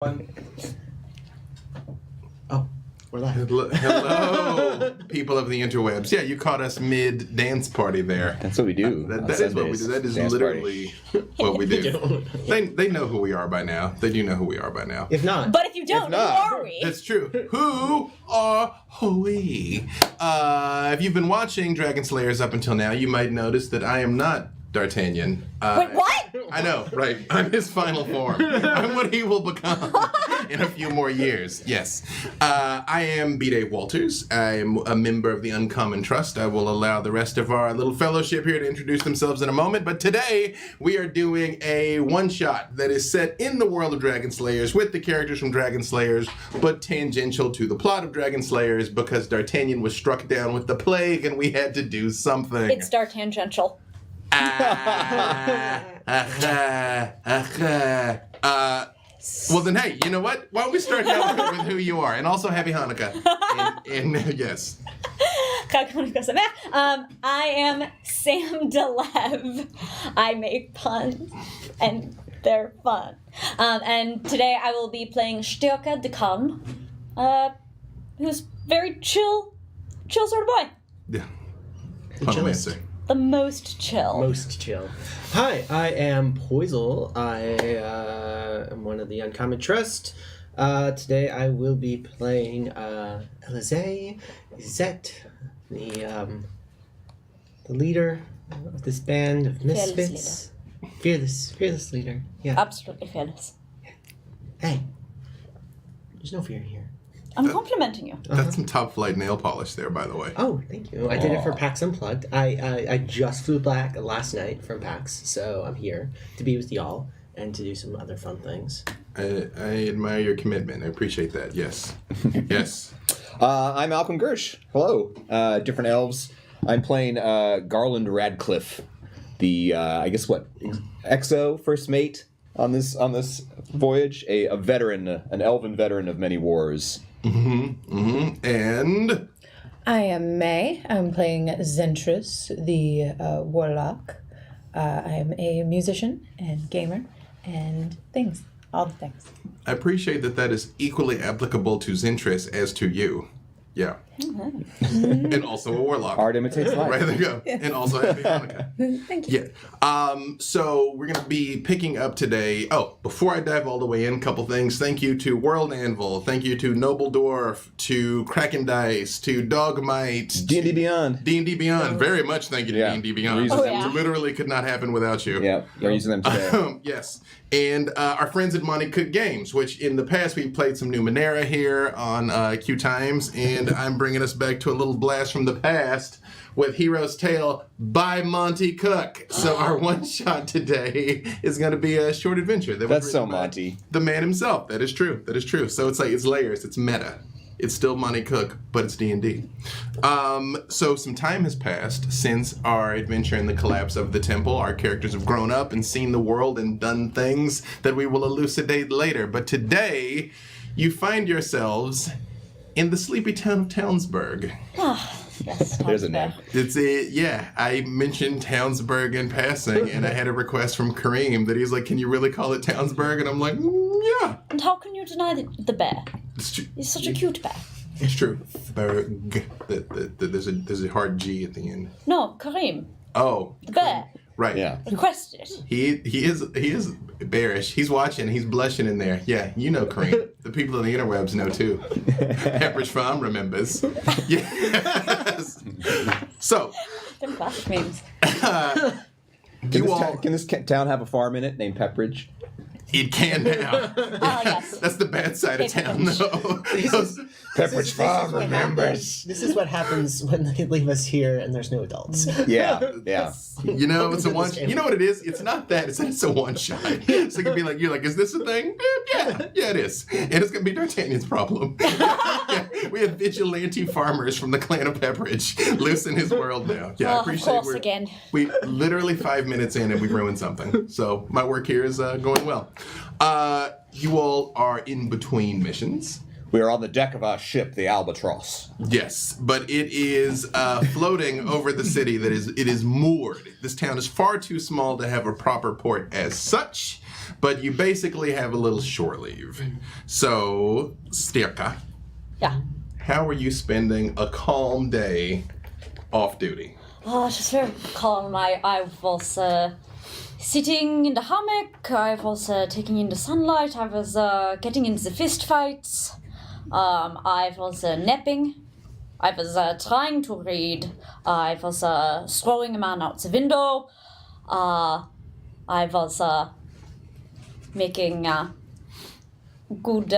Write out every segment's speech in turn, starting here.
One. Oh, we're live. Hello, people of the interwebs. Yeah, you caught us mid-dance party there. That's what we do. That is what we do. That is Dance literally what we do. They know who we are by now. They do know who we are by now. If not. But if you don't, who are we? That's true. Who are we? If you've been watching Dragon Slayers up until now, you might notice that I am not D'Artagnan. Wait, what? I know, right? I'm his final form. I'm what he will become in a few more years. Yes. I am B. Dave Walters. I am a member of the Uncommon Trust. I will allow the rest of our little fellowship here to introduce themselves in a moment. But today, we are doing a one-shot that is set in the world of Dragon Slayers with the characters from Dragon Slayers, but tangential to the plot of Dragon Slayers because D'Artagnan was struck down with the plague and we had to do something. It's D'Artangential. Well then, hey, you know what? Why don't we start now with who you are, and also Happy Hanukkah. And yes. I am Sam DeLev. I make puns, and they're fun. And today I will be playing Styrke de Calm, who's very chill sort of boy. Yeah. Fundamentally. The most chill. Most chill. Hi, I am Poisel. I am one of the Uncommon Trust. Today I will be playing Elise Zet, the leader of this band of misfits. Fearless leader. Yeah. Absolutely fearless. Hey, there's no fear here. I'm complimenting you. That's some top flight nail polish there, by the way. Oh, thank you. I did it for PAX Unplugged. I just flew back last night from PAX, so I'm here to be with y'all and to do some other fun things. I admire your commitment. I appreciate that. Yes. Yes. I'm Malcolm Gersh. Hello, different elves. I'm playing Garland Radcliffe, the EXO first mate on this voyage, a veteran, an elven veteran of many wars. And I am May. I'm playing Zentris, the warlock. I am a musician and gamer and things. All the things. I appreciate that is equally applicable to Zentris as to you. Yeah. And also a warlock. Art imitates life. Right, there you go. And also Happy Hanukkah. Thank you. Yeah. So we're going to be picking up today. Oh, before I dive all the way in, a couple things. Thank you to World Anvil. Thank you to Noble Dwarf, to Kraken Dice, to Dogmite. D&D Beyond. D&D Beyond. Very much thank you to D&D Beyond. Oh, yeah. Literally could not happen without you. Yeah, we're using them today. Yes. And our friends at Monty Cook Games, which in the past we've played some Numenera here on QueueTimes, and I'm bringing us back to a little blast from the past with Hero's Tale by Monty Cook. So our one shot today is going to be a short adventure. That's so Monty. The man himself. That is true. That is true. So it's like, it's layers. It's meta. It's still Monty Cook, but it's D&D. So some time has passed since our adventure in the collapse of the temple. Our characters have grown up and seen the world and done things that we will elucidate later. But today, you find yourselves in the sleepy town of Townsburg. Yes, There's a name. I mentioned Townsburg in passing, and I had a request from Kareem that he's like, can you really call it Townsburg? And I'm like, yeah. And how can you deny the bear? It's true. He's such a cute bear. It's true. Berg. There's a hard G at the end. No, Kareem. Oh. The bear. Right. Yeah. Requested it. He is bearish. He's watching. He's blushing in there. Yeah, you know Kareem. The people on the interwebs know too. Pepperidge Farm remembers. Yes. So. Them classic memes. Can this town have a farm in it named Pepperidge? It can now. Yes. That's the bad side of town, though. Pepperidge Farm remembers. This is what happens when they leave us here and there's no adults. Yeah. You know, it's a one. You know what it is? It's not that. It's a one shot. So it can be like, you're like, is this a thing? Yeah, it is. And it's gonna be D'Artagnan's problem. Yeah, we have vigilante farmers from the clan of Pepperidge loose in his world now. Yeah, I appreciate of course, again. We literally 5 minutes in and we ruined something. So my work here is going well. You all are in between missions. We are on the deck of our ship, the Albatross. Yes, but it is floating over the city. It is moored. This town is far too small to have a proper port as such. But you basically have a little shore leave. So, Styrka, Yeah. how are you spending a calm day off duty? Oh, just very calm. I was sitting in the hammock. I was taking in the sunlight. I was getting into the fist fights. I was napping. I was trying to read. I was throwing a man out the window. I was making good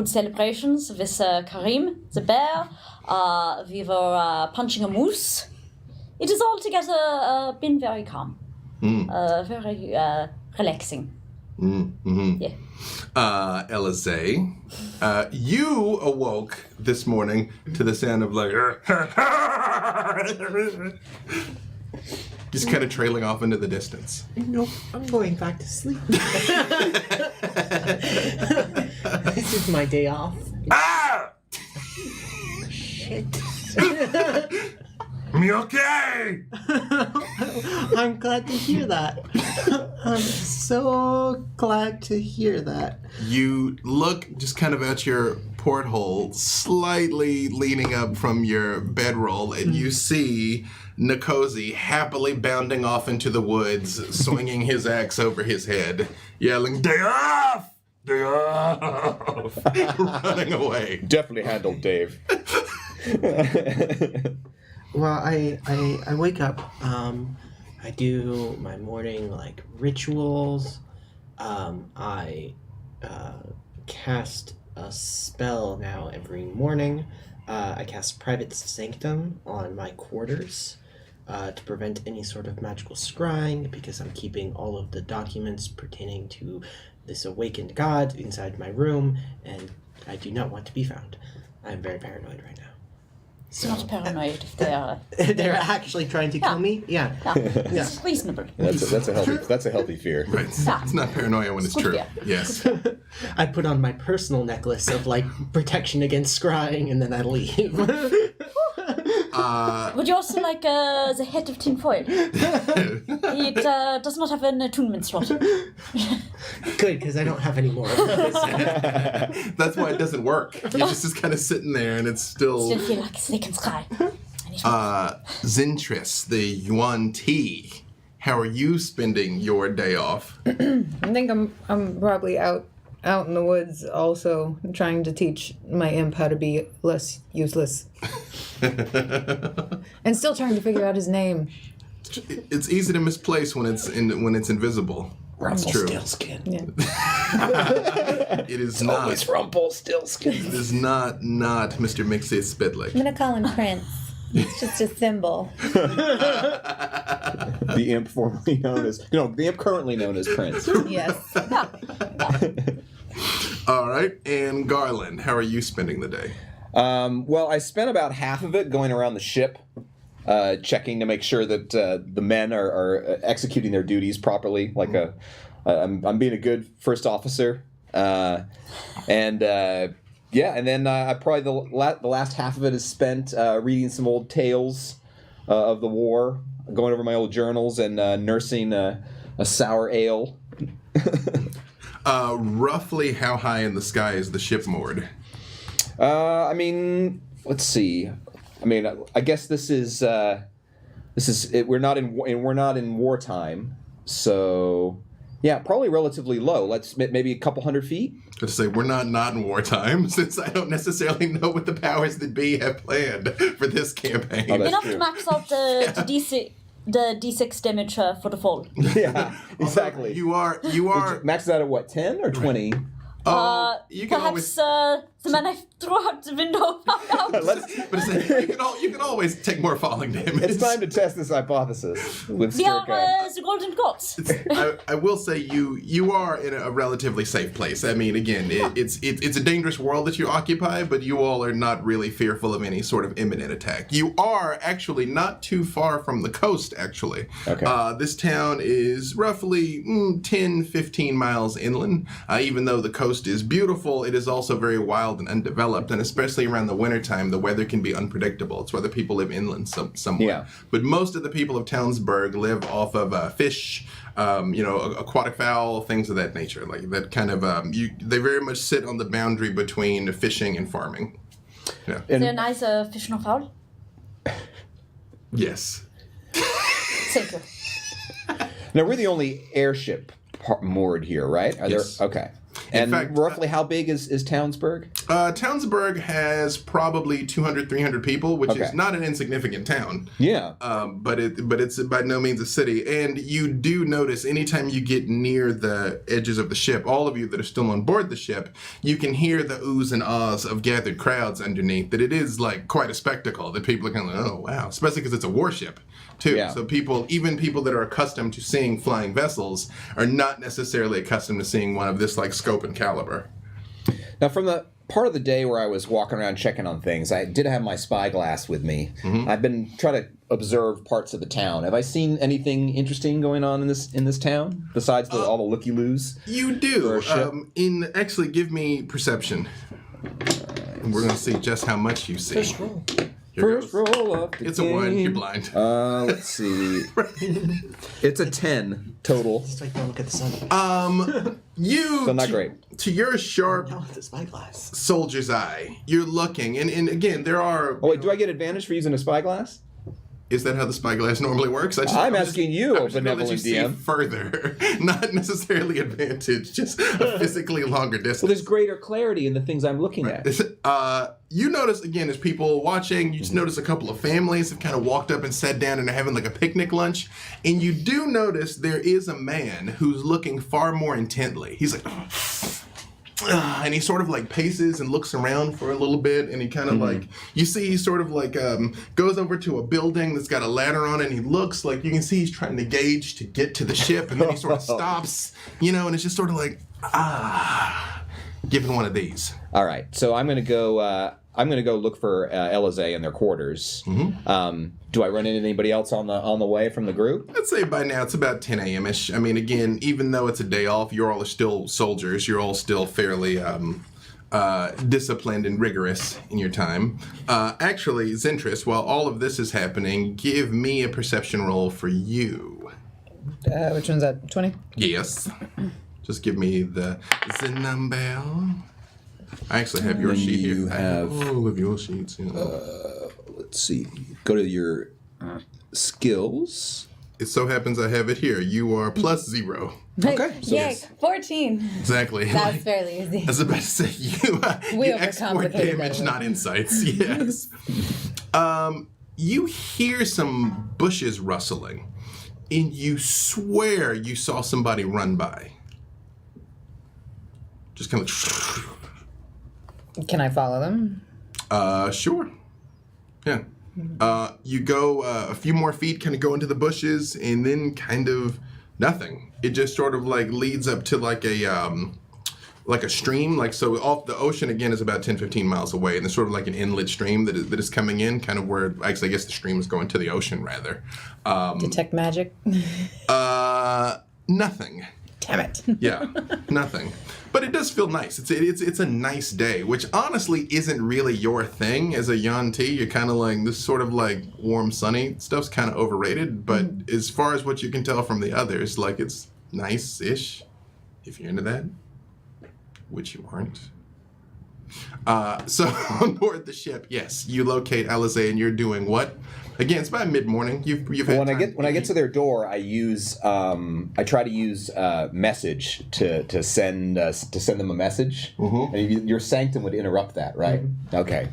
celebrations with Karim, the bear. We were punching a moose. It has altogether been very calm, very relaxing. Yeah. Elise, you awoke this morning to the sound of like just kind of trailing off into the distance. Nope, I'm going back to sleep. This is my day off. Ah! Shit. Me okay? I'm glad to hear that. I'm so glad to hear that. You look just kind of at your porthole, slightly leaning up from your bedroll, and you see Nkosi happily bounding off into the woods, swinging his axe over his head, yelling, "Day off! Day off!" running away. Definitely handled Dave. Well, I wake up. I do my morning like rituals. I cast a spell now every morning. I cast Private Sanctum on my quarters to prevent any sort of magical scrying, because I'm keeping all of the documents pertaining to this awakened god inside my room, and I do not want to be found. I'm very paranoid right now. It's not paranoid if they are. They're actually trying to kill me? Yeah. It's reasonable. That's a healthy fear. Right. It's not paranoia when it's Good true. fear. Yes. I put on my personal necklace of like protection against scrying, and then I leave. Would you also like the head of tinfoil? It does not have an attunement slot. Good, because I don't have any more of those. That's why it doesn't work. You're just kind of sitting there, and it's Still feel like a snake in sky. Zintris, the Yuan Ti. How are you spending your day off? I think I'm probably out in the woods also trying to teach my imp how to be less useless. And still trying to figure out his name. It's easy to misplace when it's invisible. It's true. Rumpelstiltskin. Yeah. It is not. Always Rumpelstiltskin. It is not Mr. Mixie Spidlick. I'm gonna call him Prince. It's just a symbol. The imp formerly known as the imp currently known as Prince. Yes. All right, and Garland, how are you spending the day? Well, I spent about half of it going around the ship, checking to make sure that the men are executing their duties properly. Like I'm being a good first officer, and then I probably the last half of it is spent reading some old tales of the war, going over my old journals, and nursing a sour ale. Roughly how high in the sky is the ship moored? I mean, let's see. I mean, I guess this is it, we're not in wartime, so yeah, probably relatively low. Let's maybe a couple hundred feet. To say we're not in wartime, since I don't necessarily know what the powers that be have planned for this campaign. Oh, that's Enough true. to max out the D6 damage for the fall. Yeah, exactly. You are. Max out at what, 10 or 20? You can Perhaps always. the man I threw out the window found out. But you can always take more falling damage. It's time to test this hypothesis with We are Sturka. the golden gods. I will say you are in a relatively safe place. I mean, again, it's a dangerous world that you occupy, but you all are not really fearful of any sort of imminent attack. You are actually not too far from the coast, actually. Okay. This town is roughly 10, 15 miles inland, even though the coast coast is beautiful, it is also very wild and undeveloped, and especially around the wintertime, the weather can be unpredictable. It's whether people live inland somewhere. Yeah. But most of the people of Townsburg live off of fish, aquatic fowl, things of that nature. Like that kind of, they very much sit on the boundary between fishing and farming. Yeah. Is there nice fish and fowl? Yes. Thank you. Now, we're the only airship moored here, right? Yes. Okay. And fact, roughly how big is Townsburg? Townsburg has probably 200, 300 people, which Okay. is not an insignificant town. Yeah. But it's by no means a city. And you do notice anytime you get near the edges of the ship, all of you that are still on board the ship, you can hear the oohs and ahs of gathered crowds underneath, that it is like quite a spectacle, that people are kind of like, oh, wow. Especially because it's a warship, too. Yeah. So even people that are accustomed to seeing flying vessels are not necessarily accustomed to seeing one of this like scope and caliber. Now, from the part of the day where I was walking around checking on things, I did have my spyglass with me. Mm-hmm. I've been trying to observe parts of the town. Have I seen anything interesting going on in this town besides all the looky-loos? You For do. a ship? Actually, give me perception. And we're going to see just how much you see. First roll. Here First goes. roll of the It's a 1. game. You're blind. Let's see. It's a 10 total. It's like, don't look at the sun. You So not great. To your sharp Now with the spyglass. soldier's eye, you're looking, and again, there are. Oh wait, do I get advantage for using a spyglass? Is that how the spyglass normally works? I'm asking you, I just know that benevolent you see DM. further, not necessarily advantage, just a physically longer distance. Well, there's greater clarity in the things I'm looking at. You notice, again, as people watching, you just notice a couple of families have kind of walked up and sat down and are having like a picnic lunch. And you do notice there is a man who's looking far more intently. He's like, and he sort of like paces and looks around for a little bit. And he kind of like, you see he sort of like goes over to a building that's got a ladder on it. And he looks like, you can see he's trying to gauge to get to the ship. And then he sort of stops, and it's just sort of like, give him one of these. All right, so I'm gonna go. I'm gonna go look for Elize in their quarters. Do I run into anybody else on the way from the group? I'd say by now it's about 10 a.m.-ish. I mean, again, even though it's a day off, you all are still soldiers. You're all still fairly disciplined and rigorous in your time. Actually, Zentris, while all of this is happening, give me a perception roll for you. Which one's that? 20? Yes. Just give me the number. I actually have your Then sheet here. you I have- all of your sheets. Let's see. Go to your skills. It so happens I have it here. You are +0. Okay. So Yay, 14. Exactly. That's fairly easy. I was about to say We you export overcomplicated damage, that. not insights. Yes. You hear some bushes rustling, and you swear you saw somebody run by. Just kind of. Can I follow them? Sure. Yeah. You go a few more feet, kind of go into the bushes, and then kind of nothing. It just sort of like leads up to like a stream. Like, so off the ocean again is about 10, 15 miles away, and there's sort of like an inlet stream that is coming in, kind of where, actually I guess the stream is going to the ocean rather. Detect magic? Nothing. Damn it. Yeah, nothing. But it does feel nice. It's a nice day, which honestly isn't really your thing as a Yuan-Ti. You're kind of like, this sort of like warm, sunny stuff's kind of overrated. But as far as what you can tell from the others, like it's nice-ish, if you're into that, which you aren't. So on board the ship, yes, you locate Alize, and you're doing what? Again, it's about mid-morning. You've had When time. I get to their door, I try to use message to send them a message. And your sanctum would interrupt that, right? Okay.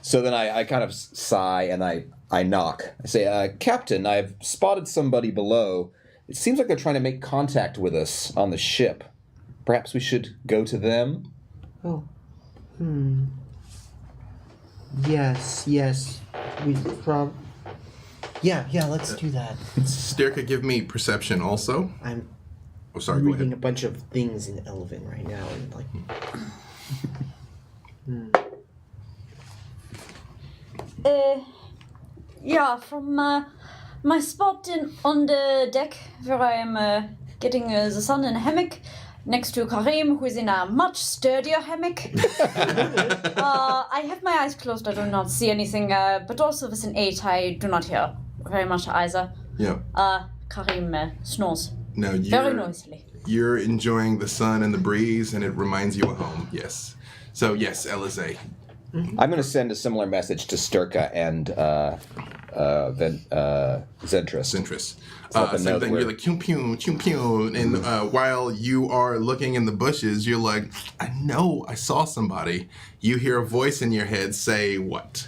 So then I kind of sigh and I knock. I say, Captain, I've spotted somebody below. It seems like they're trying to make contact with us on the ship. Perhaps we should go to them. Oh. Yes. We Yeah, let's do that. Stirka, give me perception also. I'm Oh, sorry, go reading ahead. a bunch of things in Elven right now, and like. Yeah, from my spot on the deck where I am getting the sun in a hammock, next to Karim, who is in a much sturdier hammock. I have my eyes closed, I do not see anything, but also with an 8, I do not hear very much either. Yeah. Karim snores Now very noisily. you're enjoying the sun and the breeze, and it reminds you of home. Yes. So yes, Elizé. I'm going to send a similar message to Sturka and Zentris. Centris. let them know Same thing. where- You're like pew pew pew pew, and while you are looking in the bushes, you're like, I know I saw somebody. You hear a voice in your head say what?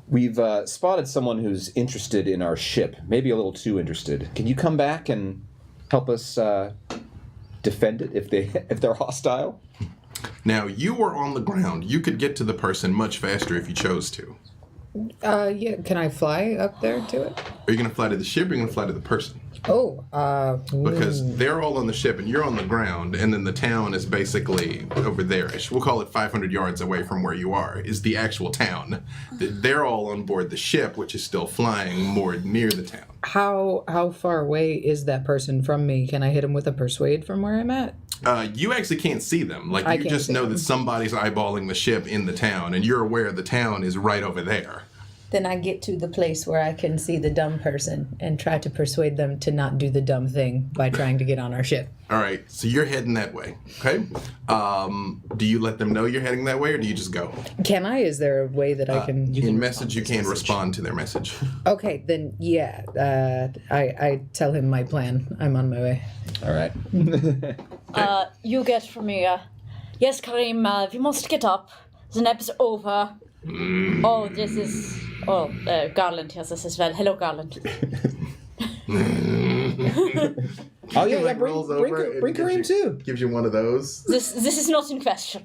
We've spotted someone who's interested in our ship, maybe a little too interested. Can you come back and help us defend it if they're hostile? Now you were on the ground. You could get to the person much faster if you chose to. Yeah, can I fly up there to it? Are you going to fly to the ship or are you going to fly to the person? Oh, Because they're all on the ship and you're on the ground, and then the town is basically over there-ish. We'll call it 500 yards away from where you are, is the actual town. They're all on board the ship, which is still flying more near the town. how far away is that person from me? Can I hit him with a persuade from where I'm at? You actually can't see them. Like, I you can't just see know them. that somebody's eyeballing the ship in the town, and you're aware the town is right over there. Then I get to the place where I can see the dumb person and try to persuade them to not do the dumb thing by trying to get on our ship. All right, so you're heading that way, okay? Do you let them know you're heading that way, or do you just go? Can I? Is there a way that I can... You In can message, you can respond to their message. Okay, then yeah. I tell him my plan. I'm on my way. All right. You get from me, yes, Karim, we must get up. The nap is over. Oh, this is... Oh, Garland hears us as well. Hello, Garland. Oh yeah, Like, rolls over and bring gives Kareem you- too. Gives you one of those. This is not in question.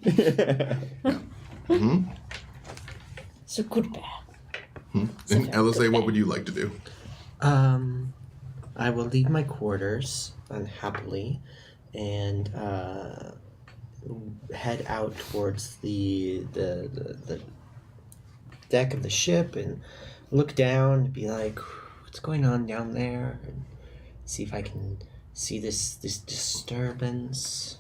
It's a good bear. And Elizé, what would you like to do? I will leave my quarters unhappily and head out towards the deck of the ship and look down and be like, what's going on down there? And see if I can see this disturbance.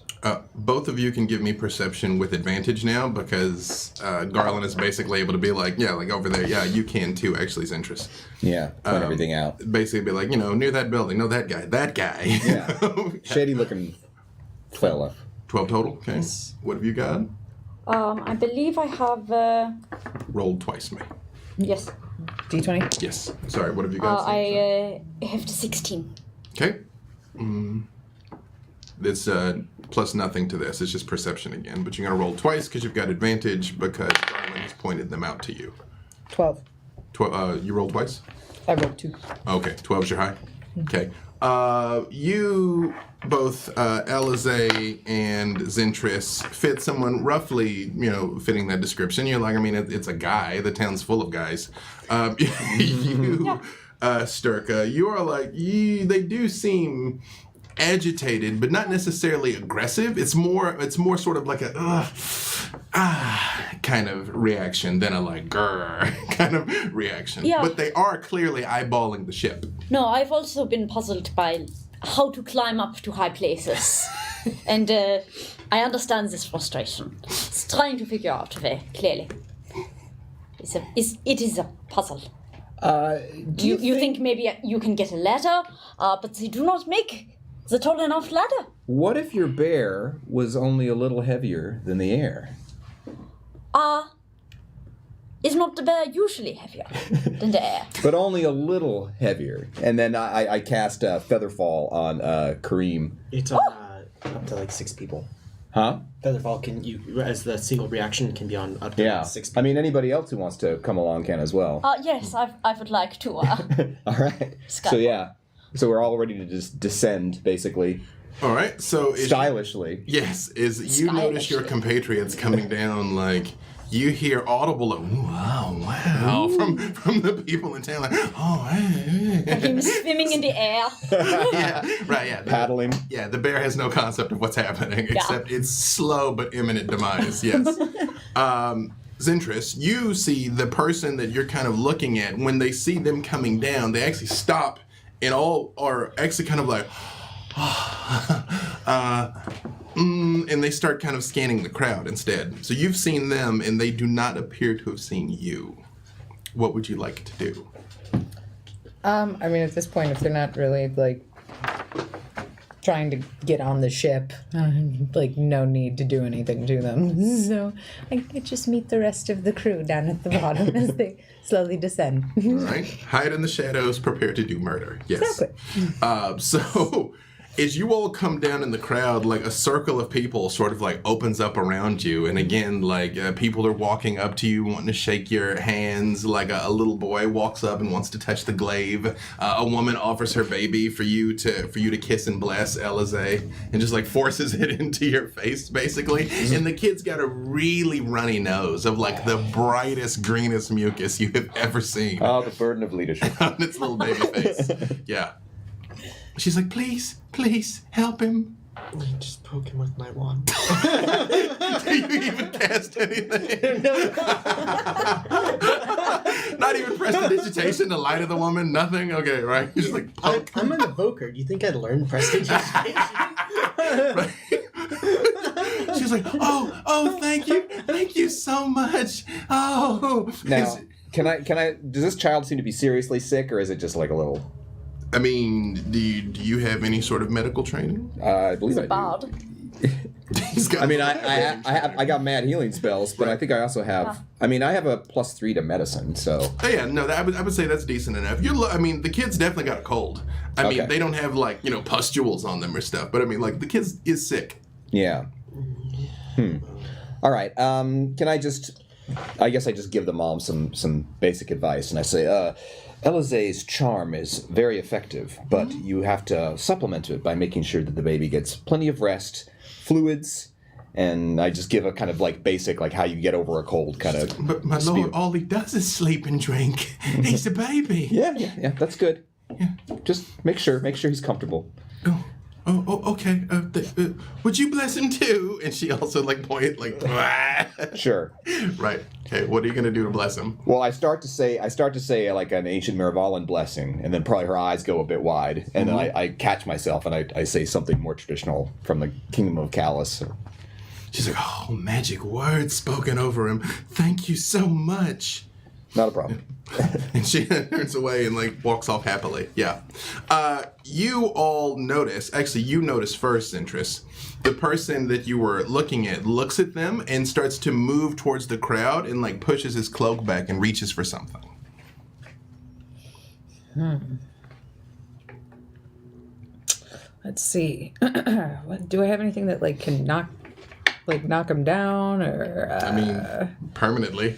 Both of you can give me perception with advantage now because Garland is basically able to be like, yeah, like over there. Yeah, you can too, actually, Zentris. Yeah, point everything out. Basically be like, near that building. No, that guy. That guy. Yeah. Shady looking fella. 12 total? Okay. What have you got? I believe I have... Rolled twice, me. Yes. D20? Yes. Sorry, what have you got? I have 16. Okay. It's plus nothing to this. It's just perception again. But you're going to roll twice because you've got advantage because Garland has pointed them out to you. 12. You rolled twice? I rolled 2. Okay, 12's your high? Okay. You both, Elizé and Zentris, fit someone roughly, fitting that description. You're like, I mean, it's a guy. The town's full of guys. You, Sturka, you are like, they do seem agitated, but not necessarily aggressive. It's more sort of like a kind of reaction than a like grr kind of reaction. Yeah. But they are clearly eyeballing the ship. No, I've also been puzzled by how to climb up to high places. And I understand this frustration. It's trying to figure out a way, clearly. It is a puzzle. Do You think maybe you can get a ladder, but they do not make the tall enough ladder. What if your bear was only a little heavier than the air? Is not the bear usually heavier than the air? But only a little heavier. And then I cast Featherfall on Kareem. It's on up to like 6 people. Huh? Featherfall as the single reaction can be on up to Yeah. 6 people. I mean, anybody else who wants to come along can as well. Yes, I would like to. All right. So yeah. So we're all ready to just descend, basically, All right, so stylishly. Yes, you notice your compatriots coming down like. You hear audible, like, wow, from the people in town, like, oh, hey. Him swimming in the air. Yeah, right, yeah. Paddling. Yeah, the bear has no concept of what's happening, except it's slow but imminent demise, yes. Zentris, you see the person that you're kind of looking at, when they see them coming down, they actually stop and all are actually kind of like, and they start kind of scanning the crowd instead. So you've seen them, and they do not appear to have seen you. What would you like to do? I mean, at this point, if they're not really, like, trying to get on the ship, like, no need to do anything to them. So I could just meet the rest of the crew down at the bottom as they slowly descend. All right. Hide in the shadows, prepare to do murder. Yes. Exactly. So as you all come down in the crowd, like a circle of people sort of like opens up around you. And again, like people are walking up to you, wanting to shake your hands. Like a little boy walks up and wants to touch the glaive. A woman offers her baby for you to kiss and bless, Elize, and just like forces it into your face, basically. And the kid's got a really runny nose of like the brightest, greenest mucus you have ever seen. Oh, the burden of leadership. On its little baby face. Yeah. She's like, please help him. Just poke him with my wand. Do you even cast anything? Not even prestidigitation to lie to the woman? Nothing? Okay, right? You're just like, poke. I'm an evoker. Do you think I'd learn prestidigitation? Right? She's like, oh, thank you so much. Oh. Now, can I? Does this child seem to be seriously sick, or is it just like a little? I mean, do you have any sort of medical training? I believe I do. Bard. He's got I mean, I got mad healing spells, but I think I also have. I mean, I have a +3 to medicine, so. Oh yeah, no, I would say that's decent enough. I mean, the kid's definitely got a cold. I mean, they don't have like pustules on them or stuff, but I mean, like the kid is sick. Yeah. All right. Can I just? I guess I just give the mom some basic advice, and I say, Elize's charm is very effective, but you have to supplement it by making sure that the baby gets plenty of rest, fluids, and I just give a kind of like basic, like how you get over a cold kind of. But my lord, all he does is sleep and drink. He's a baby. Yeah, that's good. Yeah. Just make sure he's comfortable. Oh, okay. Would you bless him too? And she also like point like. Sure. Right. Okay. What are you gonna do to bless him? Well, I start to say like an ancient Miravallan blessing, and then probably her eyes go a bit wide, and then I catch myself and I say something more traditional from the Kingdom of Callus. She's like, oh, magic words spoken over him. Thank you so much. Not a problem. And she turns away and like walks off happily. Yeah. You all notice, actually you notice first, Interest, the person that you were looking at looks at them and starts to move towards the crowd and like pushes his cloak back and reaches for something. Let's see. Do I have anything that like can knock him down, or? I mean, permanently.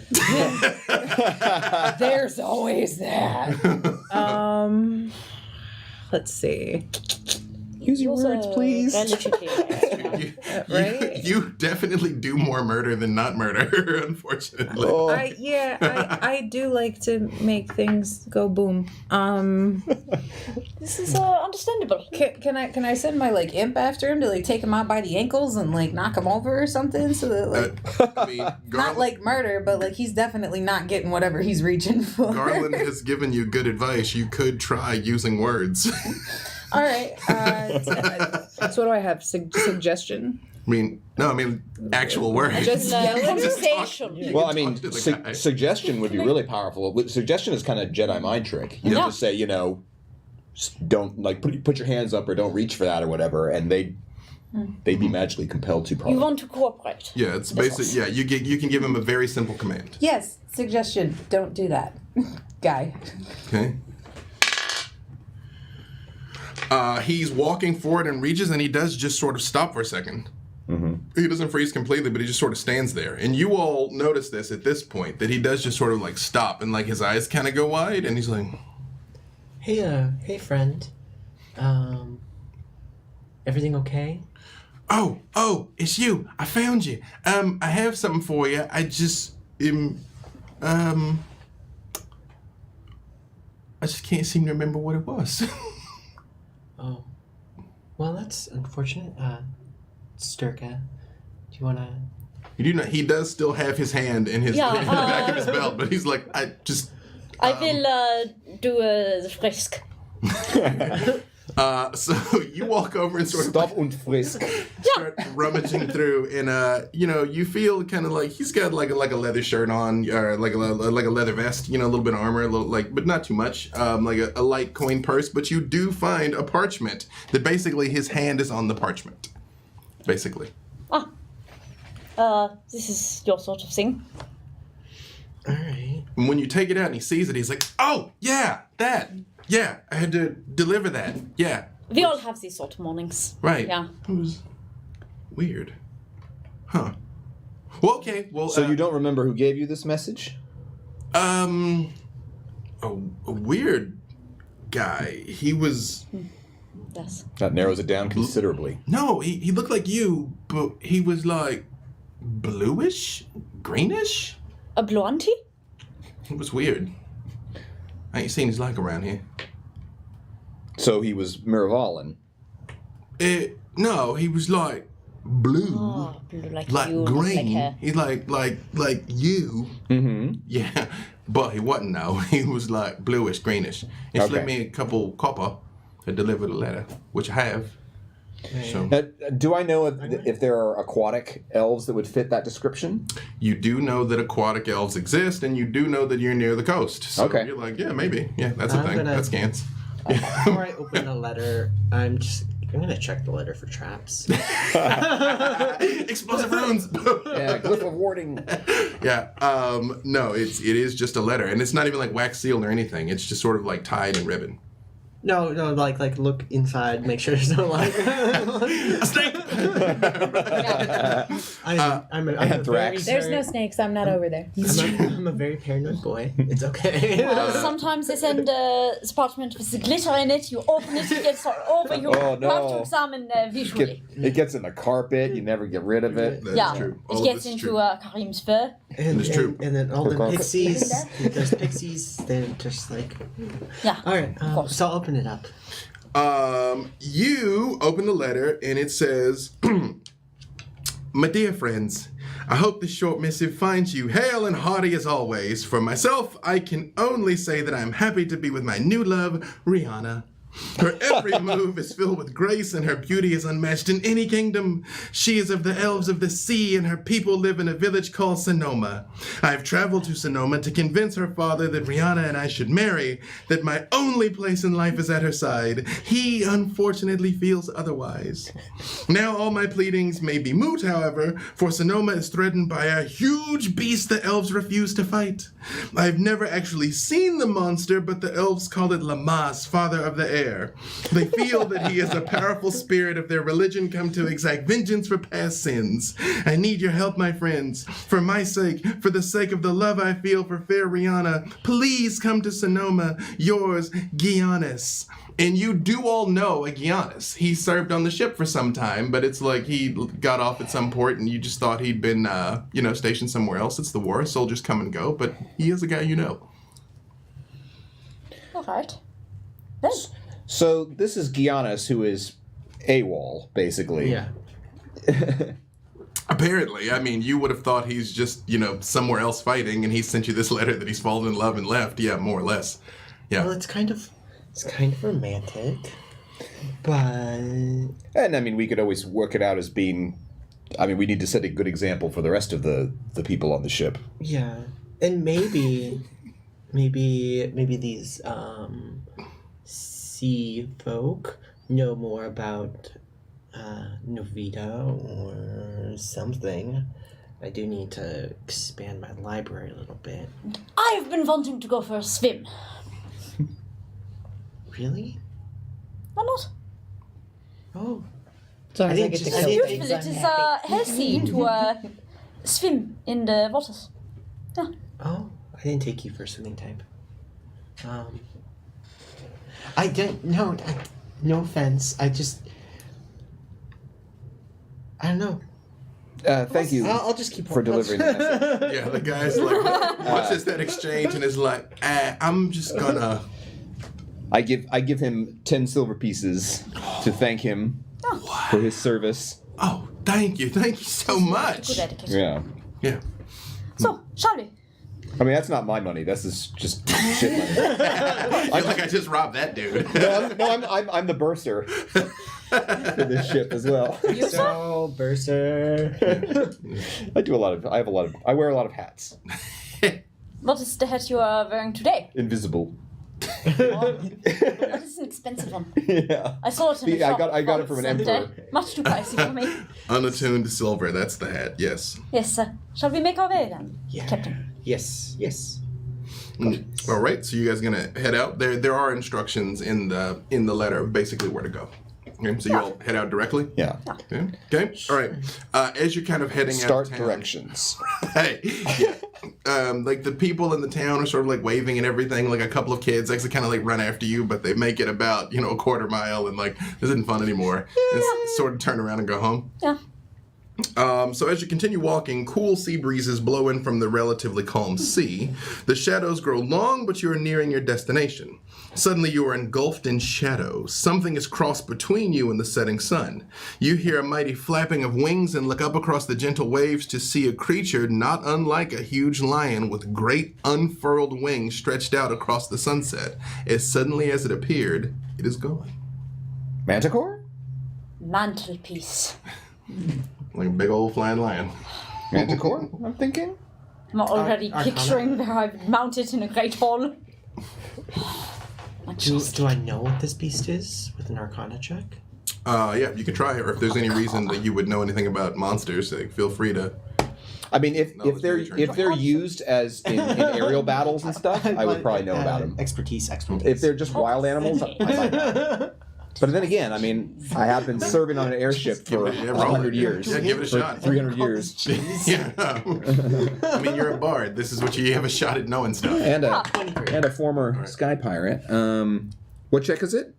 There's always that. Let's see. Use your words, please. Right? You definitely do more murder than not murder, unfortunately. Oh. I do like to make things go boom. This is understandable. Can I send my like imp after him to like take him out by the ankles and like knock him over or something, so that like I mean, not like murder, but like he's definitely not getting whatever he's reaching for. Garland has given you good advice. You could try using words. All right. So what do I have? Suggestion? Actual words. Just Conversation. Well, I mean, suggestion would be really powerful. Suggestion is kind of Jedi mind trick. You know, just say, don't like put your hands up or don't reach for that or whatever, and they'd be magically compelled to. Probably. You want to cooperate. Yeah, it's basically you can give him a very simple command. Yes, suggestion. Don't do that, guy. Okay. He's walking forward and reaches, and he does just sort of stop for a second. Mm-hmm. He doesn't freeze completely, but he just sort of stands there. And you all notice this at this point, that he does just sort of like stop, and like his eyes kind of go wide, and he's like, Hey friend. Everything okay? Oh, it's you. I found you. I have something for you. I just I just can't seem to remember what it was. Oh. Well, that's unfortunate. Sturka, do you want to... You do not. He does still have his hand in his in the back of his belt, but he's like, I will do the frisk. So you walk over and sort of Stop und frisk. start rummaging through, and you feel kind of like he's got like a leather shirt on, or like a leather vest, a little bit of armor, but not too much, like a light coin purse. But you do find a parchment that basically his hand is on the parchment, basically. This is your sort of thing. All right. And when you take it out and he sees it, he's like, "Oh yeah, that, yeah, I had to deliver that, yeah." We all have these sort of mornings. Right. Yeah. It was weird. Huh. Well, okay. Well, So you don't remember who gave you this message? a weird guy. He was Yes. That narrows it down considerably. no. He looked like you, but he was like bluish, greenish. A blondie? It was weird. I ain't seen his like around here. So he was Miravalin. No, he was like blue. Oh, blue like Like you, green. like her. He's like you. Mm-hmm. Yeah, but he wasn't. No, he was like bluish, greenish. He Okay. slipped me a couple copper to deliver the letter, which I have. So Do I know if there are aquatic elves that would fit that description? you do know that aquatic elves exist, and you do know that you're near the coast. So Okay. you're like, yeah, maybe, yeah, that's a I'm thing. gonna- That scans. Before I open the letter, I'm gonna check the letter for traps. Explosive runes. Yeah, glyph of warding. Yeah. No, it is just a letter, and it's not even like wax sealed or anything. It's just sort of like tied in ribbon. No, like look inside, make sure there's no like. A snake. I'm a Anthrax. There's no snakes. I'm not over there. I'm a very paranoid boy. It's okay. Sometimes they send the parchment with the glitter in it. You open it, it gets all over you. Oh, no. Have to examine visually. It gets in the carpet. You never get rid of it. That's true. All It of gets this is into true. Karim's fur. And, It's true. and then all the carpet. pixies, there's pixies, they're just like. Yeah. All right, course. so I'll open it up. You open the letter and it says, "My dear friends, I hope this short missive finds you hale and hearty as always. For myself, I can only say that I am happy to be with my new love, Rihanna. Her every move is filled with grace, and her beauty is unmatched in any kingdom. She is of the elves of the sea, and her people live in a village called Sonoma. I have traveled to Sonoma to convince her father that Rihanna and I should marry, that my only place in life is at her side. He, unfortunately, feels otherwise. Now all my pleadings may be moot, however, for Sonoma is threatened by a huge beast the elves refuse to fight. I've never actually seen the monster, but the elves call it Lamas, father of the air. They feel that he is a powerful spirit of their religion come to exact vengeance for past sins. I need your help, my friends. For my sake, for the sake of the love I feel for fair Rihanna, please come to Sonoma. Yours, Giannis." And you do all know a Giannis. He served on the ship for some time, but it's like he got off at some port and you just thought he'd been, stationed somewhere else. It's the war. Soldiers come and go, but he is a guy you know. All right. Then. So this is Giannis, who is AWOL, basically. Yeah. Apparently. I mean, you would have thought he's just, somewhere else fighting, and he sent you this letter that he's fallen in love and left. Yeah, more or less. Yeah. Well, it's kind of romantic, but And I mean, we could always work it out as being. I mean, we need to set a good example for the rest of the people on the ship. yeah, and maybe these sea folk know more about Novita or something. I do need to expand my library a little bit. I've been wanting to go for a swim. Really? Why not? Oh, As long as I didn't get to just- I kill didn't- things, Beautiful. I'm It is happy. healthy to swim in the waters. Yeah. oh! I didn't take you for swimming type. I didn't. No, no offense. I don't know. Thank you I'll just keep for delivering the message. Yeah, the guy's like, watches that exchange and is like, I'm just gonna... I give him 10 silver pieces to thank him for his service. Oh, thank you so much. Good etiquette. Yeah. Yeah. So, shall we? I mean, that's not my money. This is just shit money. I feel like I just robbed that dude. I'm the bursar for this ship as well. So, Bursar. I wear a lot of hats. What is the hat you are wearing today? Invisible. That is an expensive one. Yeah. I saw it in the shop. I got it from an once, emperor. much too pricey for me. Unattuned silver, that's the hat, yes. Yes, sir. Shall we make our way then, Yeah. Captain? Yes. All right, so you guys gonna head out? There are instructions in the letter of basically where to go. Okay, so you all head out directly? Yeah. Okay. All right. As you're kind of heading Start out of town, directions. Hey, yeah. Like the people in the town are sort of like waving and everything. Like a couple of kids actually kind of like run after you, but they make it about a quarter mile and like this isn't fun anymore. And sort of turn around and go home. Yeah. So as you continue walking, cool sea breezes blow in from the relatively calm sea. The shadows grow long, but you are nearing your destination. Suddenly you are engulfed in shadow. Something is crossed between you and the setting sun. You hear a mighty flapping of wings and look up across the gentle waves to see a creature not unlike a huge lion with great unfurled wings stretched out across the sunset. As suddenly as it appeared, it is gone. Manticore? Mantelpiece. Like a big old flying lion. Manticore, I'm thinking? I'm already Arcana? picturing where I've mounted in a great hall. Do I know what this beast is with an Arcana check? Yeah, you can try it, or if there's any reason that you would know anything about monsters, like, feel free to. I mean, if it's very they're used as in aerial battles and stuff, I would probably know about them. Expertise. If they're just wild animals, I might know. But then again, I mean, I have been serving on an airship for Yeah, roll 100 it. years. Yeah, give it a For shot. 300 years. Yeah. I mean, you're a bard. This is what you have a shot at knowing stuff. And a former sky pirate. What check is it?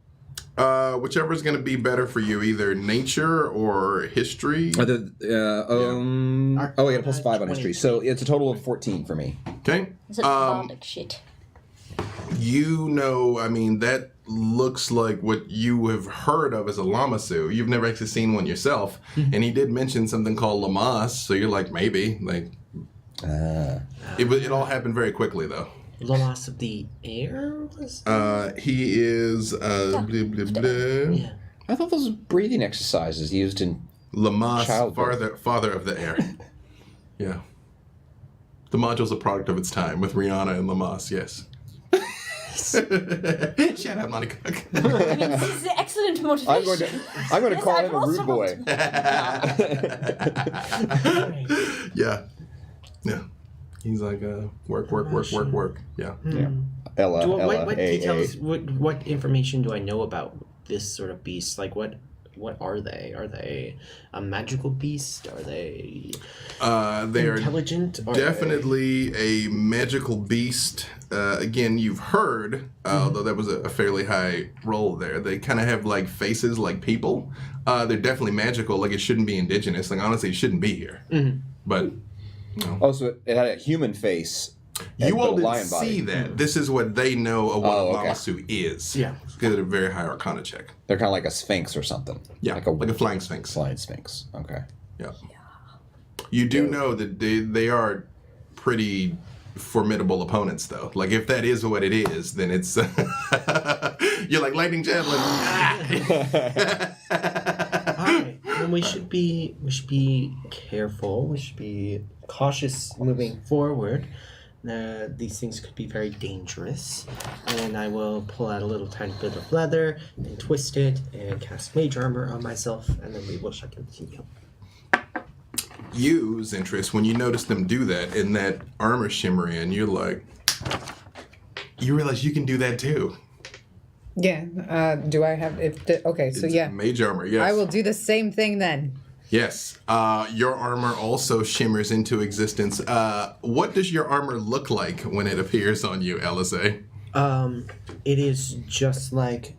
Whichever is going to be better for you, either nature or history. I got a plus 5 on history. So it's a total of 14 for me. Okay. Is it bardic shit? I mean, that looks like what you have heard of as a Lamasu. You've never actually seen one yourself. And he did mention something called Lamas, so you're like, maybe. Like, it all happened very quickly, though. Loss of the air? He is, blah, blah, blah. Yeah. I thought those were breathing exercises used in Lamas, childbirth. father of the air. Yeah. The module's a product of its time with Rihanna and Lamas, yes. Shut up, Monty Cook. I mean, this is excellent motivation. I'm going to Yes, call I've him a also rude boy. Yeah. Yeah. He's like, work. Yeah. Yeah. Ella, What A, details? A. What information do I know about this sort of beast? Like, what are they? Are they a magical beast? Are they They are intelligent? Are definitely a magical beast. Again, you've heard, although that was a fairly high roll there, they kind of have like faces like people. They're definitely magical. Like, it shouldn't be indigenous. Like, honestly, it shouldn't be here. But Oh, so it had a human face. you all but a didn't lion see body. that. This is what they know of what Oh, a okay. Lamasu is. Yeah. Because they're a very high Arcana check. They're kind of like a sphinx or something. Yeah, Like like a a flying sphinx. flying sphinx. Okay. Yeah. You do know that they are pretty formidable opponents, though. Like, if that is what it is, then it's you're like lightning javelin. Alright, then we should be careful. We should be cautious moving forward. These things could be very dangerous. And I will pull out a little tiny bit of leather and twist it and cast mage armor on myself, and then we will shall continue. You, Zentress, when you notice them do that and that armor shimmer in, you're like, you realize you can do that too. Yeah. Do I have okay, so It's yeah. mage armor, yes. I will do the same thing then. Yes. Your armor also shimmers into existence. What does your armor look like when it appears on you, LSA? It is just like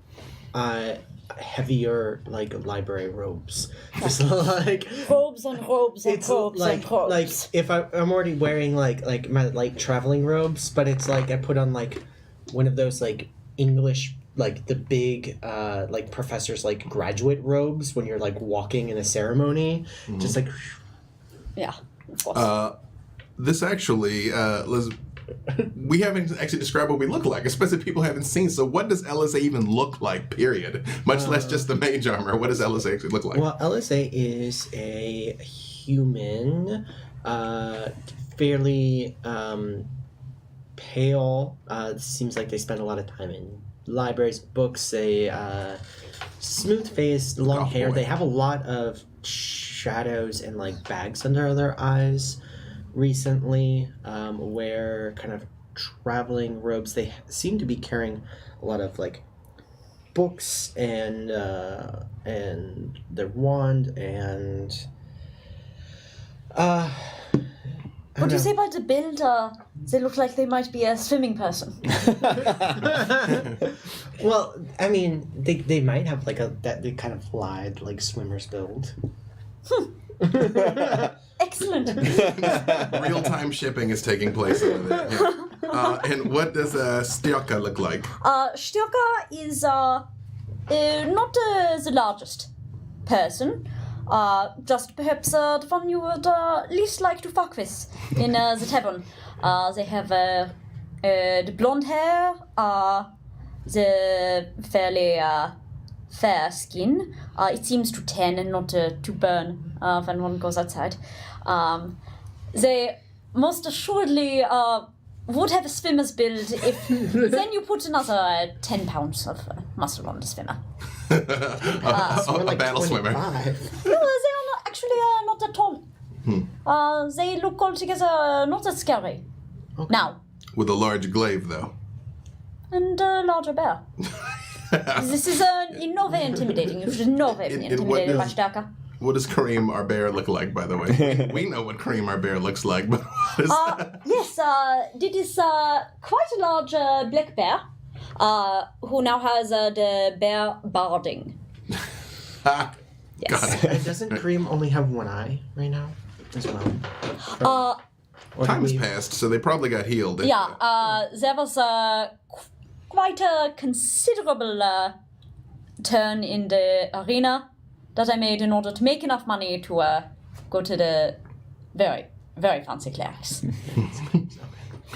heavier, like library robes. Just like Robes on robes on it's robes like on robes. if I'm already wearing like my like traveling robes, but it's like I put on like one of those like English, like the big like professors like graduate robes when you're like walking in a ceremony, just like Yeah, of course. This actually, we haven't actually described what we look like, especially people haven't seen. So what does LSA even look like, period? Much less just the mage armor. What does LSA actually look like? Well, LSA is a human, fairly pale. Seems like they spend a lot of time in libraries, books. They smooth-faced, long hair. boy. They have a lot of shadows and like bags under their eyes recently. Wear kind of traveling robes. They seem to be carrying a lot of like books and their wand and What do you say about the build? They look like they might be a swimming person. well, I mean, they might have like they kind of lied like swimmers build. Excellent. Real-time shipping is taking place over there. Yeah. And what does Stioka look like? Stioka is not the largest person. Just perhaps the one you would least like to fuck with in the tavern. They have the blonde hair, the fairly fair skin. It seems to tan and not to burn when one goes outside. They most assuredly would have a swimmer's build if then you put another 10 pounds of muscle on the swimmer. A Like battle swimmer. 25. No, they are not, actually not at all. They look altogether not that scary. Okay. Now, With a large glaive, though. and a larger bear. This is in no way intimidating. You should in no way be In what intimidated by is- Stärker. What does Kareem our bear look like, by the way? We know what Kareem our bear looks like, but what is Yes, it is quite a large black bear who now has the bear barding. Got it. And doesn't Kareem only have one eye right now as well? Or Time did has we- passed, so they probably got healed. Yeah, there was quite a considerable turn in the arena that I made in order to make enough money to go to the very, very fancy clerics.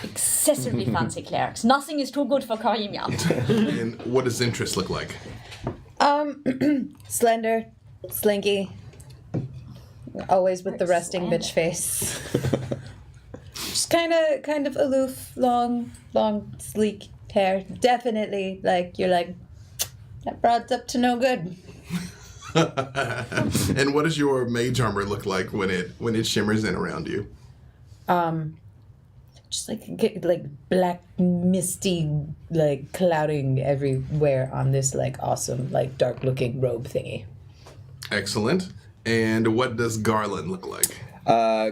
Excessively fancy clerics. Nothing is too good for Karimia. And what does interest look like? Slender, slinky, always with the resting bitch face. Just kind of aloof, long, sleek hair. Definitely, like you're like that broad's up to no good. And what does your mage armor look like when it shimmers in around you? Just like black misty like clouding everywhere on this like awesome like dark looking robe thingy. Excellent. And what does Garland look like?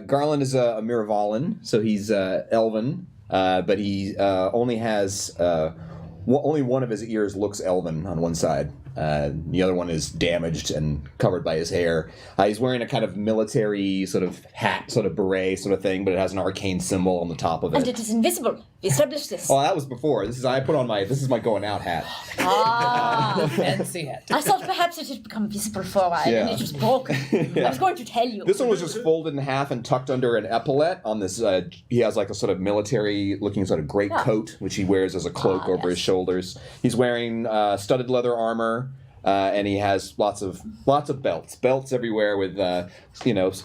Garland is a Miravalin, so he's elven, but he only has only one of his ears looks elven on one side. The other one is damaged and covered by his hair. He's wearing a kind of military sort of hat, sort of beret sort of thing, but it has an arcane symbol on the top of And it. it is invisible. We established this. Oh, that was before. This is my going out hat. Fancy it. I thought perhaps it had become visible for a while and Yeah. it was broken. I was going to tell you. This one was just folded in half and tucked under an epaulette on this. He has like a sort of military-looking sort of great coat, which he wears as a cloak over his shoulders. He's wearing studded leather armor, and he has lots of belts everywhere with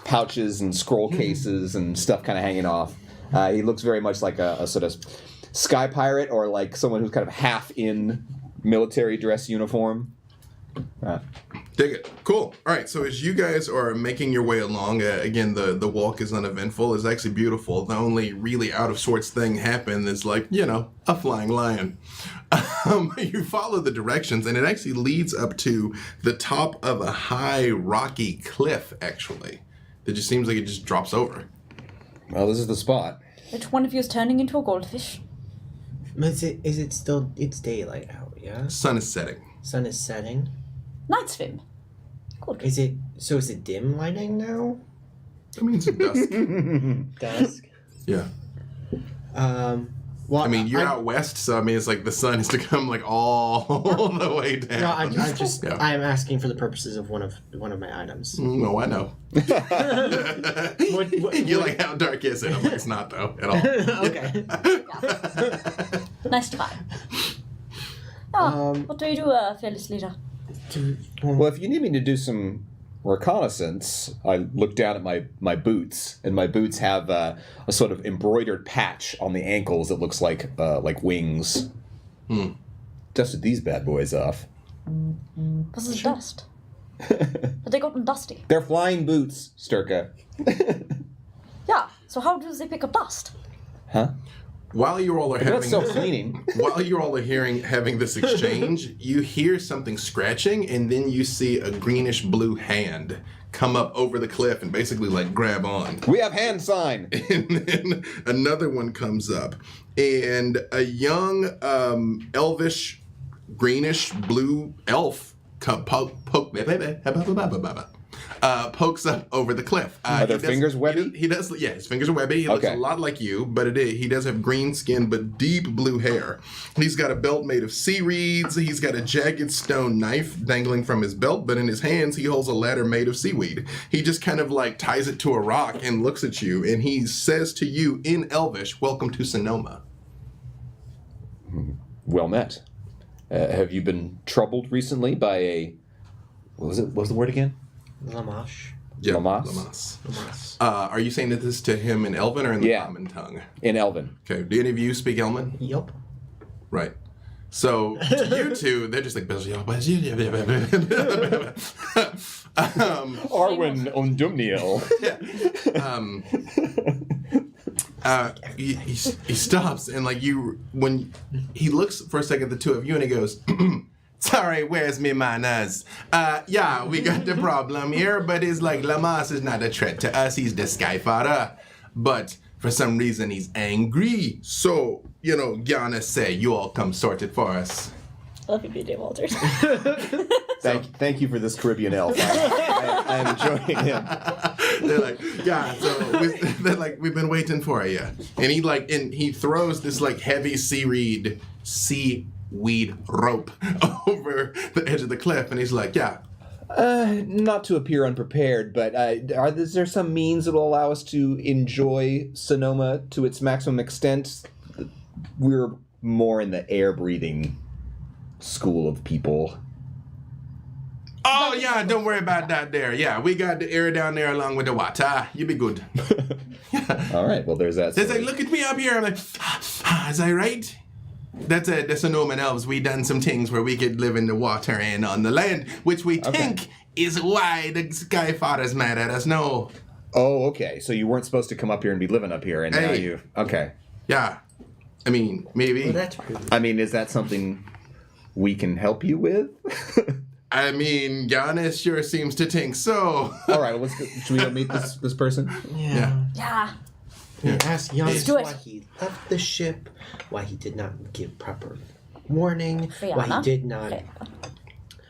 pouches and scroll cases and stuff kind of hanging off. He looks very much like a sort of sky pirate or like someone who's kind of half in military dress uniform. Dig it. Cool. All right. So as you guys are making your way along, again, the walk is uneventful. It's actually beautiful. The only really out of sorts thing happened is like, a flying lion. You follow the directions, and it actually leads up to the top of a high rocky cliff, actually. That just seems like it just drops over. Well, this is the spot. Which one of you is turning into a goldfish? Is it still? It's daylight out, yeah. Sun is setting. Sun is setting. Night swim. Good. Is it dim lighting now? I mean, it's dusk. Dusk. Yeah. Well, I mean, you're out west, so I mean, it's like the sun has to come like all the way down. No, I just Yeah. I am asking for the purposes of one of my items. No, I know. You're like, how dark is it? I'm like, it's not though at all. Okay. Nice try. What do you do, fearless leader? Well, if you need me to do some reconnaissance, I look down at my boots, and my boots have a sort of embroidered patch on the ankles that looks like wings. Dusted these bad boys off. This is dust. Have they gotten dusty? They're flying boots, Sturka. Yeah, so how do they pick up dust? Huh? While you all are They're not having self-cleaning. while you all are having this exchange, you hear something scratching, and then you see a greenish blue hand come up over the cliff and basically like grab on. We have hand sign. And then another one comes up, and a young elvish greenish blue elf pokes up over the cliff. Are their fingers webby? He does, yeah, his fingers are webby. He looks a lot like you, but he does have green skin but deep blue hair. He's got a belt made of sea reeds. He's got a jagged stone knife dangling from his belt, but in his hands he holds a ladder made of seaweed. He just kind of like ties it to a rock and looks at you, and he says to you in Elvish, "Welcome to Sonoma." Well met. Have you been troubled recently by a... What was the word again? Lamash. Yeah, Lamas? Lamas. Are you saying this to him in Elven or in the common tongue? In Elven. Okay. Do any of you speak Elven? Yup. Right. So to you two, they're just like Arwen Undumniel. He stops and like when he looks for a second at the two of you and he goes, "Sorry, where's me manners? Yeah, we got the problem here, but it's like Lamas is not a threat to us. He's the Skyfather, but for some reason he's angry. So, Gianna say you all come sort it for us." Love you, BJ Walters. Thank you for this Caribbean elf. I am enjoying him. They're like, yeah. So they're like, we've been waiting for you. And he throws this like heavy seaweed rope over the edge of the cliff, and he's like, yeah. Not to appear unprepared, but is there some means that will allow us to enjoy Sonoma to its maximum extent? We're more in the air-breathing school of people. Oh, yeah, don't worry about that there. Yeah, we got the air down there along with the water. You be good. All right, well, there's that. They're like, look at me up here. I'm like, is that right? That's the Sonoman elves. We done some things where we could live in the water and on the land, which we think is why the Skyfather's mad at us. No. Oh, okay. So you weren't supposed to come up here and be living up here, and now you... Okay. Yeah. I mean, maybe. Well, that's rude. I mean, is that something we can help you with? I mean, Giannis sure seems to think so. All right, well, let's go. Should we go meet this person? Yeah. Yeah. Ask Giannis do it. why he left the ship, why he did not give proper warning, why Fiona? he did not.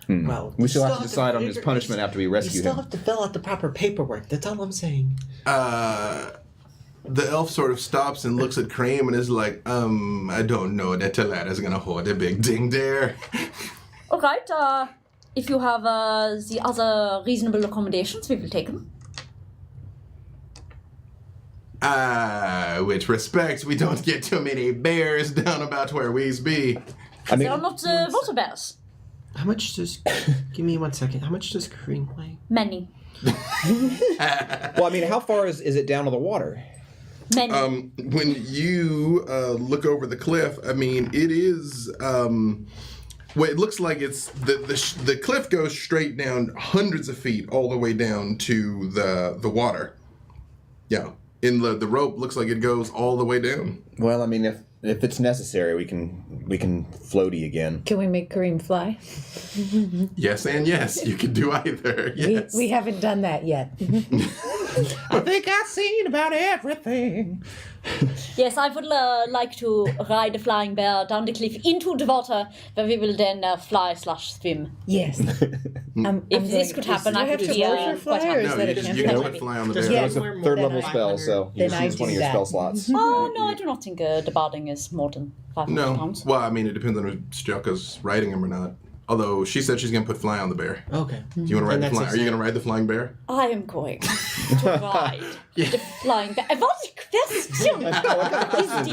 Well, We you still have to have decide on his figure- punishment after we You rescue still him. have to fill out the proper paperwork. That's all I'm saying. The elf sort of stops and looks at Cream and is like, I don't know that the ladder's gonna hold a big ding there. All right. If you have the other reasonable accommodations, we will take them. With respect, we don't get too many bears down about where we's be. I They are mean, not water bears. How much does... Give me 1 second. How much does Kareem weigh? Many. well, I mean, how far is it down to the water? Many. When you look over the cliff, I mean, it is... well, it looks like it's... The cliff goes straight down hundreds of feet all the way down to the water. Yeah. In the rope looks like it goes all the way down. Well, I mean, if it's necessary, we can floaty again. Can we make Kareem fly? Yes and yes. You can do either. Yes. We haven't done that yet. I think I've seen about everything. Yes, I would like to ride the flying bear down the cliff into the water, where we will then fly/swim. Yes. If this could happen, I have would to be motion quite fly, or happy. is No, that you a just cantrip? you can Maybe. put fly on the Just bear. get It's a more third than level spell, 500. so you Then just I use one of do your that. spell slots. Oh, no, I do not think the barding is more than 500 No. pounds. Well, I mean, it depends on if Strelka's riding him or not. Although she said she's going to put fly on the bear. Okay. Do you want to ride And the that's flying? Are you exciting. going to ride the flying bear? I am going to ride the flying bear. What a question! What kind of question is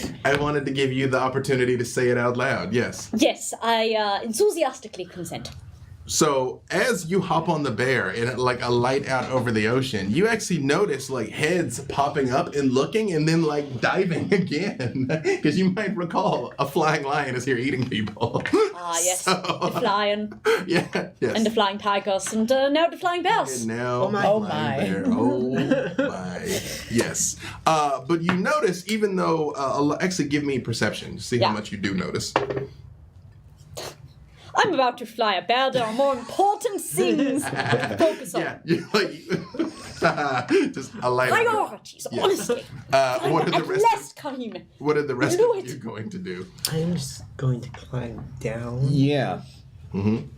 that? I wanted to give you the opportunity to say it out loud. Yes. Yes, I enthusiastically consent. So as you hop on the bear and like a light out over the ocean, you actually notice like heads popping up and looking and then like diving again. Because you might recall a flying lion is here eating people. Ah, yes, So- the flying Yeah, yes. and the flying tigers and now the flying bears. And now, my. the Oh flying my. bear. Oh my. Yes. But you notice, even though, actually give me perception to see how Yeah. much you do notice. I'm about to fly a bear. There are more important things to focus on. Yeah, you like just a light. Priorities, honestly. What are the At rest? last, Karim. What are the rest Do of it. you going to do? I'm just going to climb down. Yeah. And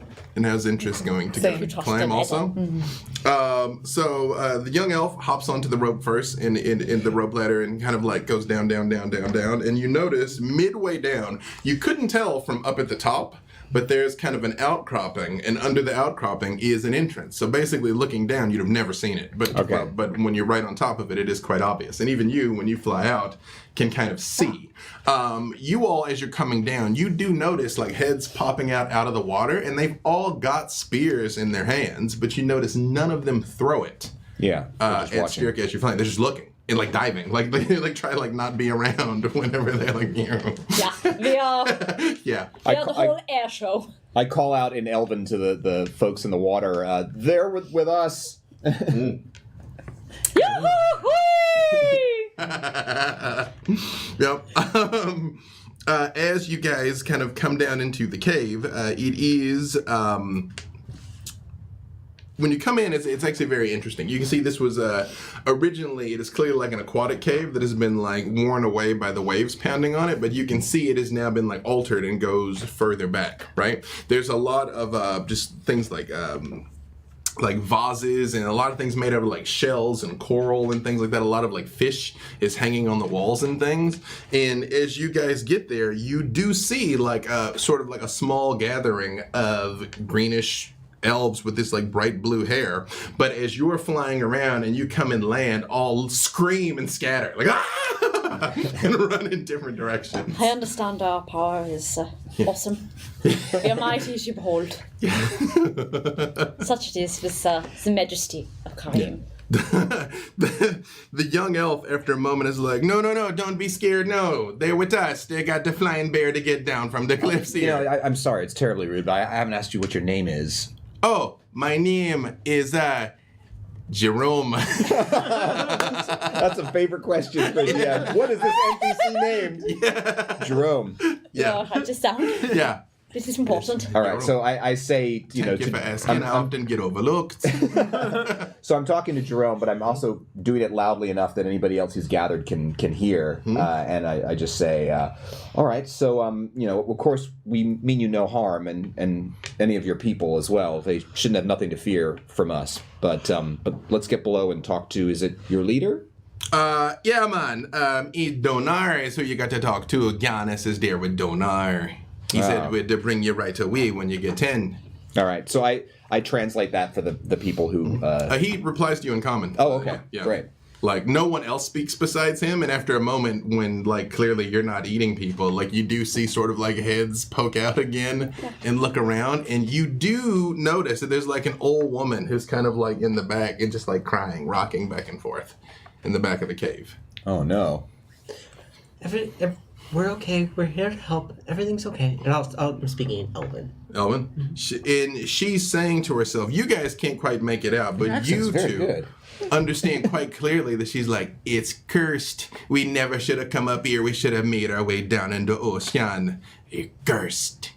how's interest going to Same. go? Trust Climb them, also? So the young elf hops onto the rope first in the rope ladder and kind of like goes down, and you notice midway down, you couldn't tell from up at the top, but there's kind of an outcropping, and under the outcropping is an entrance. So basically looking down, you'd have never seen it. But Okay. but when you're right on top of it, it is quite obvious. And even you, when you fly out, can kind of see. You all, as you're coming down, you do notice like heads popping out of the water, and they've all got spears in their hands, but you notice none of them throw it Yeah. at Just watching. Styrk as you're flying. They're just looking and like diving, like they like try to like not be around whenever they're like Yeah, we are yeah. the whole air show. I call out in Elven to the folks in the water. They're with us. Yep. As you guys kind of come down into the cave, it is when you come in, it's actually very interesting. You can see this was originally, it is clearly like an aquatic cave that has been like worn away by the waves pounding on it, but you can see it has now been like altered and goes further back, right? There's a lot of just things like vases and a lot of things made out of like shells and coral and things like that. A lot of like fish is hanging on the walls and things. And as you guys get there, you do see like sort of like a small gathering of greenish elves with this like bright blue hair. But as you're flying around and you come and land, all scream and scatter like ah! and run in different directions. I understand our power is awesome. We are mighty to behold. Such it is with the majesty of Karim. The young elf, after a moment, is like, no, don't be scared, no. They're with us. They got the flying bear to get down from the cliffs You know, here. I'm sorry, it's terribly rude, but I haven't asked you what your name is. Oh, my name is Jerome. That's a favorite question. But yeah, what is this NPC named? Jerome. Yeah. I just sound. Yeah. This is important. All right, so I say, you know, Thank you for asking. I I'm, often get overlooked. so I'm talking to Jerome, but I'm also doing it loudly enough that anybody else who's gathered can hear. And I just say, all right, so you know, of course, we mean you no harm, and any of your people as well. They shouldn't have nothing to fear from us. But let's get below and talk to. Is it your leader? Yeah, man. Donar is who you got to talk to. Giannis is there with Donar. He said we'd bring you right away when you get 10. All right, so I translate that for the people who. He replies to you in common. Oh, okay, Yeah. great. Like, no one else speaks besides him, and after a moment when, like, clearly you're not eating people, like, you do see sort of, like, heads poke out again and look around, and you do notice that there's, like, an old woman who's kind of, like, in the back and just, like, crying, rocking back and forth in the back of the cave. Oh no. We're okay. We're here to help. Everything's okay. And I'm speaking in Elven. Elvin? And she's saying to herself, you guys can't quite make it out, but Your you accent's very two good. understand quite clearly that she's like, it's cursed. We never should have come up here. We should have made our way down into ocean. It's cursed.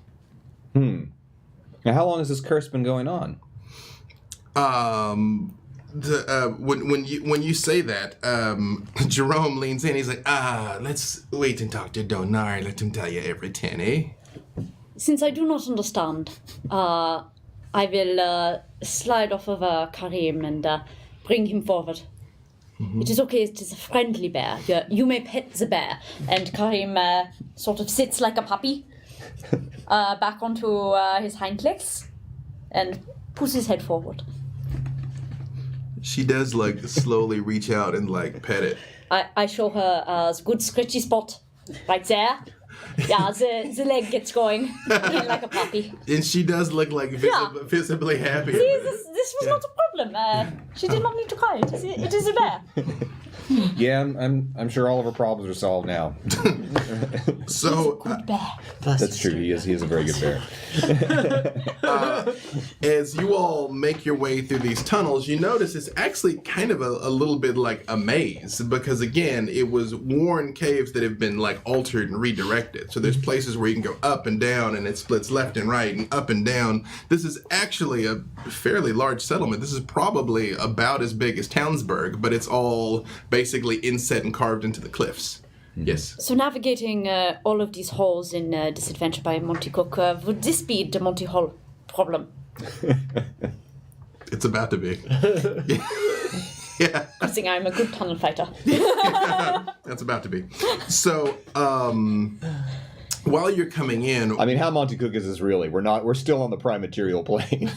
Now, how long has this curse been going on? when you say that, Jerome leans in. He's like, let's wait and talk to Donar. Let him tell you everything, eh? Since I do not understand, I will slide off of Karim and bring him forward. Mm-hmm. It is okay, it is a friendly bear. You may pet the bear. And Karim sort of sits like a puppy back onto his hind legs and puts his head forward. She does, like, slowly reach out and, like, pet it. I show her the good scratchy spot right there. Yeah, the leg gets going like a puppy. And she does look like visibly happy. See, this was not a problem. She did not need to cry. It is a bear. Yeah, I'm sure all of her problems are solved now. So Good bear. That's true. He is a very good bear. as you all make your way through these tunnels, you notice it's actually kind of a little bit like a maze, because again, it was worn caves that have been like altered and redirected. So there's places where you can go up and down, and it splits left and right and up and down. This is actually a fairly large settlement. This is probably about as big as Townsburg, but it's all basically inset and carved into the cliffs. Yes. So navigating all of these halls in this adventure by Monty Cook, would this be the Monty Hall problem? It's about to be. Yeah. I think I'm a good tunnel fighter. That's about to be. So, while you're coming in... I mean, how Monty Cook is this really? We're still on the prime material plane.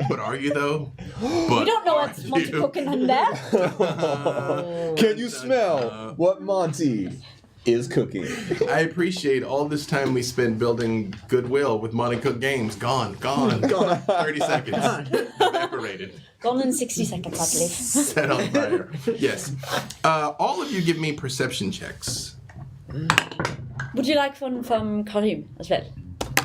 But are you, though? But You don't know what's Monty cooking in there. Can you smell what Monty is cooking? I appreciate all this time we spent building goodwill with Monty Cook Games. Gone. 30 seconds. Evaporated. Gone in 60 seconds, I believe. Set on fire. Yes. All of you give me perception checks. Would you like one from Karim as well?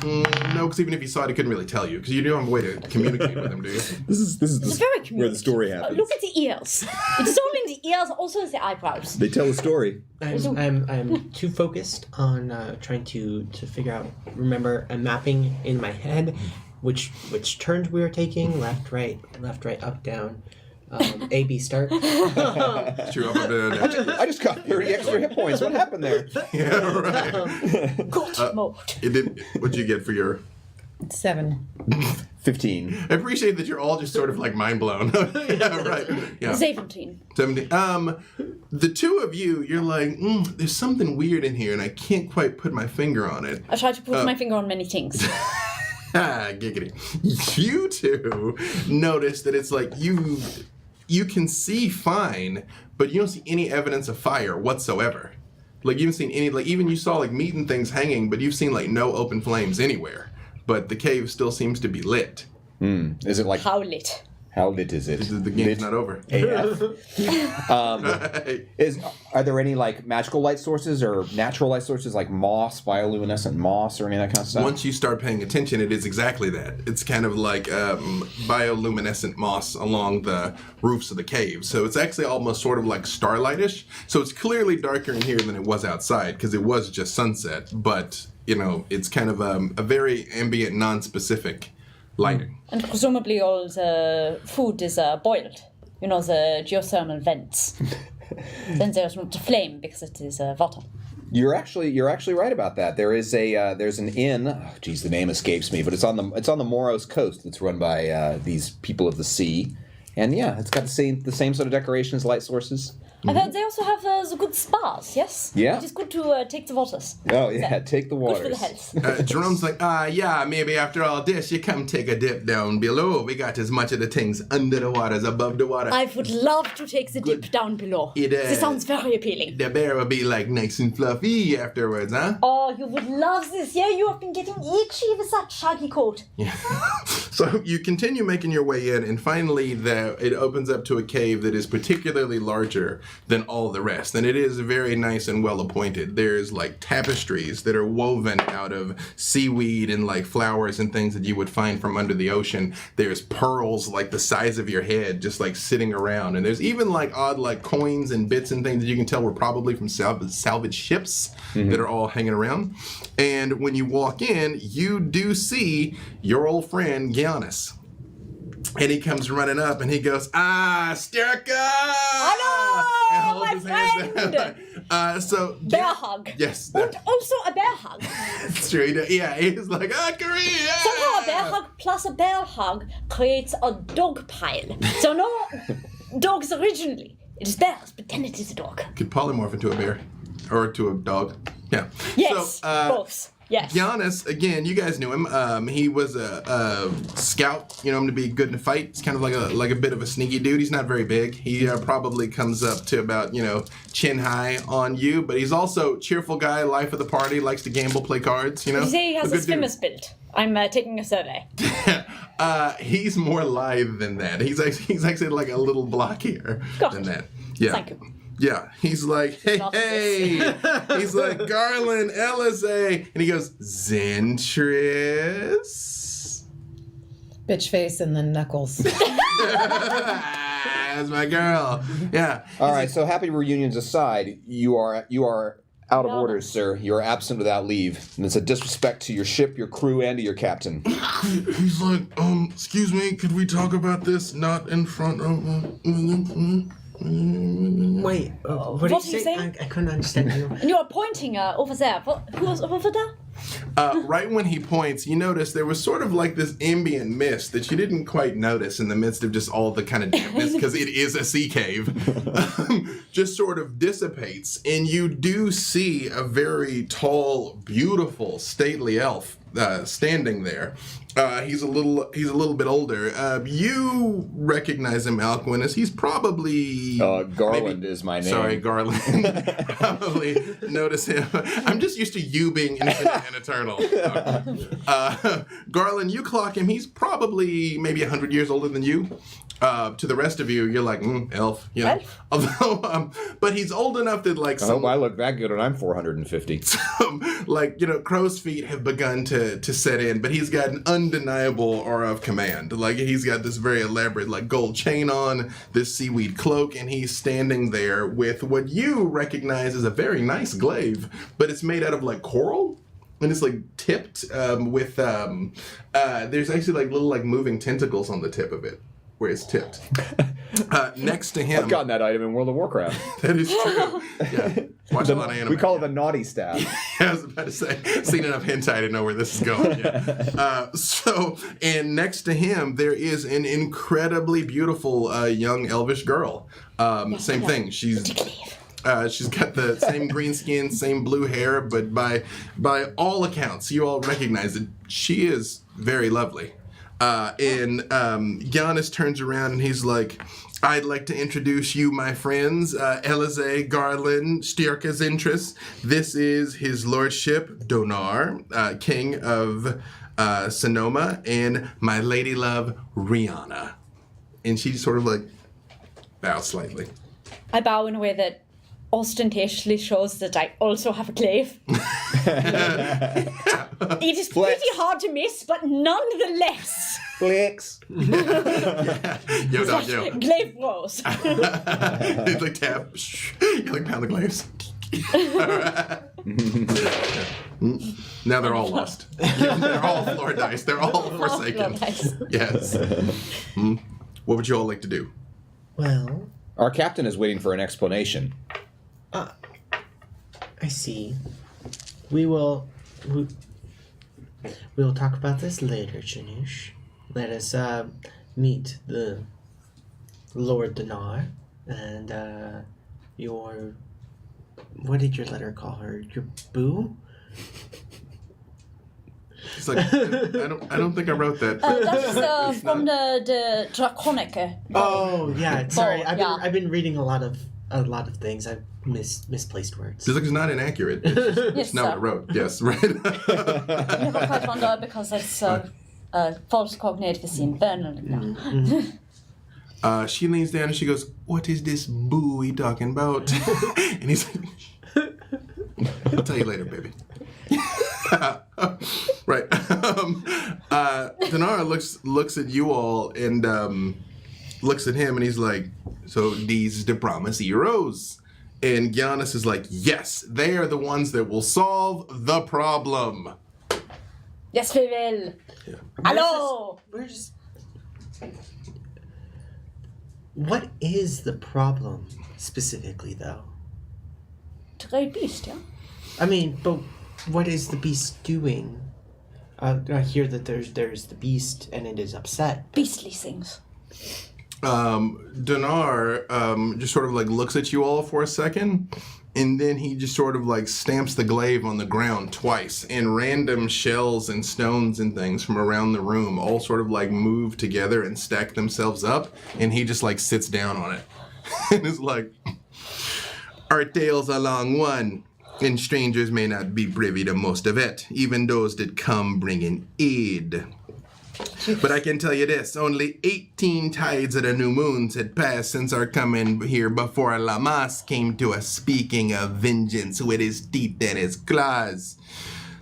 No, because even if you saw it, I couldn't really tell you, because you don't have a way to communicate with him, do you? This is It's very where the story happens. Look at the ears. It is only the ears, also the eyebrows. They tell the story. I'm too focused on trying to figure out, remember a mapping in my head, which turns we were taking, left, right, up, down, A, B, start. True, up, down. I just got 30 extra hit points. What happened there? Yeah, right. Good mode. What'd you get for your... 7. 15. I appreciate that you're all just sort of like mind blown. Yeah, right. Yeah. 17. 17. The two of you, you're like, there's something weird in here, and I can't quite put my finger on it. I try to put my finger on many things. Giggity. You two notice that it's like you can see fine, but you don't see any evidence of fire whatsoever. Like, you haven't seen any, like, even you saw, like, meat and things hanging, but you've seen, like, no open flames anywhere. But the cave still seems to be lit. Is it like... How lit? How lit is it? The game's not over. AF. Are there any like magical light sources or natural light sources like moss, bioluminescent moss, or any of that kind of stuff? Once you start paying attention, it is exactly that. It's kind of like bioluminescent moss along the roofs of the cave. So it's actually almost sort of like starlightish. So it's clearly darker in here than it was outside, because it was just sunset. But, you know, it's kind of a very ambient, non-specific lighting. And presumably all the food is boiled. You know, the geothermal vents. Then there's not a flame because it is water. You're actually right about that. There's an inn. Oh, geez, the name escapes me, but it's on the Moros coast. That's run by these people of the sea, and yeah, it's got the same sort of decorations, light sources. I heard they also have the good spas, yes? Yeah. It is good to take the waters. Oh, yeah, take the waters. Good for the health. Jerome's like, yeah, maybe after all this, you come take a dip down below. We got as much of the things under the water as above the water. I would love to take the dip down below. This sounds very appealing. The bear will be like nice and fluffy afterwards, huh? Oh, you would love this. Yeah, you have been getting itchy with that shaggy coat. Yeah. So you continue making your way in, and finally it opens up to a cave that is particularly larger than all the rest, and it is very nice and well appointed. There's like tapestries that are woven out of seaweed and like flowers and things that you would find from under the ocean. There's pearls like the size of your head just like sitting around, and there's even like odd like coins and bits and things that you can tell were probably from salvage ships that are all hanging around. And when you walk in, you do see your old friend Giannis. And he comes running up and he goes, Stirka! Hello, my friend! So Bear hug. Yes. And also a bear hug. That's true. He's like, Korea! Somehow a bear hug plus a bear hug creates a dog pile. So no dogs originally. It is bears, but then it is a dog. Could polymorph into a bear. Or to a dog. Yeah. Yes, So, both. Yes. Giannis, again, you guys knew him. He was a scout. You know him to be good in a fight. He's kind of like a bit of a sneaky dude. He's not very big. He probably comes up to about chin high on you. But he's also cheerful guy, life of the party, likes to gamble, play cards. You say he has a good swimmer's build. I'm taking a survey. He's more lithe than that. He's actually like a little blockier than that. Yeah. Thank you. Yeah, he's like, hey. He's like, Garland, Elise. And he goes, Zentris. Bitch face and then knuckles. That's my girl. Yeah. All right, so happy reunions aside, you are out of orders, sir. You are absent without leave. And it's a disrespect to your ship, your crew, and to your captain. He's like, excuse me, could we talk about this not in front of... Wait, what did What you are you say? saying? I couldn't understand you. And you are pointing over there. Who's over there? Right when he points, you notice there was sort of like this ambient mist that you didn't quite notice in the midst of just all the kind of dampness, because it is a sea cave, just sort of dissipates. And you do see a very tall, beautiful, stately elf standing there. He's a little bit older. You recognize him, Alcuin, as he's probably Garland is my name. Sorry, Garland. Probably notice him. I'm just used to you being infinite and eternal. Garland, you clock him. He's probably maybe 100 years older than you. To the rest of you, you're like, elf, Elf? Although, but he's old enough that I hope I look that good when I'm 450. crow's feet have begun to set in, but he's got an undeniable aura of command. Like, he's got this very elaborate, gold chain on, this seaweed cloak, and he's standing there with what you recognize as a very nice glaive, but it's made out of, coral. And it's tipped with there's actually little moving tentacles on the tip of it, where it's tipped. Next to him, I've gotten that item in World of Warcraft. that is true. Yeah, watch a lot of anime. We call it the naughty staff. I was about to say, seen enough hentai to know where this is going. Yeah. And next to him, there is an incredibly beautiful young elvish girl. Same thing. She's got the same green skin, same blue hair, but by all accounts, you all recognize that she is very lovely. And Giannis turns around and he's like, I'd like to introduce you, my friends, Elise, Garland, Stirka Zentris. This is his lordship, Donar, king of Sonoma, and my lady love, Rihanna. And she sort of bows slightly. I bow in a way that ostentatiously shows that I also have a glaive. It is pretty hard to miss, but nonetheless. Flicks. Yo, dog, yo. Glaive rolls. You tap. You pound the glaives. Now they're all lost. They're all floor dice. They're all forsaken. Yes. What would you all like to do? Well, Our captain is waiting for an explanation. I see. We will talk about this later, Janusz. Let us meet the Lord Dinar and your... What did your letter call her? Your boo? It's I don't think I wrote that. That's from the Draconic. Oh yeah, sorry. yeah. I've been reading a lot of things. I've misplaced words. It's not inaccurate. It's not what I wrote. Yes, right. Never quite wonder because it's false cognate facine. She leans down and she goes, "What is this booey talking about?" And he's like, "I'll tell you later, baby." Right. Dinar looks at you all and looks at him and he's like, "So these the promised heroes?" And Giannis is like, "Yes, they are the ones that will solve the problem." Yes, we will. Yeah. Hello. We're just What is the problem specifically, though? The great beast, yeah? I mean, but what is the beast doing? I hear that there's the beast and it is upset. Beastly things. Dinar just sort of like looks at you all for a second, and then he just sort of like stamps the glaive on the ground twice, and random shells and stones and things from around the room all sort of like move together and stack themselves up, and he just like sits down on it and is like, our tales are long one, and strangers may not be privy to most of it, even those that come bringing aid. But I can tell you this, only 18 tides of the new moons had passed since our coming here before Lamas came to us speaking of vengeance with his teeth and his claws.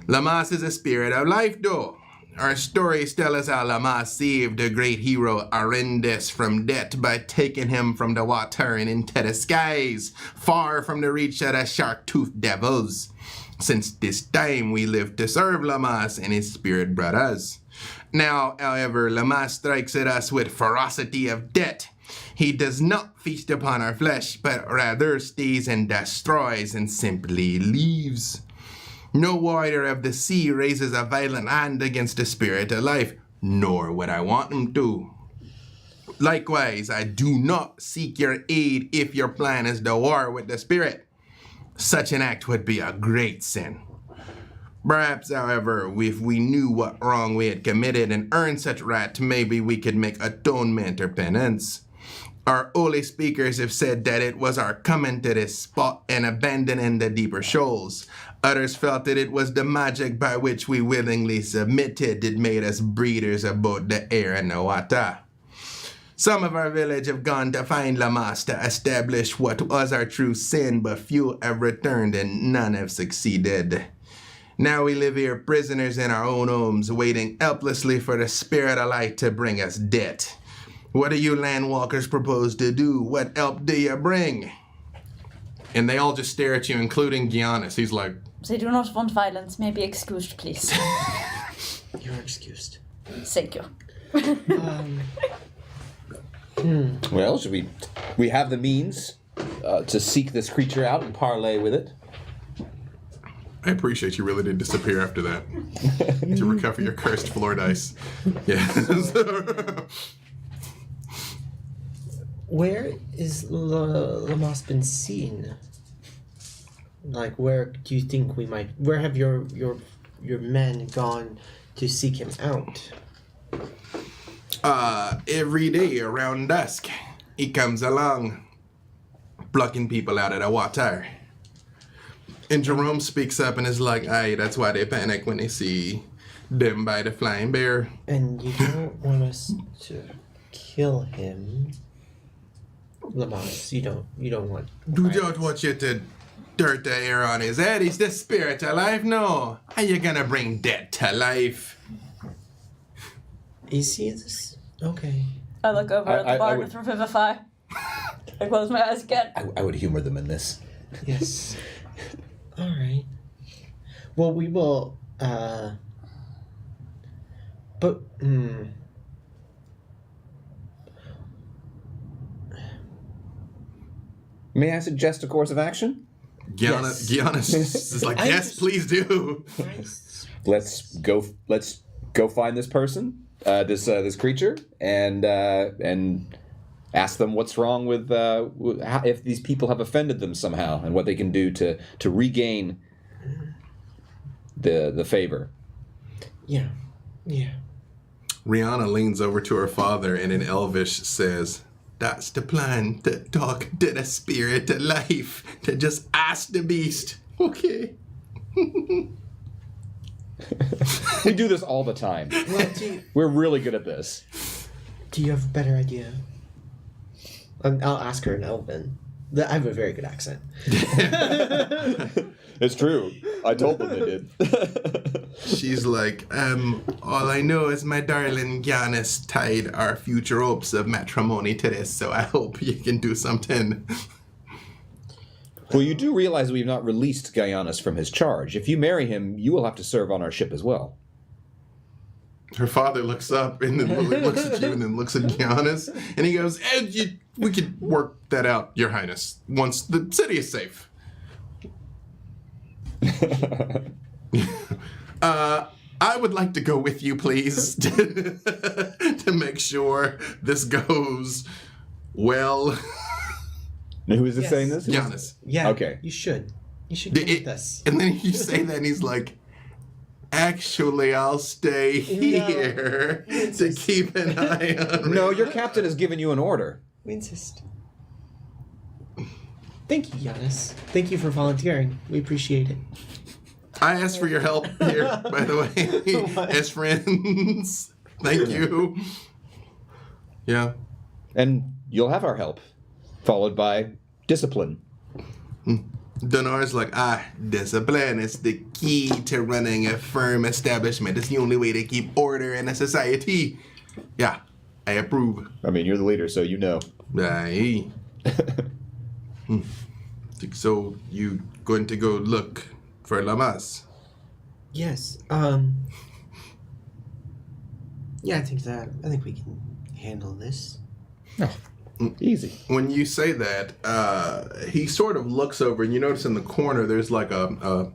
Lamas is a spirit of life, though. Our stories tell us how Lamas saved the great hero Arendes from death by taking him from the water and into the skies, far from the reach of the shark-toothed devils. Since this time we live to serve Lamas and his spirit brothers. Now, however, Lamas strikes at us with ferocity of death. He does not feast upon our flesh, but rather stays and destroys and simply leaves. No warrior of the sea raises a violent hand against the spirit of life, nor would I want him to. Likewise, I do not seek your aid if your plan is to war with the spirit. Such an act would be a great sin. Perhaps, however, if we knew what wrong we had committed and earned such right, maybe we could make atonement or penance. Our holy speakers have said that it was our coming to this spot and abandoning the deeper shoals. Others felt that it was the magic by which we willingly submitted that made us breeders of both the air and the water. Some of our village have gone to find Lamas to establish what was our true sin, but few have returned and none have succeeded. Now we live here prisoners in our own homes, waiting helplessly for the spirit of light to bring us death. What do you landwalkers propose to do? What help do you bring? And they all just stare at you, including Giannis. He's like, They do not want violence. May be excused, please. You're excused. Thank you. Well, should we have the means to seek this creature out and parlay with it? I appreciate you really did disappear after that to recover your cursed floor dice. Yeah. Where is Lamas been seen? Like, where do you think we might? Where have your men gone to seek him out? Every day around dusk, he comes along, plucking people out of the water. And Jerome speaks up and is like, aye, that's why they panic when they see them by the flying bear. And you don't want us to kill him, Lamas. You don't want. Do not want you to dirt the air on his head. He's the spirit alive. No. How you gonna bring dead to life? Is he this? Okay. I look over at the I bar would- with Revivify. I close my eyes again. I would humor them in this. Yes. All right. Well, we will. But. May I suggest a course of action? Giannis is like, yes, please do. Let's go find this person, this creature, and ask them what's wrong with if these people have offended them somehow, and what they can do to regain the favor. Yeah. Rihanna leans over to her father and in Elvish says, that's the plan, to talk to the spirit of life, to just ask the beast. Okay. We do this all the time. Well, We're really good at this. do you have a better idea? I'll ask her in Elven. I have a very good accent. It's true. I told them they did. She's like, all I know is my darling Giannis tied our future hopes of matrimony to this, so I hope you can do something. Well, you do realize we've not released Giannis from his charge. If you marry him, you will have to serve on our ship as well. Her father looks up and then looks at you and then looks at Giannis. And he goes, we could work that out, Your Highness, once the city is safe. I would like to go with you, please, to make sure this goes well. Now, who is this Yes. saying this? Giannis. Yeah. Okay. You should. You should go with us. And then you say that and he's like, actually, I'll stay here to keep an eye on No, your captain has given you an order. We insist. Thank you, Giannis. Thank you for volunteering. We appreciate it. I asked for your help here, by the way, as friends. Thank you. Yeah. And you'll have our help, followed by discipline. Donar's like, discipline is the key to running a firm establishment. It's the only way to keep order in a society. Yeah, I approve. I mean, you're the leader, so you know. Aye. So you going to go look for Lamas? Yes. Yeah, I think we can handle this. Easy. When you say that, he sort of looks over, and you notice in the corner there's like a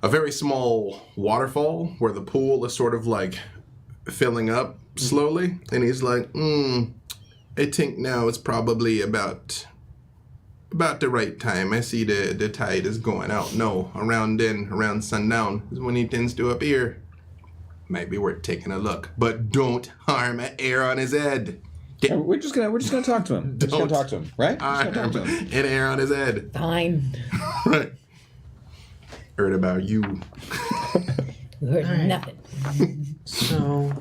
very small waterfall where the pool is sort of like filling up slowly, and he's like, I think now it's probably about the right time. I see the tide is going out. No, around sundown is when he tends to appear. Might be worth taking a look, but don't harm an air on his head. We're just gonna talk to him. We're just gonna talk to him, right? Just gonna Harm talk to him. an air on his head. Fine. Right. Heard about you. We heard All right. nothing. So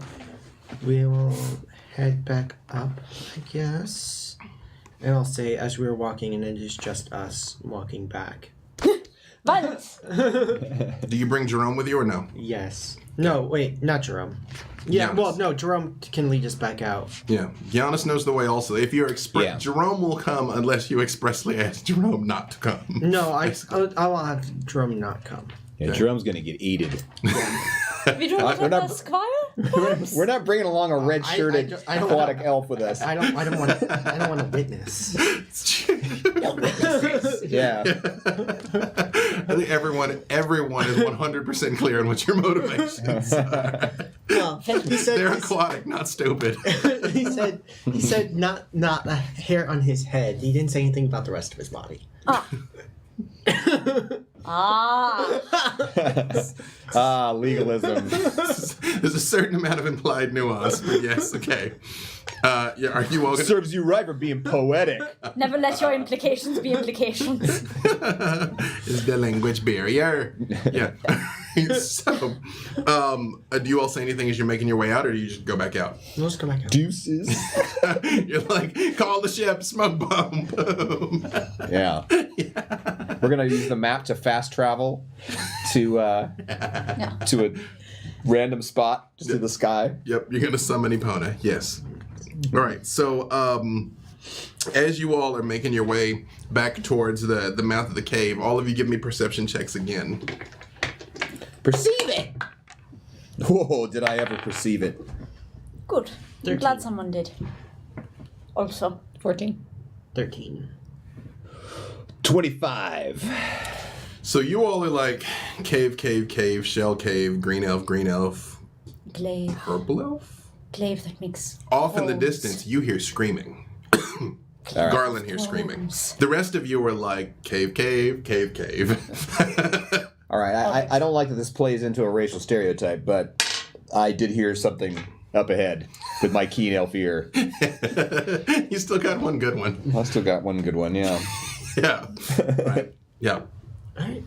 we will head back up, I guess. And I'll say, as we're walking, and it is just us walking back. Violence! Do you bring Jerome with you or no? Yes. No, wait, not Jerome. Yeah, Giannis. well, no, Jerome can lead us back out. Yeah. Giannis knows the way also. If you're Yeah. Jerome will come unless you expressly ask Jerome not to come. No, I will have Jerome not come. Yeah, Jerome's gonna get eated. We don't we're have not- a squire? We're not bringing along a red-shirted I don't- aquatic elf with us. I don't want to witness. Yeah. I think everyone is 100% clear on what your motivations are. Well, he said They're aquatic, not stupid. he said not a hair on his head. He didn't say anything about the rest of his body. Legalism. There's a certain amount of implied nuance, but yes, okay. Yeah, are you all gonna... Serves you right for being poetic. Never let your implications be implications. Is the language barrier? Yeah. So, do you all say anything as you're making your way out, or do you just go back out? Let's go back out. Deuces. You're like, call the ship, smoke bomb, boom. Yeah. We're gonna use the map to fast travel to a random spot just in the sky. Yep, you're gonna summon Epona. Yes. All right. So, as you all are making your way back towards the mouth of the cave, all of you give me perception checks again. Perceive it. Whoa! Did I ever perceive it? Good. I'm 13. glad someone did. Also. 14. 13. 25. So you all are like cave, shell cave, green elf, Glaive. purple elf. Glaive that makes Off in the holes. distance, you hear screaming. All right. Garland hears screaming. Holes. The rest of you are like cave. All right. I don't like that this plays into a racial stereotype, but I did hear something up ahead with my keen elf ear. You still got one good one. I still got one good one. Yeah. Yeah. Right. Yeah. All right.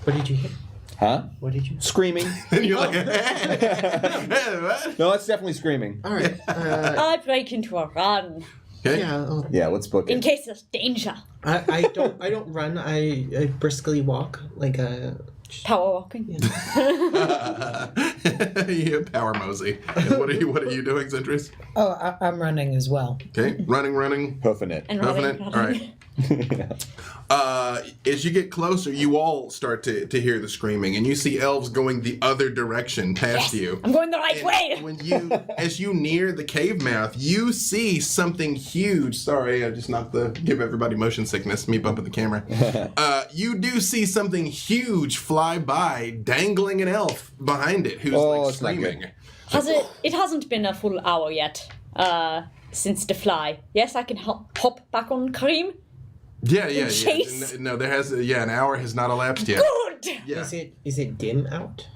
What did you hit? Huh? What did you? Screaming. And you're like, hey, what? No, it's definitely screaming. All right. I break into a run Okay. Yeah. Yeah, let's book in it. case there's danger. I don't run. I briskly walk like a. Power walking. You power mosey. And what are you doing, Zentris? Oh, I'm running as well. Okay. Running. Hoofing it. And Huffing running. it. All right. As you get closer, you all start to hear the screaming, and you see elves going the other direction past you. I'm going the right way. As you near the cave mouth, you see something huge. Sorry, I just knocked give everybody motion sickness, me bumping the camera. You do see something huge fly by, dangling an elf behind it, who's it's not screaming. good. It hasn't been a full hour yet since the fly. Yes, I can hop back on Kareem. Yeah. Chase? No, there has an hour has not elapsed yet. Good. Yeah. Is it dim out?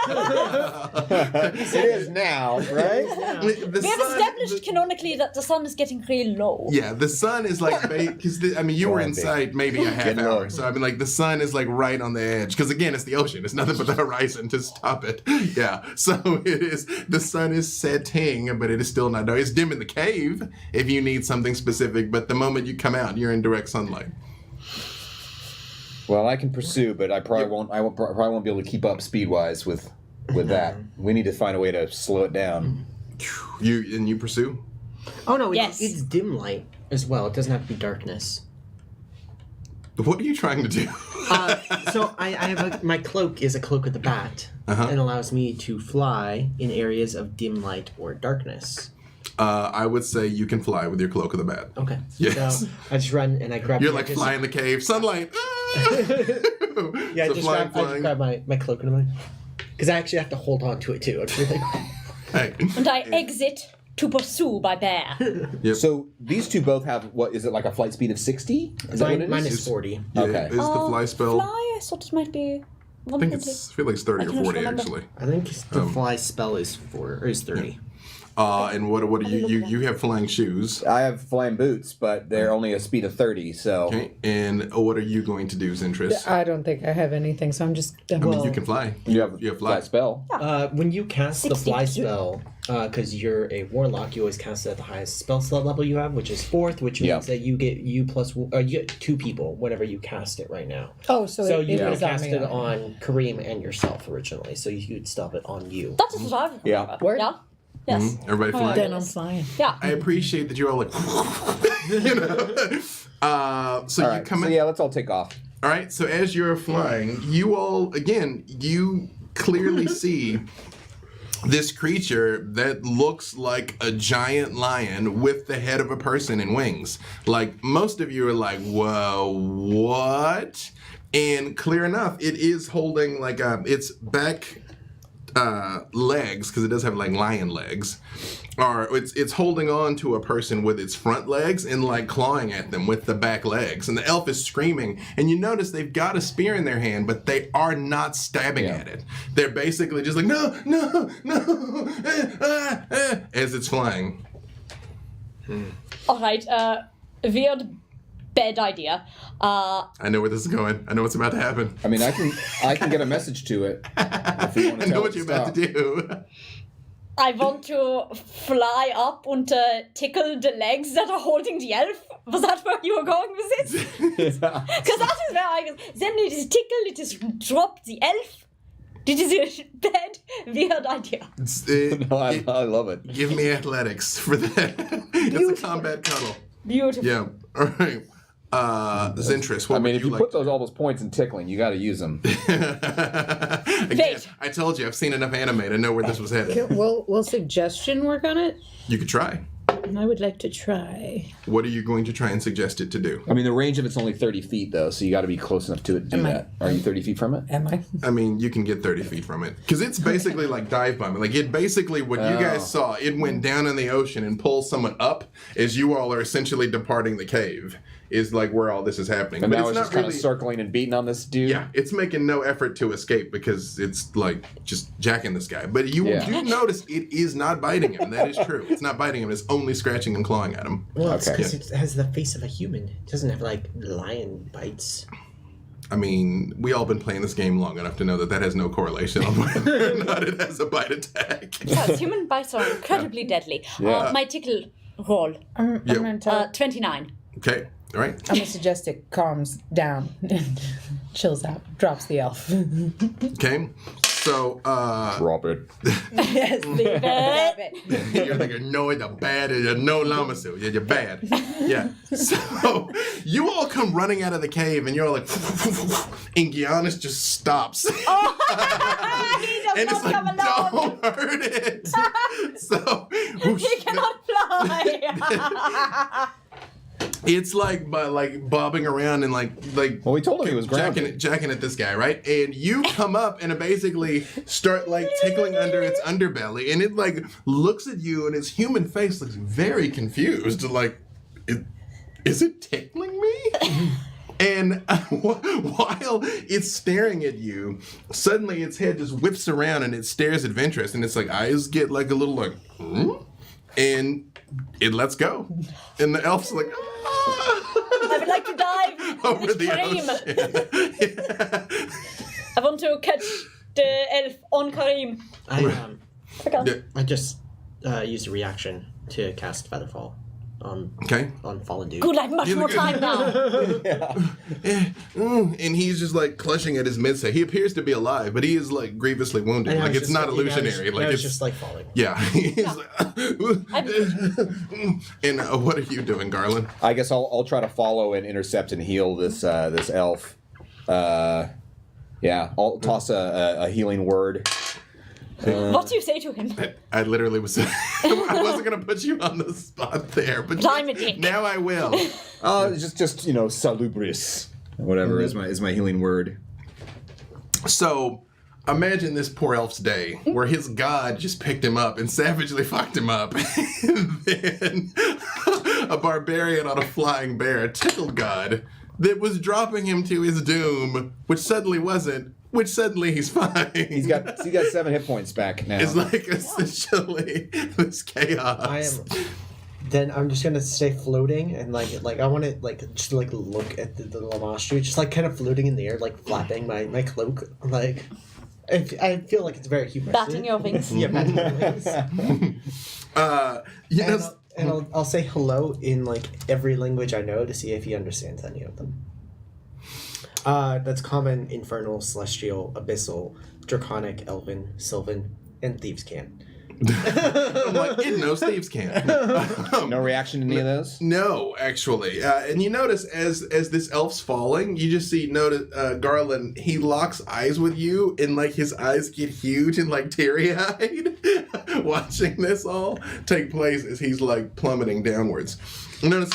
It is now, right? The We have sun- established canonically that the sun is getting real low. Yeah, the sun is like, because you were Go on, inside maybe a half Getting hour, low. so I mean, like the sun is like right on the edge. Because again, it's the ocean; it's nothing but the horizon to stop it. Yeah, so it is. The sun is setting, but it is still not dark. It's dim in the cave if you need something specific, but the moment you come out, you're in direct sunlight. Well, I can pursue, but I probably won't. Probably won't be able to keep up speed-wise with that. We need to find a way to slow it down. You pursue. Oh no, Yes. it's dim light as well. It doesn't have to be darkness. What are you trying to do? So I have my cloak is a cloak of the bat, and allows me to fly in areas of dim light or darkness. I would say you can fly with your cloak of the bat. Okay. Yes. So I just run and I grab. You're like flying the cave, sunlight. Yeah, So I just flying. grab my cloak and I'm because I actually have to hold on to it too. It's really Hey. And I exit to pursue by bear. Yep. So these two both have what is it like a flight speed of 60? Is that what it is? mine is 40. Yeah, Okay. Is the fly spell? Fly, I thought it might be I think 120. I feel like it's 30 or cannot 40 remember. actually. I think the fly spell is 30. And what do you have flying shoes? I have flying boots, but they're only a speed of 30. So Okay. And what are you going to do, Zintris? I don't think I have anything, so I'm just. I mean, you can fly. you have You have fly fly. spell. When you cast the 60. fly spell, because you're a warlock, you always cast it at the highest spell slot level you have, which is 4th, which means that you get you get 2 people whenever you cast it right now. Oh, so So it you could have is on cast me. it on Kareem and yourself originally, so you could stop it on you. That is what I remember. Yeah. Word? Yeah. Yes. Everybody flying. Then I'm flying. Yeah. I appreciate that you're all like, you know. So All you right. come So in. yeah, let's all take off. All right. So as you're flying, you all again, you clearly see this creature that looks like a giant lion with the head of a person and wings. Like most of you are like, whoa, what? And clear enough, it is holding like its back legs, because it does have like lion legs, or it's holding on to a person with its front legs and like clawing at them with the back legs, and the elf is screaming, and you notice they've got a spear in their hand, but they are not stabbing at it. They're basically just like no, as it's flying. All right. Weird, bad idea. I know where this is going. I know what's about to happen. I mean, I can get a message to it. If you want I to know what you're about to do. I want to fly up and tickle the legs that are holding the elf. Was that where you were going with this? Because that is where I go. Then it is tickle, it is drop the elf. It is a bad, weird idea. No, I love it. Give me athletics for that. It's a combat cuddle. Beautiful. Yeah. All right. Zintris, what I mean, would if you like put all those points in tickling, you got to use them. Again, Wait. I told you, I've seen enough anime to know where this was headed. Will suggestion work on it? You could try. I would like to try. What are you going to try and suggest it to do? I mean, the range of it's only 30 feet, though, so you got to be close enough to it to do that. Are you 30 feet from it? Am I? I mean, you can get 30 feet from it. Because it's basically like dive bombing. Like, it basically, what you guys saw, it went down in the ocean and pulled someone up as you all are essentially departing the cave, is like where all this is happening. And But now it's it's just not kind of really... circling and beating on this dude. Yeah, it's making no effort to escape because it's like just jacking this guy. But you do notice it is not biting him. That is true. It's not biting him. It's only scratching and clawing at him. Well, it's Okay. because it has the face of a human. It doesn't have like lion bites. I mean, we all been playing this game long enough to know that that has no correlation on whether or not it has a bite attack. Yes, human bites are incredibly deadly. Yeah. My tickle roll, I'm going to 29. Okay, all right. I'm going to suggest it calms down and chills out, drops the elf. Okay. So, Drop it. Yes, leave it. you're like, no, it's a bad, it's a no lamasu. Yeah, you're bad. Yeah. So, you all come running out of the cave, and you're all like, and Giannis just stops. He does And it's not come like, alone. don't hurt it. So, He cannot fly. it's like bobbing around and like Well, we told him he was grounded. jacking at this guy, right? And you come up and it basically start like tickling under its underbelly, and it like looks at you, and its human face looks very confused, like, is it tickling me? And while it's staring at you, suddenly its head just whips around and it stares at Ventress, and its like eyes get like a little like, and it lets go, and the elf's like, I would like to dive over with the Kareem. ocean. I want to catch the elf on Kareem. I just used a reaction to cast Featherfall on Okay. Fallen Dude. Good, I have much You're more the time now. And he's just like clutching at his midsection. He appears to be alive, but he is like grievously wounded. And I Like was it's just- not illusionary. Like it's just like falling. yeah. He's like, and what are you doing, Garland? I guess I'll try to follow and intercept and heal this this elf. Yeah, I'll toss a healing word. What do you say to him? I literally was. I wasn't gonna put you on the spot there, but I'm a dick. now I will. Just salubrious, whatever is my healing word. So, imagine this poor elf's day, where his god just picked him up and savagely fucked him up, and then a barbarian on a flying bear, a tickled god, that was dropping him to his doom, which suddenly wasn't, which suddenly he's fine. He's got 7 hit points back now. It's like essentially this chaos. Then I'm just gonna stay floating and like I want to just look at the Lamastri, just like kind of floating in the air, like flapping my cloak, like I feel like it's very humorous. Batting your wings. Yeah, batting your wings. You know, And I'll say hello in like every language I know to see if he understands any of them. That's common, infernal, celestial, abyssal, draconic, elven, sylvan, and thieves' cant. I'm like, it knows thieves can't. No reaction to any of those? No, actually, and you notice as this elf's falling, you just see Garland. He locks eyes with you, and like his eyes get huge and like teary-eyed, watching this all take place as he's like plummeting downwards. You notice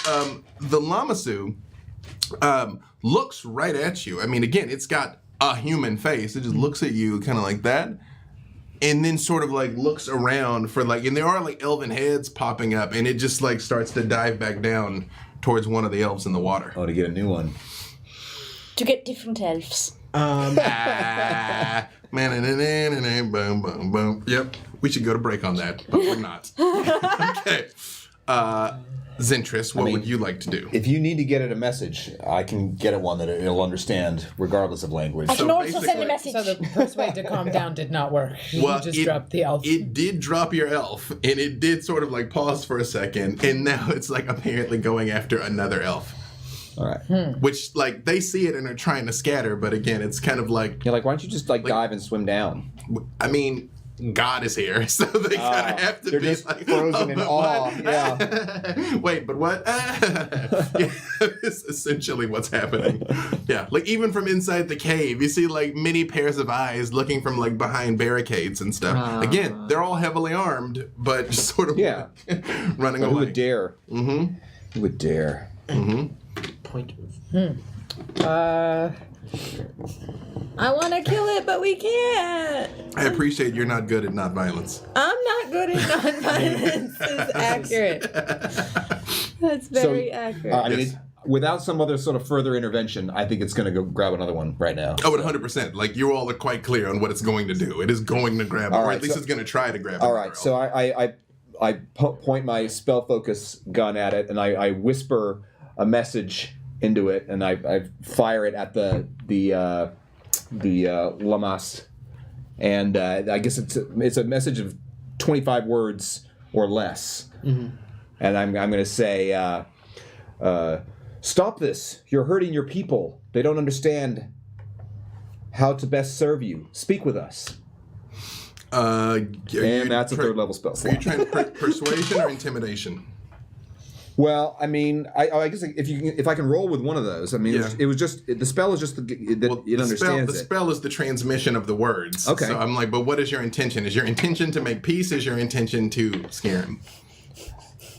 the Lamasu looks right at you. I mean, again, it's got a human face. It just looks at you, kind of like that. And then sort of like looks around for like, and there are like elven heads popping up, and it just like starts to dive back down towards one of the elves in the water. Oh, to get a new one. To get different elves. Boom, boom, boom. Yep, we should go to break on that, but we're not. Okay. Zentris, what would you like to do? If you need to get it a message, I can get it one that it'll understand, regardless of language. I can also send a basically- message. So the persuade to calm down did not work. Well, You just dropped the elf. It did drop your elf, and it did sort of like pause for a second, and now it's like apparently going after another elf. All right. Which, like, they see it and are trying to scatter, but again, it's kind of like, You're like, why don't you just dive and swim down? I mean, God is here, so they kind of have to they're be just like, frozen in but awe. what? Yeah. Wait, but what? Yeah, it's essentially what's happening. Yeah, like even from inside the cave, you see like many pairs of eyes looking from like behind barricades and stuff. Again, they're all heavily armed, but just sort of Yeah. running Who away. would dare? Mm-hmm. Who would dare? Point move. I want to kill it, but we can't. I appreciate you're not good at not violence. I'm not good at nonviolence. Is accurate. That's very accurate. I mean, Yes. without some other sort of further intervention, I think it's going to go grab ananother one right now. Oh, 100%. Like you all are quite clear on what it's going to do. It is going to grab, All or right, at least so- it's going to try to grab. All another right, so elf. I point my spell focus gun at it, and I whisper a message into it, and I fire it at the Lamas, and I guess it's a message of 25 words or less, and I'm going to say, stop this! You're hurting your people. They don't understand how to best serve you. Speak with us. And that's a third level spell Are you slot. trying persuasion or intimidation? Well, I mean, I guess if I can roll with one of those, I mean, Yeah. it was just the spell is just that it understands The it. spell is the transmission of the words. Okay. So I'm like, but what is your intention? Is your intention to make peace? Is your intention to scare him?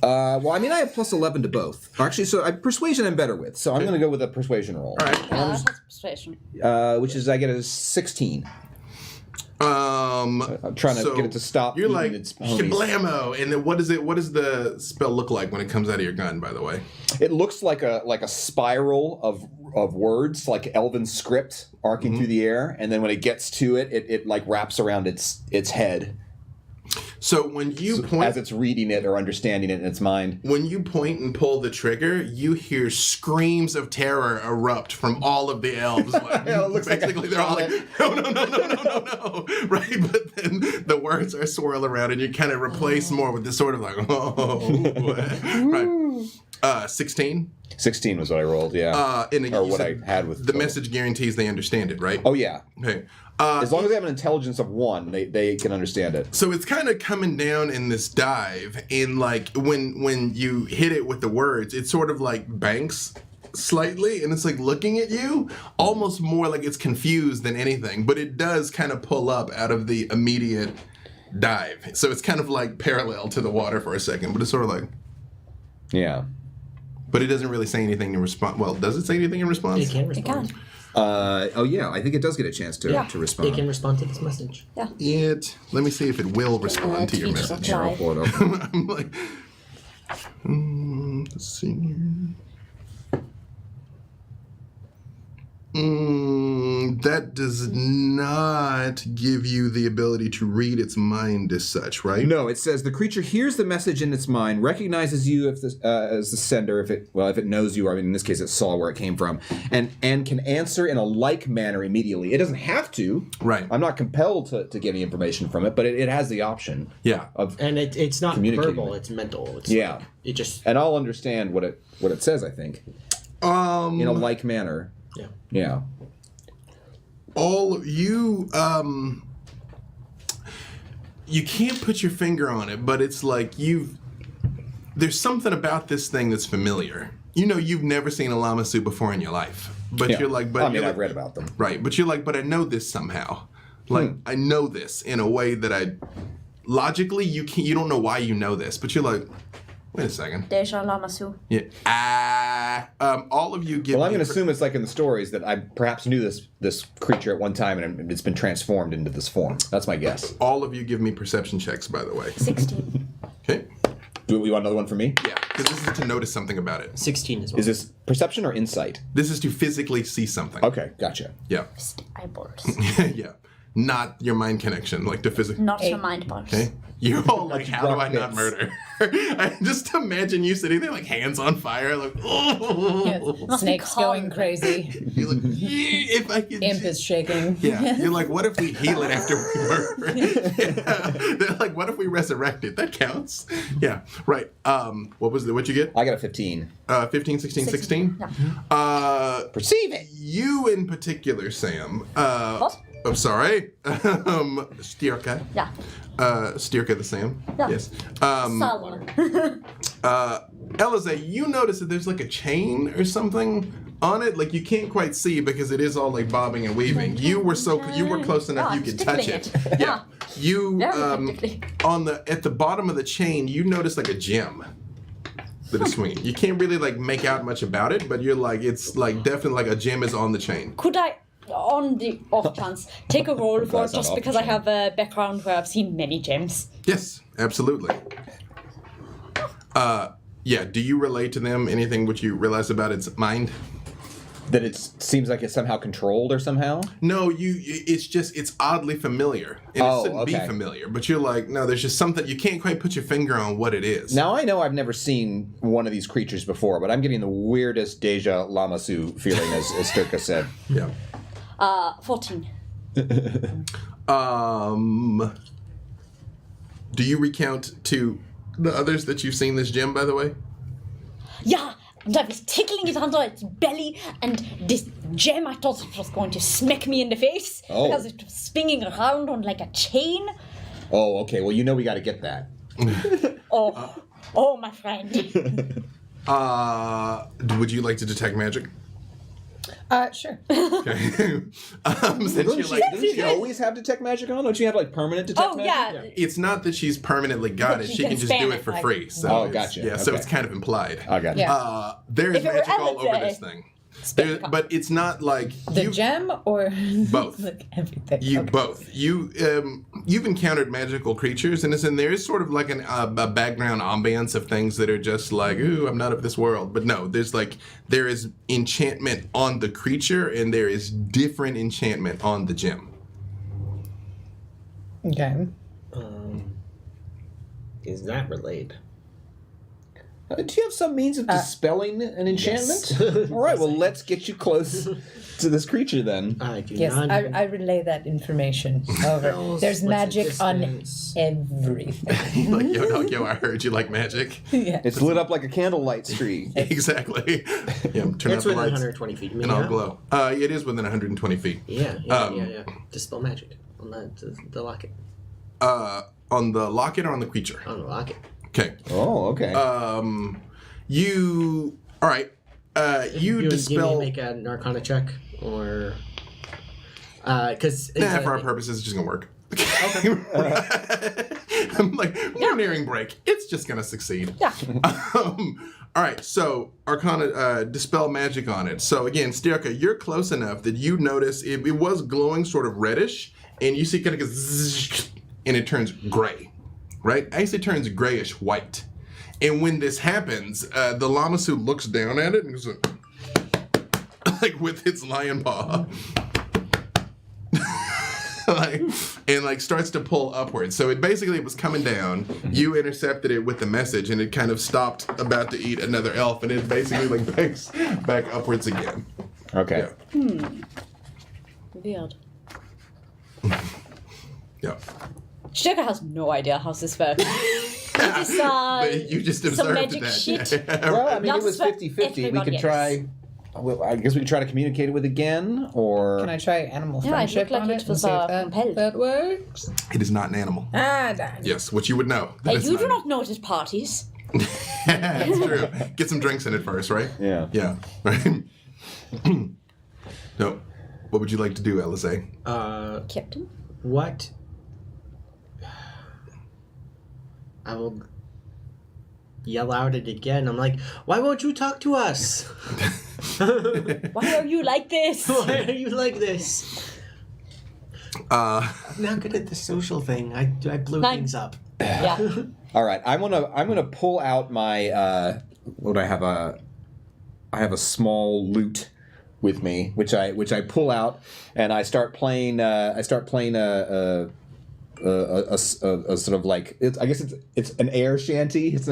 Well, I mean, I have plus 11 to both. Actually, so persuasion I'm better with, so I'm going to go with a persuasion roll. All right. That's persuasion. Which is I get a 16. I'm trying to get it to stop. You're eating like its homies. shablamo, and then what does the spell look like when it comes out of your gun? By the way, It looks like a spiral of words, like Elven script arcing through the air, and then when it gets to it, it like wraps around its head so when you point as it's reading it or understanding it in its mind. when you point and pull the trigger, you hear screams of terror erupt from all of the elves. Like, Yeah, it looks like basically, a they're all like, no, right? But then the words are swirl around, and you kind of replace more with this sort of like, right? 16. 16 was what I rolled, yeah. And Or you what said I had with the total. message guarantees they understand it, right? Oh, yeah. Okay. As long as they have an intelligence of 1, they can understand it. So it's kind of coming down in this dive, and like when you hit it with the words, it sort of like banks slightly, and it's like looking at you, almost more like it's confused than anything. But it does kind of pull up out of the immediate dive, so it's kind of like parallel to the water for a second, but it's sort of like, Yeah. but it doesn't really say anything in response. Well, does it say anything in response? It can It respond. can. Oh, yeah, I think it does get a chance to respond. It can respond to this message. Let me see if it will respond to your tweet message. reply. I'll pull it up. I'm like, let's see here. That does not give you the ability to read its mind as such, right? No, it says the creature hears the message in its mind, recognizes you as the sender if it knows you. I mean, in this case, it saw where it came from, and can answer in a like manner immediately. It doesn't have to. Right. I'm not compelled to get any information from it, but it has the option. Yeah. Of And it's not Communicating verbal, it. it's mental. It's Yeah. like, it just and I'll understand what it says. I think in a like manner. yeah. Yeah. All of you, you can't put your finger on it, but it's like there's something about this thing that's familiar. You know, you've never seen a Lamasu before in your life, but Yeah. you're like, but I mean, you're I've like- read about them. Right, but you're like, but I know this somehow. Like, I know this in a way that logically, you don't know why you know this, but you're like, wait a second. Deja Lamasu. Yeah. All of you give Well, I'm me going to assume it's like in the stories that I perhaps knew this creature at one time and it's been transformed into this form. That's my guess. all of you give me perception checks, by the way. 16. Okay? Do we want another one for me? Yeah, because this is to notice something about it. 16 as well. Is this perception or insight? This is to physically see something. Okay, gotcha. Yeah. Eyeballs. Yeah. Not your mind connection, like the physical. Not your mind balls. Okay? You're all like, how do I not bits. murder? I just imagine you sitting there like hands on fire, like, oh. Yeah, Must be Snake's going calm. crazy. You're like, yeah, if I could. Imp is shaking. Yeah, you're like, what if we heal it after we murder it? Yeah. They're like, what if we resurrect it? That counts. Yeah, right. What you get? I got a 15. 15, 16, 16? Yeah. Perceive it! You in particular, Sam. What? I'm sorry. Styrka. Yeah. Styrka the Sam. Yeah. Yes. Solomon. Elize, you notice that there's like a chain or something on it. Like you can't quite see because it is all like bobbing and weaving. You were close enough Yeah, you I'm could touch tickling it. it. Yeah. You Very effectively. at the bottom of the chain, you notice like a gem that is swinging. You can't really like make out much about it, but you're like it's like definitely like a gem is on the chain. Could I, on the off chance, take a roll for That's it not just off because the I have a background where I've seen many gems? Yes, absolutely. Yeah. Do you relate to them anything which you realize about its mind? That it seems like it's somehow controlled or somehow? No, it's oddly familiar. And Oh, it shouldn't be okay. familiar, but you're like, no, there's just something, you can't quite put your finger on what it is. Now, I know I've never seen one of these creatures before, but I'm getting the weirdest Deja Lamasu feeling, as Sturka said. Yeah. 14. Do you recount to the others that you've seen this gem, by the way? Yeah, and I was tickling it under its belly, and this gem, I thought it was going to smack me in the face Oh. because it was spinning around on like a chain. Oh, okay. Well, you know we got to get that. Oh, my friend. Would you like to detect magic? Sure. Okay. Since you're like, Doesn't she always have detect magic on? Don't you have like permanent detect Oh, magic? yeah. it's not that she's permanently got it. She She can can just spam do it, it for like- free. So Oh, it's- gotcha. Yeah, so Okay. it's kind of implied. I got you. Yeah. There is If it were magic all over LJ. this thing. There, but it's not like The you, gem or Both. like everything. you Okay. both. You've encountered magical creatures, and there is sort of like a background ambience of things that are just like, ooh, I'm not of this world. But no, there is enchantment on the creature, and there is different enchantment on the gem. Okay. Is that relayed? Do you have some means of dispelling an enchantment? Yes. All right, well, let's get you close to this creature then. I do Yes, not. I relay that information over. Else, There's what's magic the on distance? everything. Like, yo, I heard you like magic. Yeah. It's lit up like a candlelight tree. Exactly. Yeah, turn It's out the within lights, 120 feet. and I'll glow. It is within 120 feet. Yeah, Um, yeah. Dispel magic on the locket. On the locket or on the creature? On the locket. Okay. Oh, okay. You. All right. You You need dispel. to make an Arcana check, or because Nah, for our purposes, it's just gonna work. I'm like, we're nearing break. It's just gonna succeed. Yeah. All right, so Arcana, dispel magic on it. So again, Styrka, you're close enough that you notice it was glowing sort of reddish, and you see kind of goes, and it turns gray, right? Actually, turns grayish white. And when this happens, the Lamasu looks down at it and goes like with its lion paw. and starts to pull upwards. So it was coming down. You intercepted it with the message, and it kind of stopped about to eat another elf, and it basically backs back upwards again. Okay. Yeah. Weird. Yeah. Styrka has no idea how this works. He just saw But you just some observed magic that. shit. Yeah. Well, I mean, Not it was for 50-50. We everybody could try... Well, I guess we could try to communicate with again, or... Can I try animal Yeah, it friendship looked like on it it and was, see if that, compelled. that works? It is not an animal. Darn. Yes, which you would know. that Hey, it's you do not know it at parties. That's true. Get some drinks in it first, right? Yeah. Yeah. Right. No. What would you like to do, LSA? Captain? What? I will yell out it again. I'm like, why won't you talk to us? Why are you like this? Why are you like this? I'm not good at the social thing. I blew Fine. things up. Yeah. All right, I'm gonna pull out my what do I have I have a small lute with me, which I pull out, and I start playing a sort of like I guess it's an air shanty. It's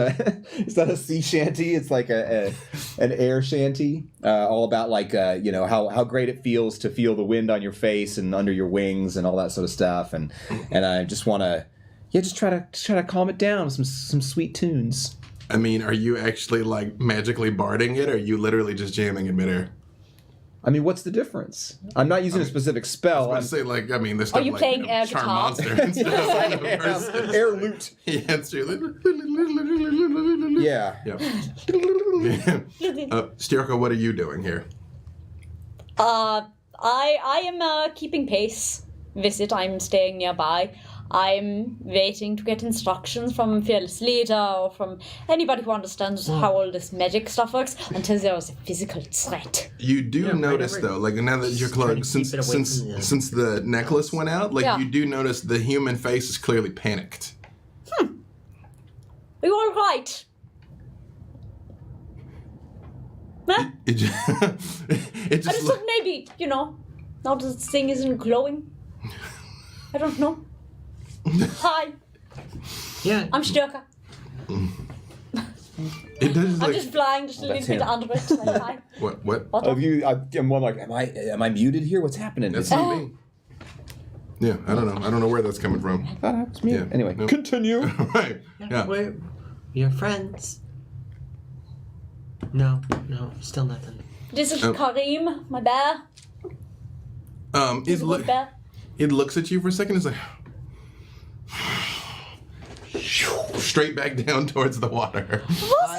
not a sea shanty. It's like an air shanty, all about like how great it feels to feel the wind on your face and under your wings and all that sort of stuff. And I just want to just try to calm it down with some sweet tunes. I mean, are you actually like magically barding it, or are you literally just jamming in midair? I mean, what's the difference? I'm not using a specific spell. I say there's stuff you like playing air Charm guitar? Monster and stuff. Like the verses. air lute. Yeah, it's true. Yeah. Yeah. Styrka, what are you doing here? I am keeping pace with it. I'm staying nearby. I'm waiting to get instructions from Fearless Leader or from anybody who understands how all this magic stuff works until there was a physical threat. You do notice whatever. though, like now that you're trying to close, keep it away from the- since the necklace went out, like Yeah. you do notice the human face is clearly panicked. Are you all right? Huh? It just, it I just just thought maybe, now this thing isn't glowing. I don't know. Hi, Yeah. I'm Styrka. it does I'm like just flying just a little bit him. under it. Like, hi. what? What? I'm one like, am I muted here? What's happening? That's not me. Yeah, I don't know. I don't know where that's coming from. I thought I was muted. Yeah. Anyway, Nope. continue. Right. Yeah. We're friends. No, still nothing. This is Oh. Karim, my bear. It, He's a good bear. it looks at you for a second. It's like, straight back down towards the water.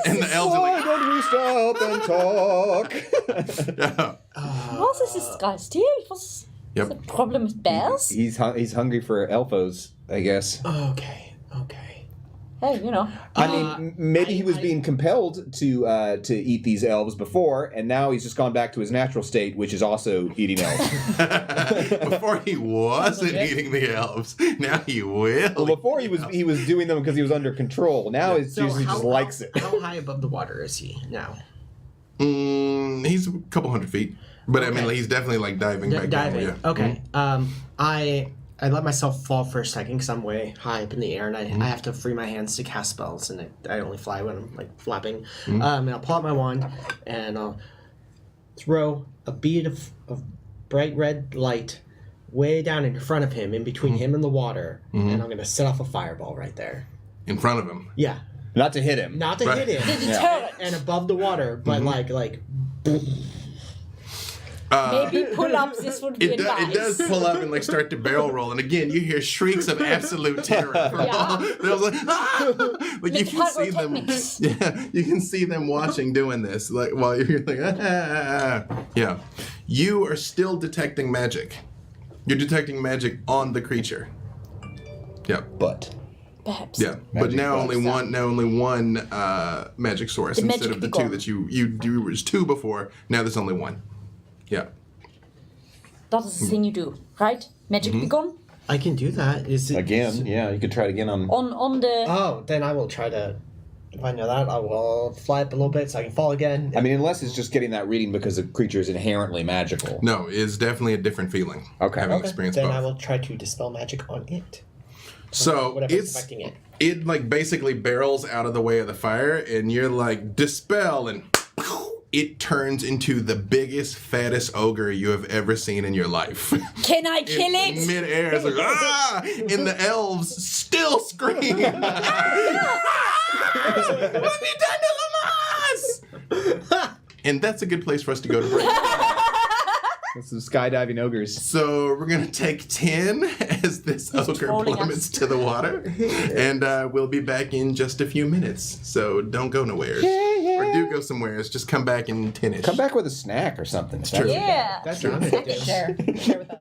And the elves are Why like, don't we stop and talk? yeah. Was ist das Geistig? Was Yep. ist das Problem with bears? He's hungry for elfos, I guess. Okay. Hey, you know. I mean, maybe he was being compelled to eat these elves before, and now he's just gone back to his natural state, which is also eating elves. Before he wasn't eating the elves. Now he will. Well, before he was doing them because he was under control. Now he just likes it. How high above the water is he now? He's a couple hundred feet. But I mean, Okay. he's definitely like diving back Diving. down. Yeah. Okay. I let myself fall for a second because I'm way high up in the air, and I have to free my hands to cast spells, and I only fly when I'm like flapping. And I'll pull out my wand, and I'll throw a bead of bright red light way down in front of him, in between him and the water, and I'm gonna set off a fireball right there. In front of him. Yeah, Not to hit him. not to Right. hit him, Yeah. and above the water, but like. Maybe pull-ups, this would be It advice. does pull up and like start to barrel roll, and again you hear shrieks of absolute terror from all. They was like, ah! Like you can see them. Pyrotechnics. Yeah, you can see them watching doing this, like while you're like, yeah. You are still detecting magic. You're detecting magic on the creature. Yeah, But Perhaps. yeah, but Magic now only box. one magic source The instead magic of the beacon. two that you was two before. Now there's only one. Yeah. That is the thing you do, right? Magic beacon? I can do that. Is it again, yeah, you could try it again on. On the... Oh, then I will try to. If I know that, I will fly up a little bit so I can fall again. I mean, unless it's just getting that reading because the creature is inherently magical. No, it's definitely a different feeling. Okay. Having Okay. experienced Then both. I will try to dispel magic on it. So Whatever's affecting it. it like basically barrels out of the way of the fire, and you're like dispel, and it turns into the biggest, fattest ogre you have ever seen in your life. Can I kill In it? midair, it's like ah, and the elves still scream. What have you done to Lamas? And that's a good place for us to go to break. That's some skydiving ogres. So we're gonna take 10 as this ogre trolling plummets us. to the water, and we'll be back in just a few minutes. So don't go nowhere, or do go somewhere. Just come back in 10ish. Come back with a snack or something. true. Yeah. That's what I'm gonna do. Share with us.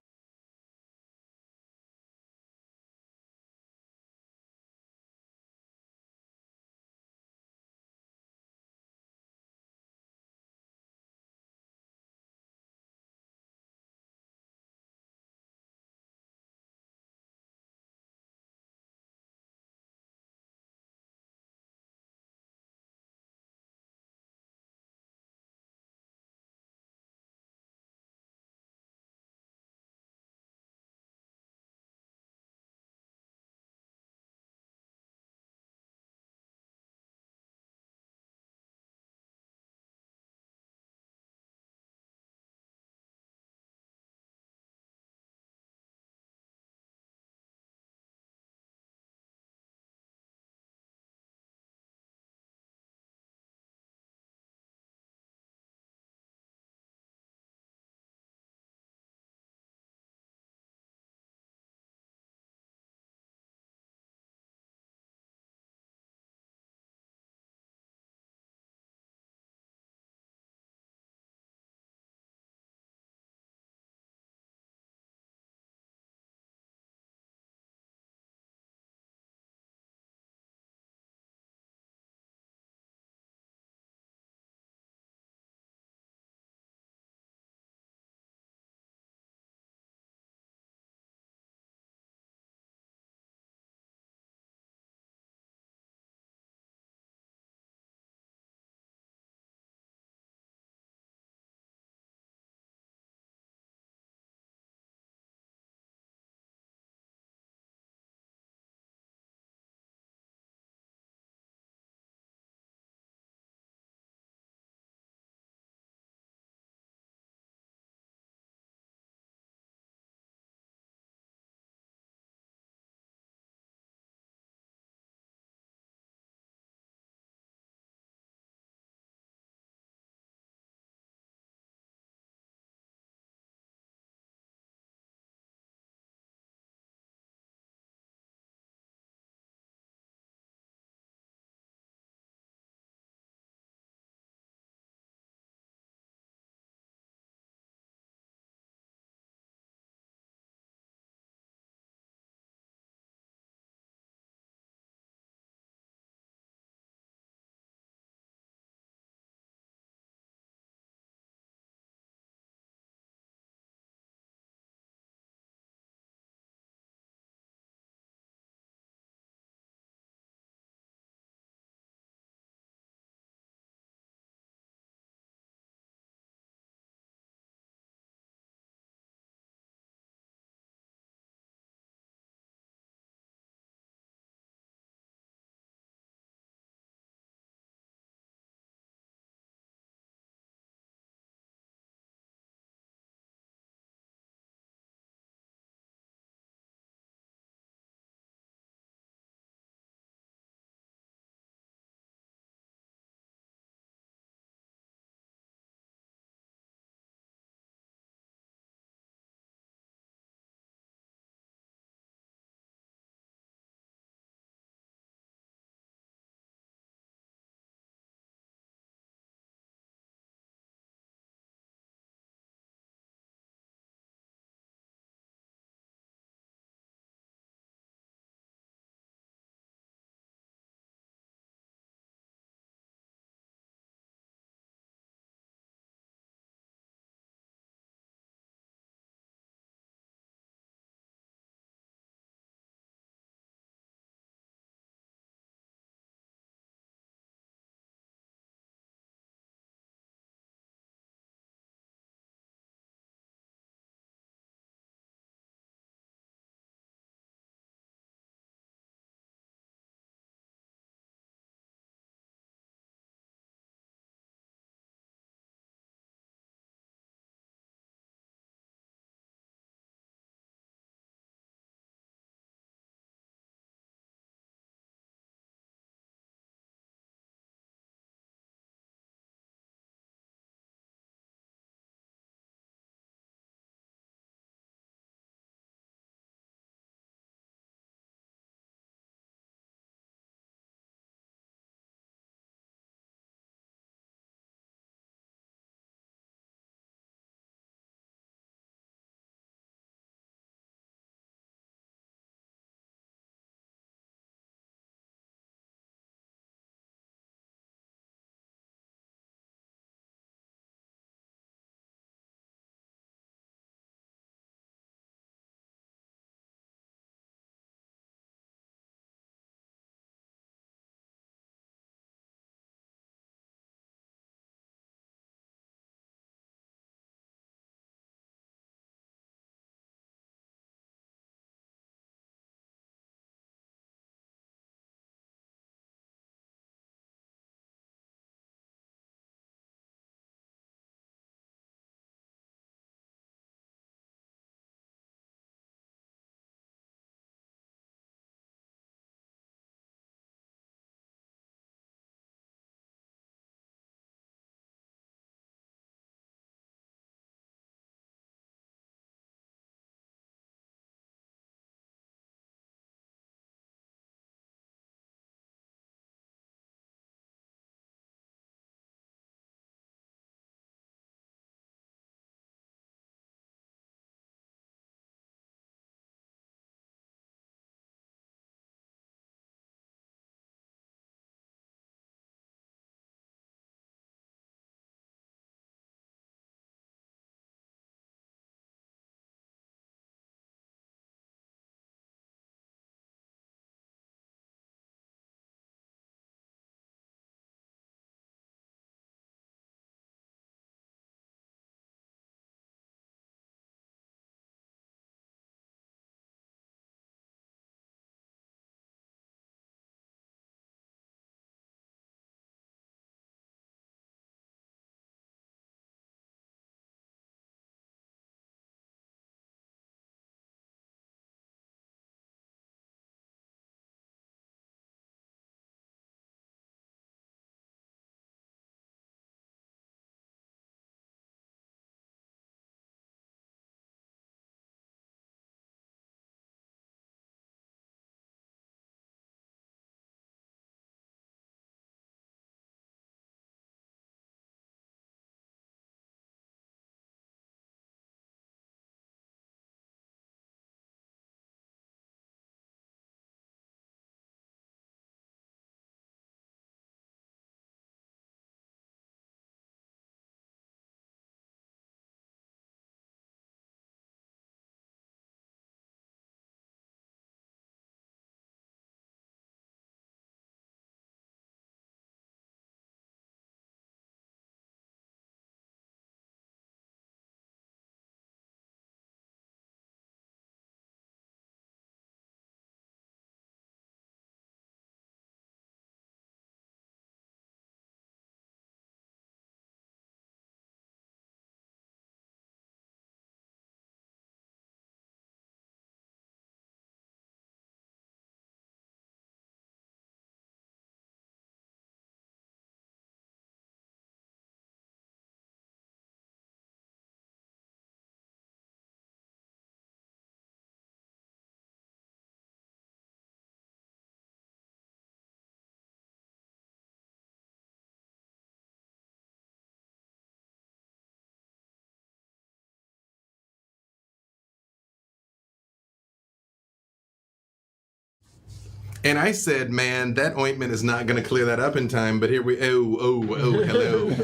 And I said, man, that ointment is not going to clear that up in time, but here we... hello.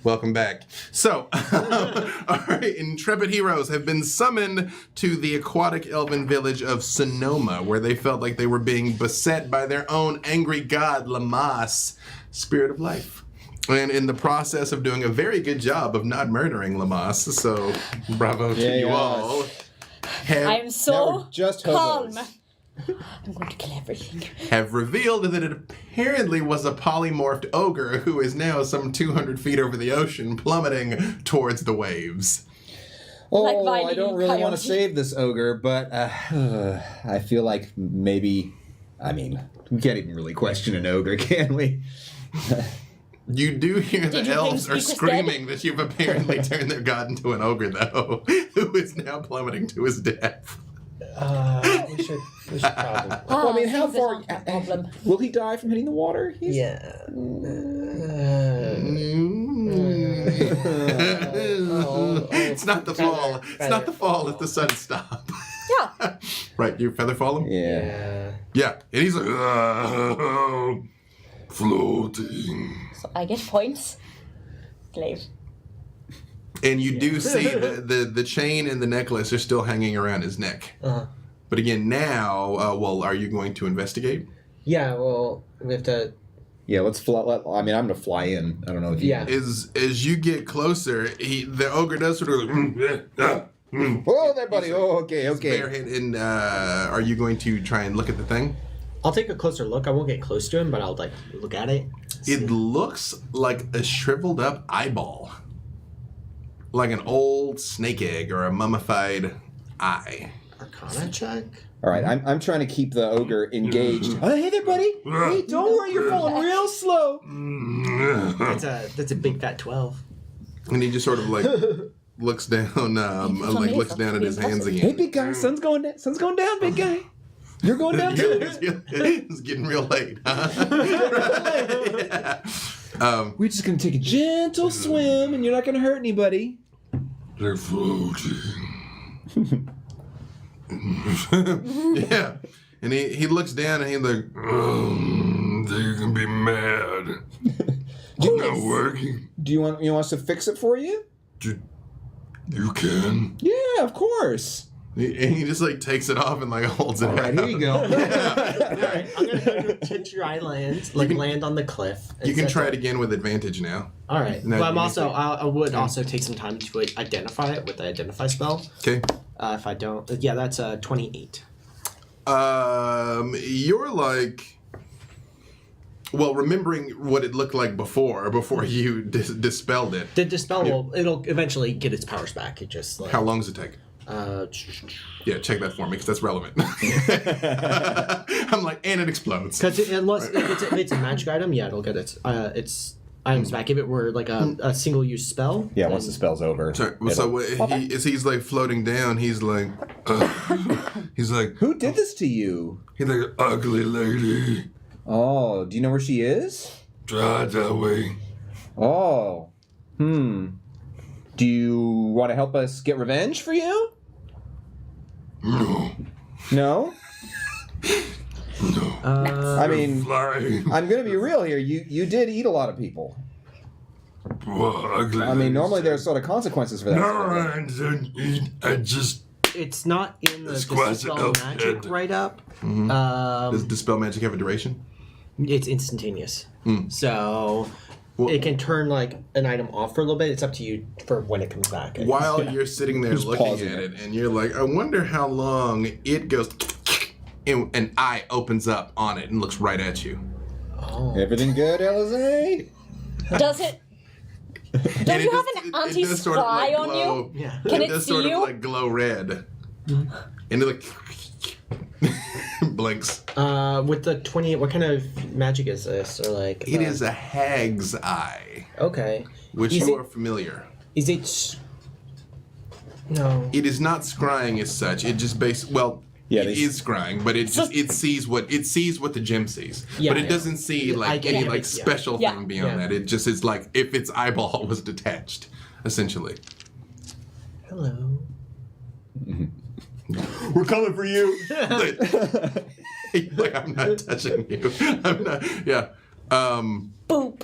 Welcome back. So, all right, intrepid heroes have been summoned to the aquatic elven village of Sonoma, where they felt like they were being beset by their own angry god, Lamas, spirit of life. And in the process of doing a very good job of not murdering Lamas, so bravo to you all. I'm so just calm. hobos. I'm going to kill everything. Have revealed that it apparently was a polymorphed ogre who is now some 200 feet over the ocean, plummeting towards the waves. Oh, Like Vine I don't really want to Coyote. save this ogre, but I feel like maybe... I mean, we can't even really question an ogre, can we? You do hear the Did you elves think are Speak was screaming that you've apparently turned their god into an ogre, though, who is now plummeting to his death. We should probably. Well, I mean, how things are far... not the problem. Will he die from hitting the water? Yeah. It's not the fall. It's not the fall if the sun stops. Yeah. Right, you feather fall him? Yeah. Yeah, and he's like, floating. So I get points. Slave. And you do see the chain and the necklace are still hanging around his neck. Uh-huh. But again, now, are you going to investigate? Yeah, well, we have to... Yeah, let's fly. I mean, I'm going to fly in. I don't know if you... Yeah. As you get closer, the ogre does sort of like... Oh, there, buddy. Oh, okay. Barehead, and are you going to try and look at the thing? I'll take a closer look. I won't get close to him, but I'll, like, look at it. It looks like a shriveled up eyeball. Like an old snake egg or a mummified eye. Arcana check? All right, I'm trying to keep the ogre engaged. Oh, hey there, buddy. Hey, don't worry, you're falling real slow. That's a big fat 12. And he just sort of like looks down, looks down at his hands Hey, again. big guy, sun's going down. Sun's going down, big guy. You're going down too. It's getting real late, huh? Yeah. We're just gonna take a gentle swim, and you're not gonna hurt anybody. They're floating. Yeah. And he looks down and he's like, they can be mad. It's not working. Do you want us to fix it for you? You can. Yeah, of course. And he just like takes it off and like holds it All right, out. here you go. Alright, I'm gonna hit your island, like land on the cliff. You can try it again with advantage now. Alright. No, Well, I'm you also, I would also take some time to identify it with the identify spell. Okay. If I don't, yeah, that's 28. You're like, well, remembering what it looked like before you dispelled it. The dispel it'll eventually get its powers back. It just like How long does it take? Yeah, check that for me because that's relevant. I'm like, and it explodes. because unless if it's a magic item, yeah, it'll get its items back. If it were like a single use spell, Yeah, once the spell's over. Sorry, so he's like floating down. He's like, Who did this to you? he's like, ugly lady. Oh, do you know where she is? Drive that way. Oh. Do you want to help us get revenge for you? No. No? I mean, Flying. I'm going to be real here. You did eat a lot of people. Well, ugly. I mean, normally there's sort of consequences for that. sort of thing. I just. it's not in the Squash dispel elf magic head. write up. Does dispel magic have a duration? It's instantaneous, so it can turn like an item off for a little bit. It's up to you for when it comes back. While you're sitting there Just looking pausing at it. it, and you're like, I wonder how long it goes. And an eye opens up on it and looks right at you. Everything good, Elizabeth? Does it? Don't And you it have does- an it does anti-spy sort of, like, on glow. you? Yeah. Can It it does see sort you? of like glow red. And it like blinks. With the 28, what kind of magic is this? Or like It is a hag's eye, okay. which Is you it- are familiar. Is it? No. It is not scrying as such. It just Yeah, it they- is scrying, but it sees what the gem sees. Yeah, but it yeah. doesn't see I like get any it, like yeah. special Yeah. thing beyond Yeah. that. It just is like if its eyeball was detached, essentially. Hello. We're coming for you. Like, I'm not touching you. I'm not. Yeah. Boop.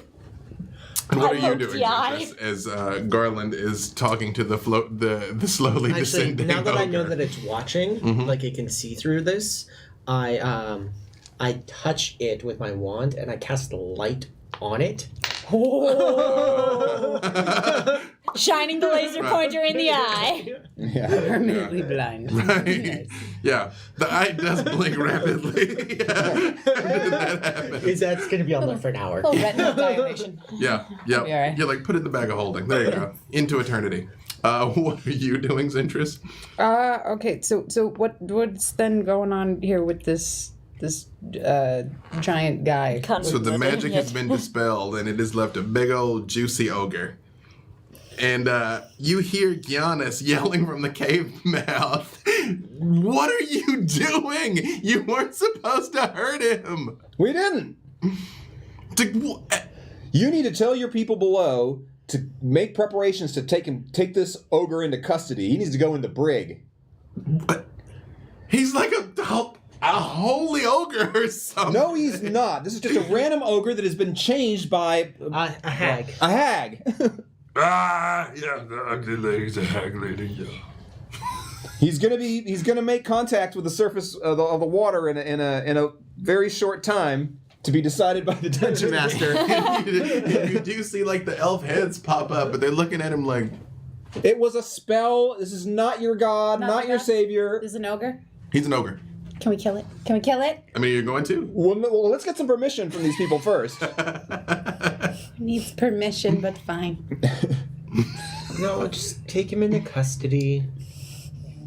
And what I are you hope doing, the eye. Jess, as Garland is talking to the slowly Actually, descending now that I know ogre? that it's watching, like it can see through this, I touch it with my wand and I cast light on it. Shining the laser pointer in the eye. Yeah. Permanently blind. Right. Yeah. The eye does blink rapidly. That happens. That's going to be on there for an hour. Little retinal dilation. Yeah. Yeah. Be all right. You're like, put it in the bag of holding. There you go. Into eternity. What are you doing, Zintris? Okay, so what's then going on here with this giant guy? So the magic has been dispelled, and it has left a big old juicy ogre. And you hear Giannis yelling from the cave mouth, "What are you doing? You weren't supposed to hurt him." We didn't. You need to tell your people below to make preparations to take this ogre into custody. He needs to go in the brig. But he's like a holy ogre or something. No, he's not. This is just a random ogre that has been changed by A hag. a hag. Yeah, the ugly lady's a hag lady. Yeah. He's gonna make contact with the surface of the water in a very short time to be decided by the dungeon master. You do see like the elf heads pop up, but they're looking at him like, It was a spell. This is not your god, not your savior. Is an ogre? he's an ogre. Can we kill it? Can we kill it? I mean, you're going to? Well, let's get some permission from these people first. Needs permission, but fine. No, just take him into custody.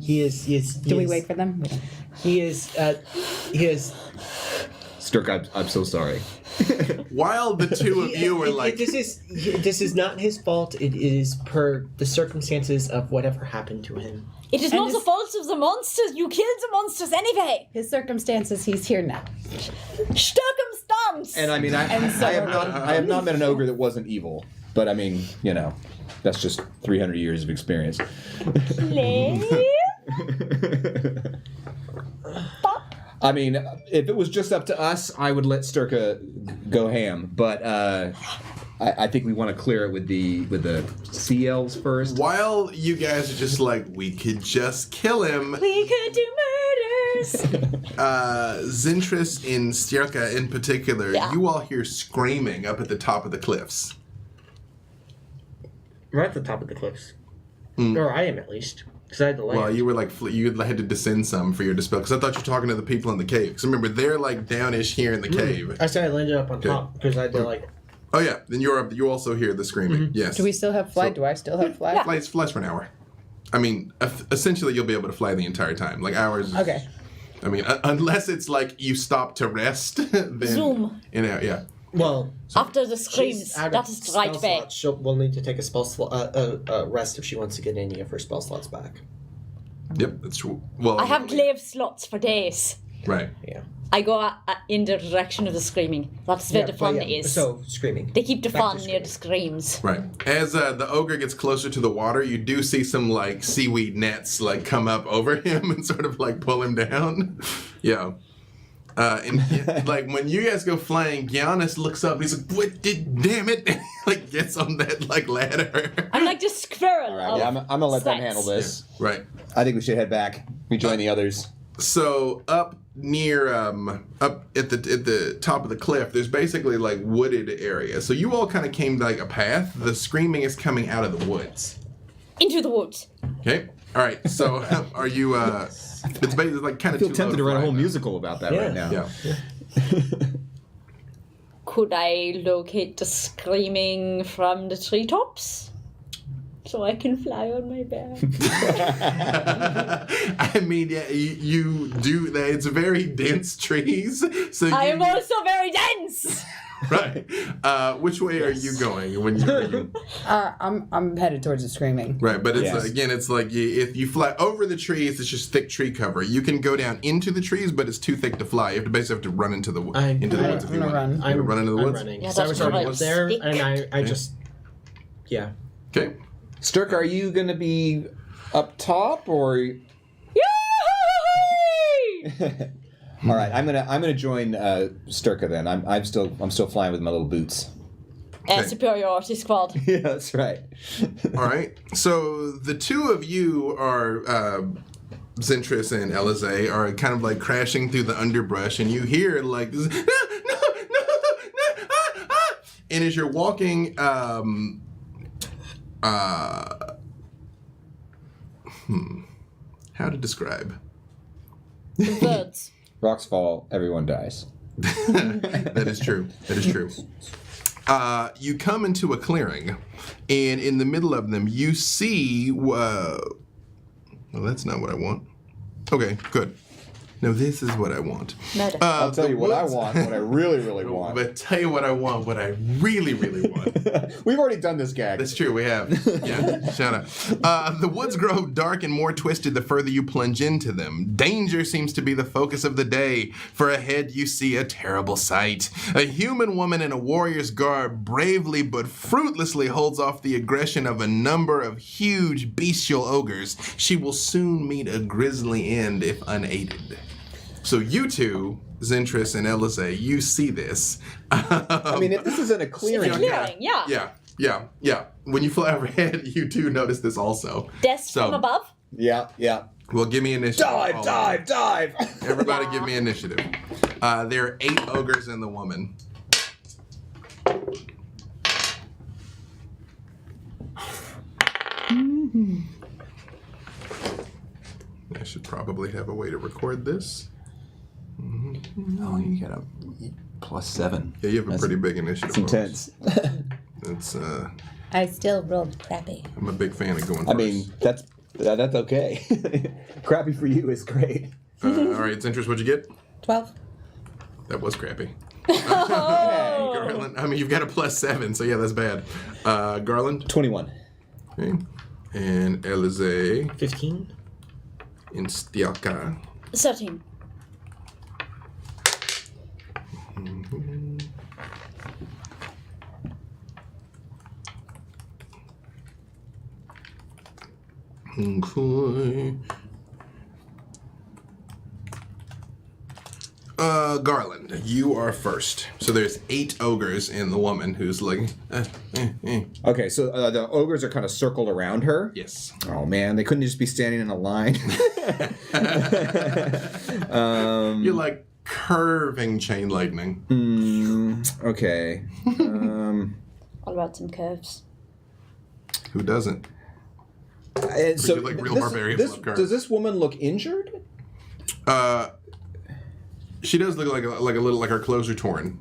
He is. Do we wait for them? We don't. He is. Stirk, I'm so sorry. While the two of you were like, this is not his fault. It is per the circumstances of whatever happened to him. It is not the fault of the monsters. You killed the monsters anyway. His circumstances, he's here now. Circumstance. And I mean, I have not met an ogre that wasn't evil. But I mean, that's just 300 years of experience. I mean, if it was just up to us, I would let Sturka go ham. But I think we want to clear it with the sea elves first. while you guys are just like, we could just kill him, We could do murders. Zintris and Stjerka in particular, Yeah. you all hear screaming up at the top of the cliffs. We're at the top of the cliffs, or I am at least, because I had to land. Well, you were like, you had to descend some for your dispel, because I thought you were talking to the people in the cave. Because remember, they're like downish here in the cave. I said I landed up on top because I had to like. Oh yeah, then you're up. You also hear the screaming. Yes. Do we still have flight? Do I still have flight? Flies for an hour. I mean, essentially, you'll be able to fly the entire time. Like hours. Okay. I mean, unless it's like you stop to rest, then Zoom. Yeah. Well, After the she's screams, out of that is the spell right way. slots. We'll need to take a spell rest if she wants to get any of her spell slots back. Yep, that's true. Well, I have glaive slots for days. right. Yeah. I go in the direction of the screaming. That's where the fun is. So screaming. They keep the Back to fun near screaming. the screams. Right. As the ogre gets closer to the water, you do see some like seaweed nets like come up over him and sort of like pull him down. Yeah. And like when you guys go flying, Giannis looks up and he's like, damn it!" And he, like gets on that like ladder. I'm like the squirrel. All right, yeah, I'm gonna let them sex. handle this. Right. I think we should head back. Rejoin the others. So up near up at the top of the cliff, there's basically like wooded area. So you all kind of came like a path. The screaming is coming out of the woods. Into the woods. Okay. All right. So are you? It's basically like kind I of. feel tempted to write a whole musical about that right now. Yeah. Could I locate the screaming from the treetops? So I can fly on my back. I mean, yeah, you do that. It's very dense trees. So I am also very dense. right. Which way are you going when you? I'm headed towards the screaming. Right, but it's Yes. again, it's like if you fly over the trees, it's just thick tree cover. You can go down into the trees, but it's too thick to fly. You have to basically have to run into the woods if you I'm want. gonna run. You wanna run into the I'm woods. running. Yeah, So I that's was already right. up there, Stick. and I just. Yeah. Okay. Sturk, are you gonna be up top or? Yay! All right, I'm gonna join Sturka then. I'm still flying with my little boots. And superiority squad. Yeah, that's right. All right. So the two of you are, Zentris and Elize, are kind of like crashing through the underbrush, and you hear like this, no, and as you're walking, how to describe? Birds. Rocks fall, everyone dies. That is true. That is true. You come into a clearing, and in the middle of them, you see. Well, that's not what I want. Okay, good. No, this is what I want. Murder. I'll tell the you what I woods- want, what I really, really want. But tell you what I want, what I really, really want. We've already done this gag. That's true, we have. Yeah, shut up. The woods grow dark and more twisted the further you plunge into them. Danger seems to be the focus of the day, for ahead you see a terrible sight. A human woman in a warrior's garb bravely but fruitlessly holds off the aggression of a number of huge bestial ogres. She will soon meet a grisly end if unaided. So you two, Zentris and Elize, you see this. I mean, if this is in a clearing, Clearing, yeah. Yeah. When you fly overhead, you two notice this also. Death So- from above. yeah. Well, give me initiative. Dive! Everybody give me initiative. There are 8 ogres in the woman. I should probably have a way to record this. Oh, you got a +7. Yeah, you have a pretty big initiative. It's intense. It's, I still rolled crappy. I'm a big fan of going first. I mean, that's okay. Crappy for you is great. All right, Zentris, what'd you get? 12. That was crappy. Garland, I mean, you've got a +7, so yeah, that's bad. Garland? 21. Okay. And Elize 15. and Stiaka. 13. Okay. Garland, you are first. So there's 8 ogres in the woman who's like, Okay, so the ogres are kind of circled around her. Yes. Oh man, they couldn't just be standing in a line. You're like curving chain lightning. Okay. All about some curves. Who doesn't? And so you like real barbarians love cards. does this woman look injured? She does look like a little, like her clothes are torn.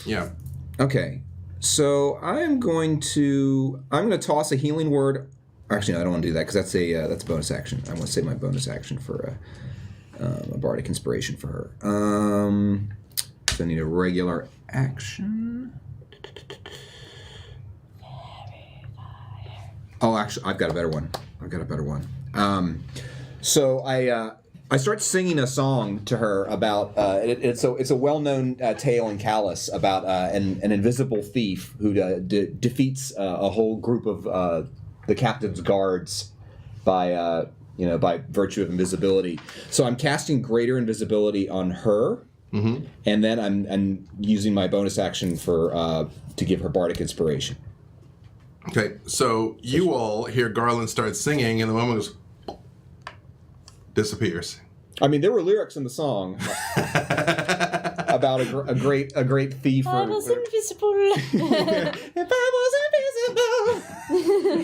Yeah. Okay. So I'm going to toss a healing word. Actually, no, I don't want to do that because that's a bonus action. I want to save my bonus action for a bardic inspiration for her. So I need a regular action. Oh, actually, I've got a better one. So I start singing a song to her about it's a well-known tale in Callus about an invisible thief who defeats a whole group of the captain's guards by virtue of invisibility. So I'm casting greater invisibility on her, and then I'm using my bonus action for to give her bardic inspiration. Okay, so you all hear Garland start singing, and the woman goes, disappears. I mean, there were lyrics in the song about a great thief. I was invisible. If I was invisible.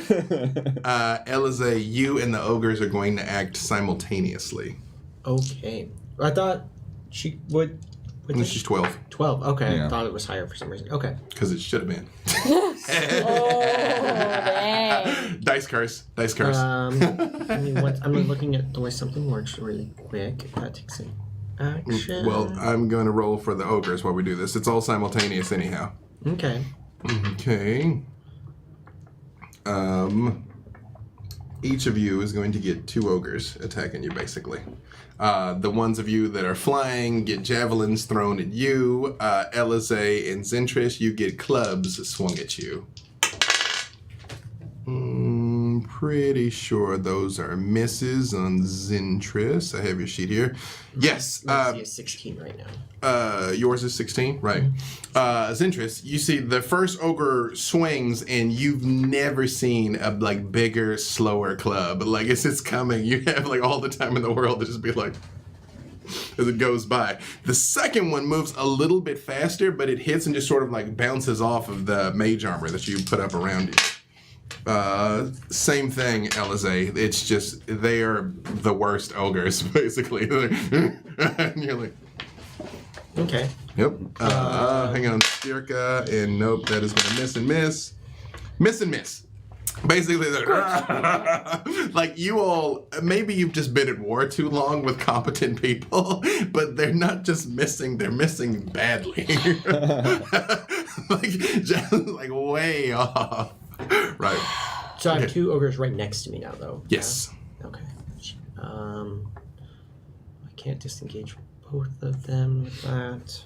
Elize, you and the ogres are going to act simultaneously. Okay. I thought she would. And she's 12, 12. Okay. Yeah. I thought it was higher for some reason. Okay. because it should have been. Oh, dang. Dice curse. I'm looking at the way something works really quick. That takes an action. Well, I'm going to roll for the ogres while we do this. It's all simultaneous anyhow. Okay. Okay. Each of you is going to get 2 ogres attacking you, basically. The ones of you that are flying get javelins thrown at you. Elize and Zentris, you get clubs swung at you. I'm pretty sure those are misses on Zintris. I have your sheet here. Yes. I see a 16 right now. Yours is 16, right? Zintris, you see the first ogre swings, and you've never seen a like bigger, slower club. Like it's just coming. You have like all the time in the world to just be like, as it goes by. The second one moves a little bit faster, but it hits and just sort of like bounces off of the mage armor that you put up around you. Same thing, Elize. It's just they are the worst ogres, basically. And you're like, Okay. yep. Hang on, Stirka, and nope, that is gonna miss and miss. Miss and miss. Basically, like you all, maybe you've just been at war too long with competent people, but they're not just missing, they're missing badly. like way off. Right. So I have 2 ogres right next to me now, though. Yes. Okay. I can't disengage both of them with that.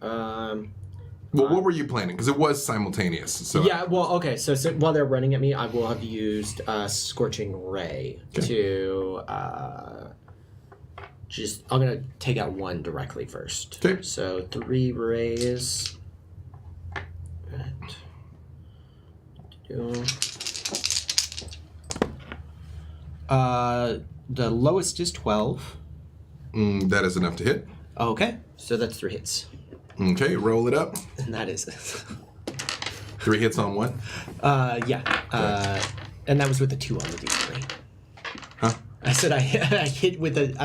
Well, what were you planning? Because it was simultaneous. So Yeah, well, okay, so while they're running at me, I will have used Scorching Ray to I'm going to take out 1 directly first. Okay. So 3 rays. The lowest is 12. That is enough to hit. Okay, so that's 3 hits. Okay, roll it up. And that is 3 hits on what? yeah. And that was with a 2 on the D20. Huh? I said I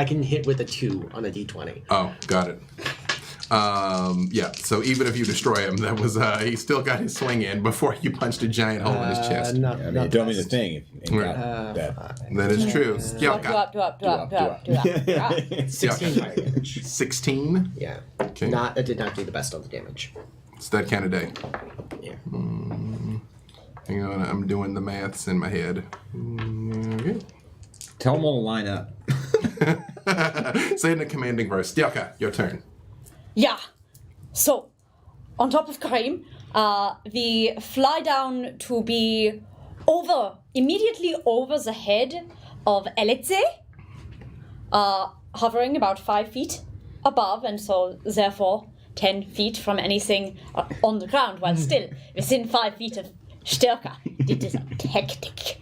can hit with a 2 on a D20. Oh, got it. Yeah, so even if you destroy him, that was, he still got his swing in before you punched a giant hole in his chest. Not, I mean, not you told me the best. thing. If you ain't got that. That is true. Do up. 16 fire damage. 16? Yeah. Okay. It did not do the best on the damage. It's that kind of day. Yeah. Hang on, I'm doing the maths in my head. Okay. Tell them all to line up. Say it in a commanding verse. Stilka, your turn. Yeah. So, on top of Karim, we fly down to be immediately over the head of Elitze, hovering about 5 feet above, and so therefore 10 feet from anything on the ground, while still within 5 feet of Stirka. It is a tactic.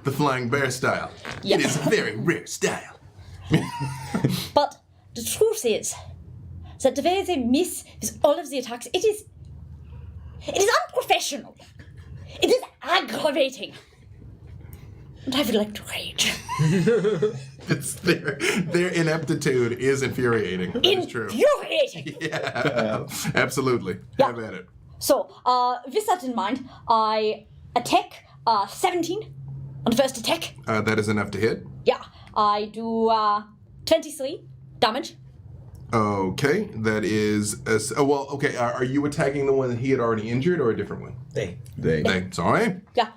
The flying bear style. Yes. It is a very rare style. But the truth is that the way they miss with all of the attacks, it is unprofessional. It is aggravating. And I would like to rage. It's their ineptitude is infuriating. That is true. Infuriating. Yeah, absolutely. Yeah. Have at it. So, with that in mind, I attack 17 on the first attack. That is enough to hit. Yeah, I do 23 damage. Okay, that is... okay, are you attacking the one that he had already injured or a different one? They. Sorry? Yeah.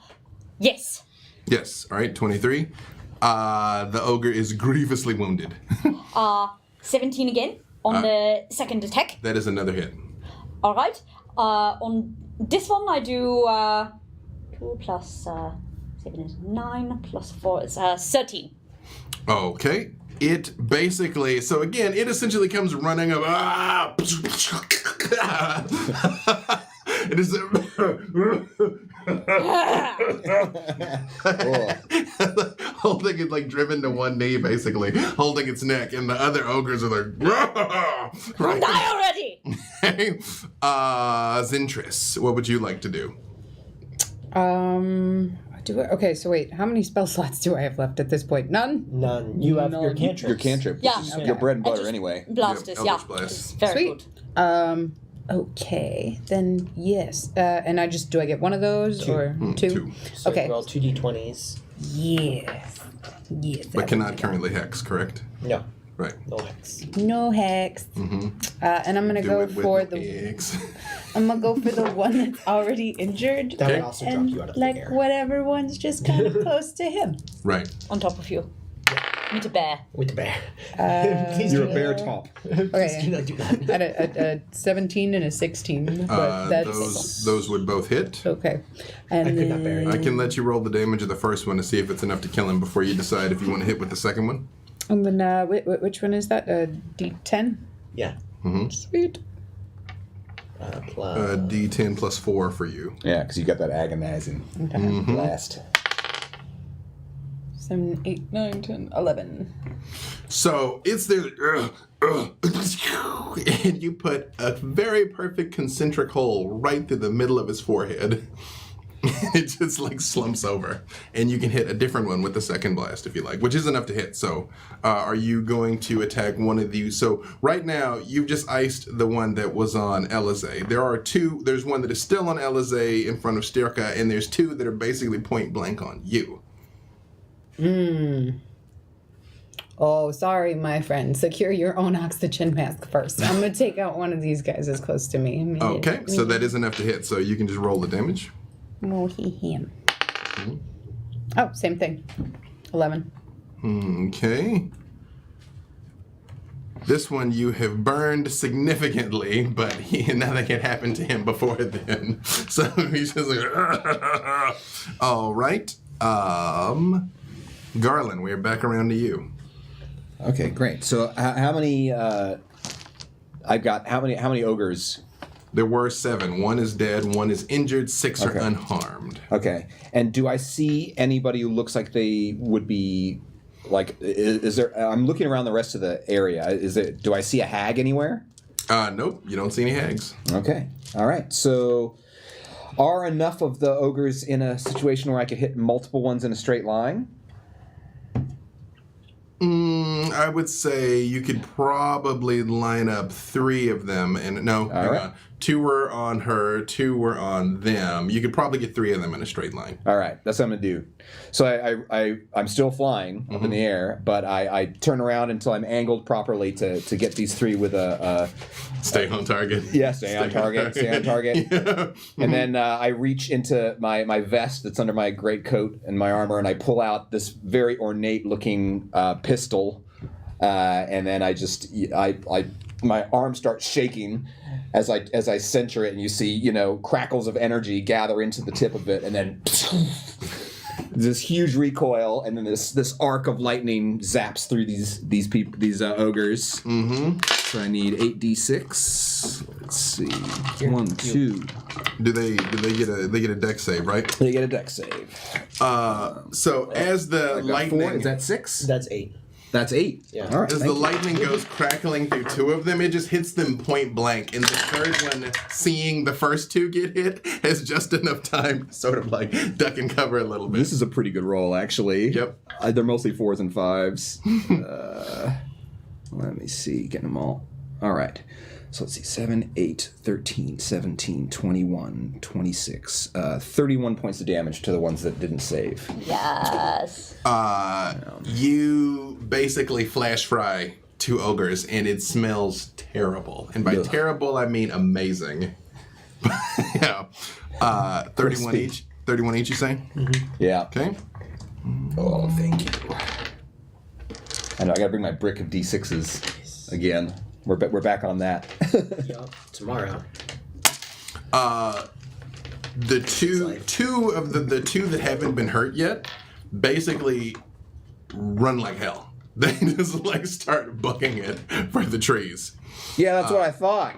Yes. Yes, all right, 23. The ogre is grievously wounded. 17 again on the second attack. That is another hit. All right. On this one, I do 2 plus 7 is 9 plus 4 is 13. Okay. It basically, so again, it essentially comes running up. It is. Holding it like driven to one knee, basically, holding its neck, and the other ogres are like, right. Die already! Zintris, what would you like to do? Okay, so wait, how many spell slots do I have left at this point? None? None. You have your cantrips. Your cantrip. Yeah. Which is your bread and I butter just anyway. Blast Yep, this, yeah. Eldritch Blast. It's very Sweet. good. Okay, then yes. And do I get one of those or two? 2. So Okay. roll 2d20s. Yes. Yes. But cannot currently hex, correct? No. Right. No hex. No hex. And I'm gonna Do go it with for the the. eggs. I'm gonna go for the one that's already injured. That would Okay. also drop And you out of like the air. whatever one's just kind of close to him. Right. On top of you. Meet a bear. With the bear. Please You're do a bear top. Please do Okay. not do that. At a 17 and a 16, but that's Those would both hit. okay. And I could not bear it. I can let you roll the damage of the first one to see if it's enough to kill him before you decide if you want to hit with the second one. And then which one is that? D10. Yeah. Sweet. Plus. D10 plus 4 for you. Yeah, because you got that agonizing blast. 7, 8, 9, 10, 11. So it's there, and you put a very perfect concentric hole right through the middle of his forehead. It just like slumps over, and you can hit a different one with the second blast if you like, which is enough to hit. So, are you going to attack one of these? So right now you've just iced the one that was on Elizé. There are two. There's one that is still on Elizé in front of Styrka, and there's two that are basically point blank on you. Oh, sorry, my friend. Secure your own oxygen mask first. I'm going to take out one of these guys as close to me. Okay, so that is enough to hit. So you can just roll the damage. Oh, him. Oh, same thing. 11. Okay. This one you have burned significantly, but nothing had happened to him before then. So he's just like, all right. Garland, we're back around to you. Okay, great. So how many? I've got how many ogres? There were 7. 1 is dead, 1 is injured, 6 are Okay. unharmed. Okay, and do I see anybody who looks like they would be like? Is there? I'm looking around the rest of the area. Is it? Do I see a hag anywhere? Nope, you don't see any hags. Okay, all right. So, are enough of the ogres in a situation where I could hit multiple ones in a straight line? I would say you could probably line up 3 of them, and no, hang right. on. 2 were on her, 2 were on them. You could probably get 3 of them in a straight line. All right, that's what I'm gonna do. So I'm still flying up in the air, but I turn around until I'm angled properly to get these 3 with a Stay on target. stay on target. Yeah. And then I reach into my vest that's under my greatcoat and my armor, and I pull out this very ornate looking pistol, and then my arm starts shaking as I center it, and you see crackles of energy gather into the tip of it, and then this huge recoil, and then this arc of lightning zaps through these ogres. Mm-hmm. So I need 8d6. Let's see, 1, 2. Do they get a dex save, right? They get a dex save. So as the I got lightning 4. Is that 6? That's 8. That's 8. Yeah. All right. As the thank you. lightning goes crackling through 2 of them, it just hits them point blank. And the third one, seeing the first 2 get hit, has just enough time to sort of like duck and cover a little bit. This is a pretty good roll, actually. Yep. They're mostly 4s and 5s. Let me see. Getting them all. All right. So let's see. 7, 8, 13, 17, 21, 26. 31 points of damage to the ones that didn't save. Yes. You basically flash fry 2 ogres, and it smells terrible. And by Ugh. terrible, I mean amazing. Yeah. 31 Crispy. each. 31 each, you say? Yeah. Okay. Oh, thank you. I know. I got to bring my brick of d6s again. We're back on that. Yup. Tomorrow. The two of the 2 that haven't been hurt yet basically run like hell. They just like start bucking it for the trees. Yeah, that's what I thought.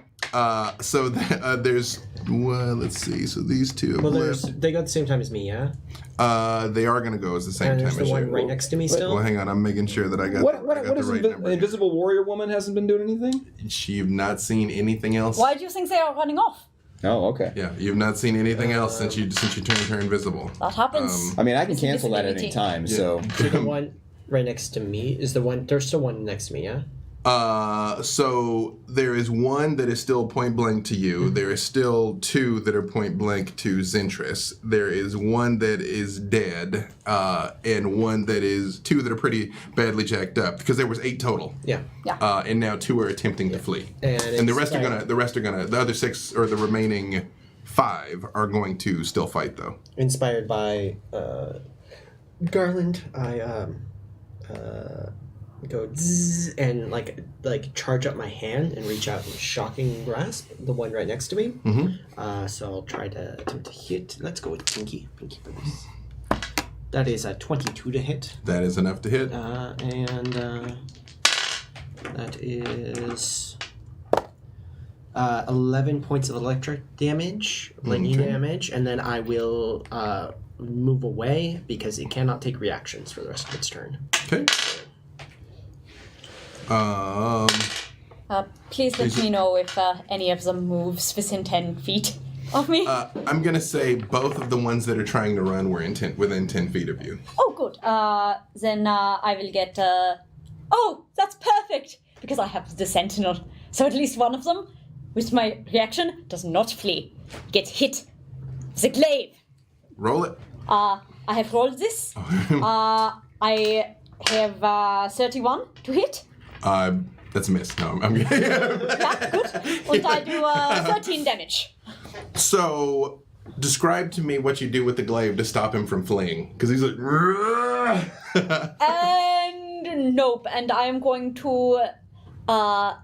So there's let's see. So these 2 have Well, left. they go at the same time as me, yeah? They are going to go as the same And time there's the as one you. right next to me still? Well, hang on. I'm making sure that I got What the is right number. Invisible Warrior Woman hasn't been doing anything? You've not seen anything else? Why do you think they are running off? Oh, okay. Yeah, you've not seen anything else since you turned her invisible. That happens. I mean, I can cancel that at any time, so... So the one right next to me is the one. There's still one next to me, yeah? So there is one that is still point blank to you. There is still 2 that are point blank to Zentris. There is one that is dead, and one that is 2 that are pretty badly jacked up because there was 8 total. Yeah. And now 2 are attempting to flee. And the it's rest are like- gonna. The other 6 or the remaining 5 are going to still fight though. Inspired by Garland, go zzz and like charge up my hand and reach out and shocking grasp the one right next to me. So I'll try to attempt to hit. Let's go with Pinky boost. That is a 22 to hit. That is enough to hit. And that is 11 points of electric damage, lightning damage, and then I will move away because it cannot take reactions for the rest of its turn. Okay. Please let me know if any of them moves within 10 feet of me. I'm gonna say both of the ones that are trying to run were within 10 feet of you. Oh, good. Then I will get... Oh, that's perfect! Because I have the sentinel. So at least one of them, with my reaction, does not flee. Gets hit. The glaive. Roll it. I have rolled this. I have 31 to hit. That's a miss. No, I'm Yeah, good. And I do 13 damage. So, describe to me what you do with the glaive to stop him from fleeing. Because he's like... And nope. And I am going to... well,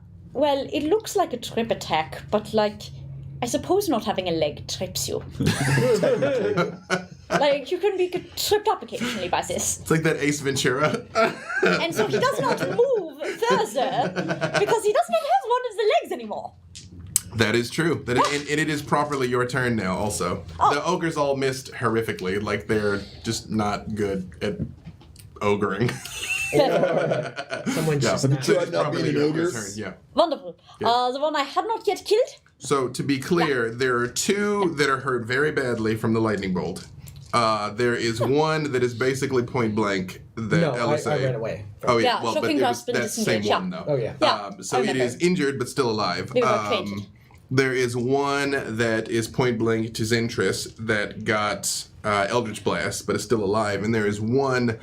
it looks like a trip attack, but like... I suppose not having a leg trips you. Like, you can be tripped up occasionally by this. It's like that Ace Ventura. And so he does not move further because he does not have one of the legs anymore. That is true. And it is properly your turn now, also. Oh. The ogres all missed horrifically. Like, they're just not good at ogring. Someone just So snapped. it is not properly being an your ogre? turn, yeah. Wonderful. The one I had not yet killed. So, to be clear, there are two that are hurt very badly from the lightning bolt. There is one that is basically point blank that No, LSA... I ran away. Oh, yeah. Yeah, Well, but shocking it was, grasp and that's the same disengage, one, yeah. though. Oh, yeah. Yeah, So I it remember. is injured but still alive. They were created. There is one that is point blank to Zentris that got Eldritch Blast but is still alive, and there is one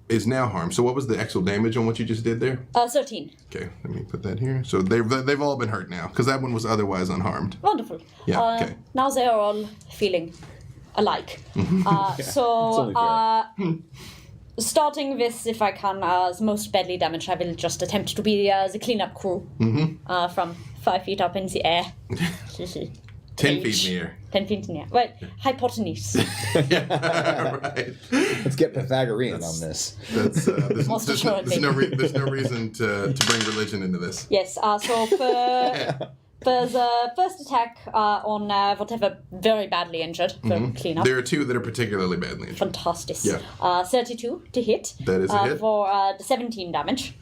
is now harmed. So what was the actual damage on what you just did there? 13. Okay, let me put that here. So they've all been hurt now because that one was otherwise unharmed. Wonderful. Yeah, okay. Now they are all feeling alike. So, only starting with, if I can, the most badly damaged, I will just attempt to be the cleanup crew from 5 feet up in the air. 10 feet in the air. 10 feet in the air. Well, hypotenuse. Right. Let's get Pythagorean on this. That's, Most there's assuredly. there's no reason to bring religion into this. Yes, so for the first attack on whatever very badly injured for cleanup. There are two that are particularly badly injured. Fantastic. Yeah. 32 to hit. That is a hit. For the 17 damage.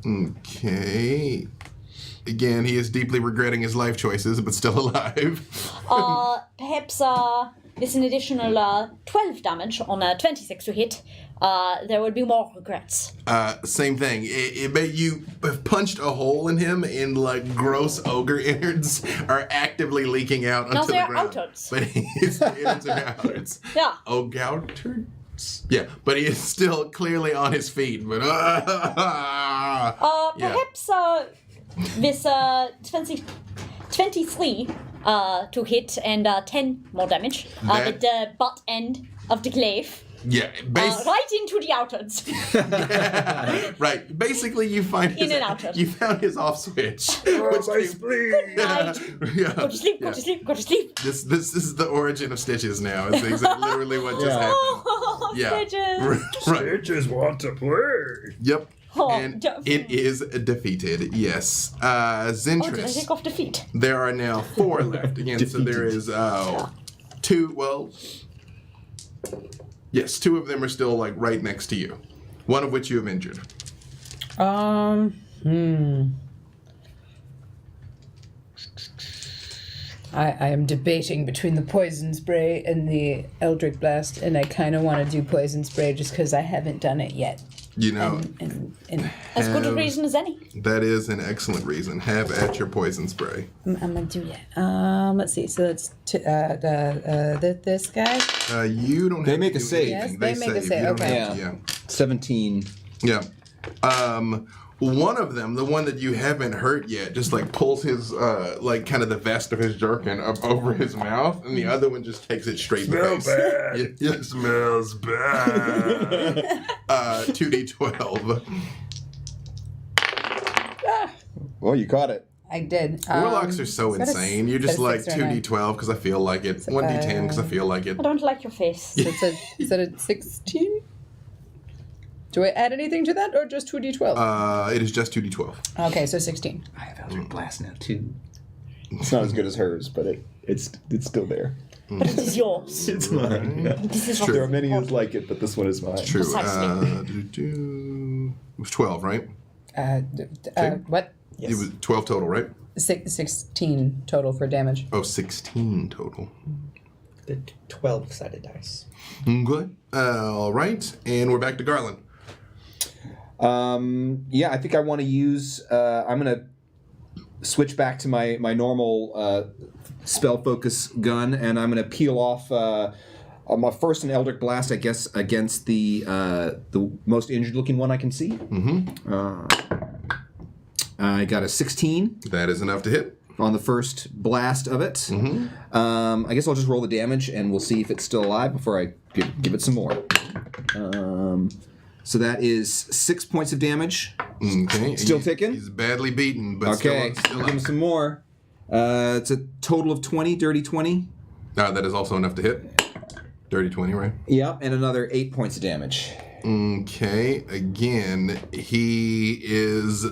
Okay. Again, he is deeply regretting his life choices, but still alive. Perhaps with an additional 12 damage on a 26 to hit, there will be more regrets. Same thing. You have punched a hole in him, and like gross ogre innards are actively leaking out onto the they are ground. outards. But his innards are now outards. Yeah. Ogoutards? Yeah, but he is still clearly on his feet. But Perhaps with 23 to hit and 10 more damage with the butt end of the glaive. yeah, Right into the outards. right. Basically, you find In and out. you found his off switch. Oh, my which spleen! Night. yeah, Go to sleep, go to sleep, go to sleep. This is the origin of Stitches now. It's exactly literally what just happened. Oh, Yeah. Stitches. Right. Bitches want to play. Yep. Oh, And it is defeated. Yes. Oh, did I Zentris. take off defeat? There are now 4 left. Again, so there is 2. Well, yes, 2 of them are still like right next to you. One of which you have injured. I am debating between the poison spray and the Eldritch Blast, and I kind of want to do poison spray just because I haven't done it yet. You know, And As good a Have- reason as any. that is an excellent reason. Have at your poison spray. I'm gonna do that. Let's see. So that's this guy. You don't. They have make to a do save. anything. Yes, they make a save, You don't okay. have to, yeah. 17. Yeah. one of them, the one that you haven't hurt yet, just like pulls his like kind of the vest of his jerkin up over his mouth, and the other one just takes it straight to the face. bad. It smells bad. 2d12. Well, you caught it. I did. Warlocks are so is that a insane. You're is just that a like 6 or a 9? 2d12 because I feel like it, 1d10 because I feel like it. I don't like your face. So is that a 16? Do I add anything to that or just 2d12? It is just 2d12. Okay, so 16. I have Eldritch Blast now too. It's not as good as hers, but it's still there. But it is yours. It's mine. This is There are many who like it, but this one is mine. True. Precisely. It was 12, right? What? It was 12 total, right? 16 total for damage. Oh, 16 total. The 12-sided dice. Good. All right, and we're back to Garland. Yeah, I think I want to use. I'm gonna switch back to my normal spell focus gun, and I'm gonna peel off my first an Eldritch Blast, I guess, against the most injured looking one I can see. I got a 16 That is enough to hit. on the first blast of it. I guess I'll just roll the damage, and we'll see if it's still alive before I give it some more. So that is 6 points of damage. Okay. Still ticking? He's badly beaten, but Okay, still give him some more. It's a total of 20, dirty 20. that is also enough to hit. Dirty 20, right? Yep, and another 8 points of damage. Okay. Again, he is.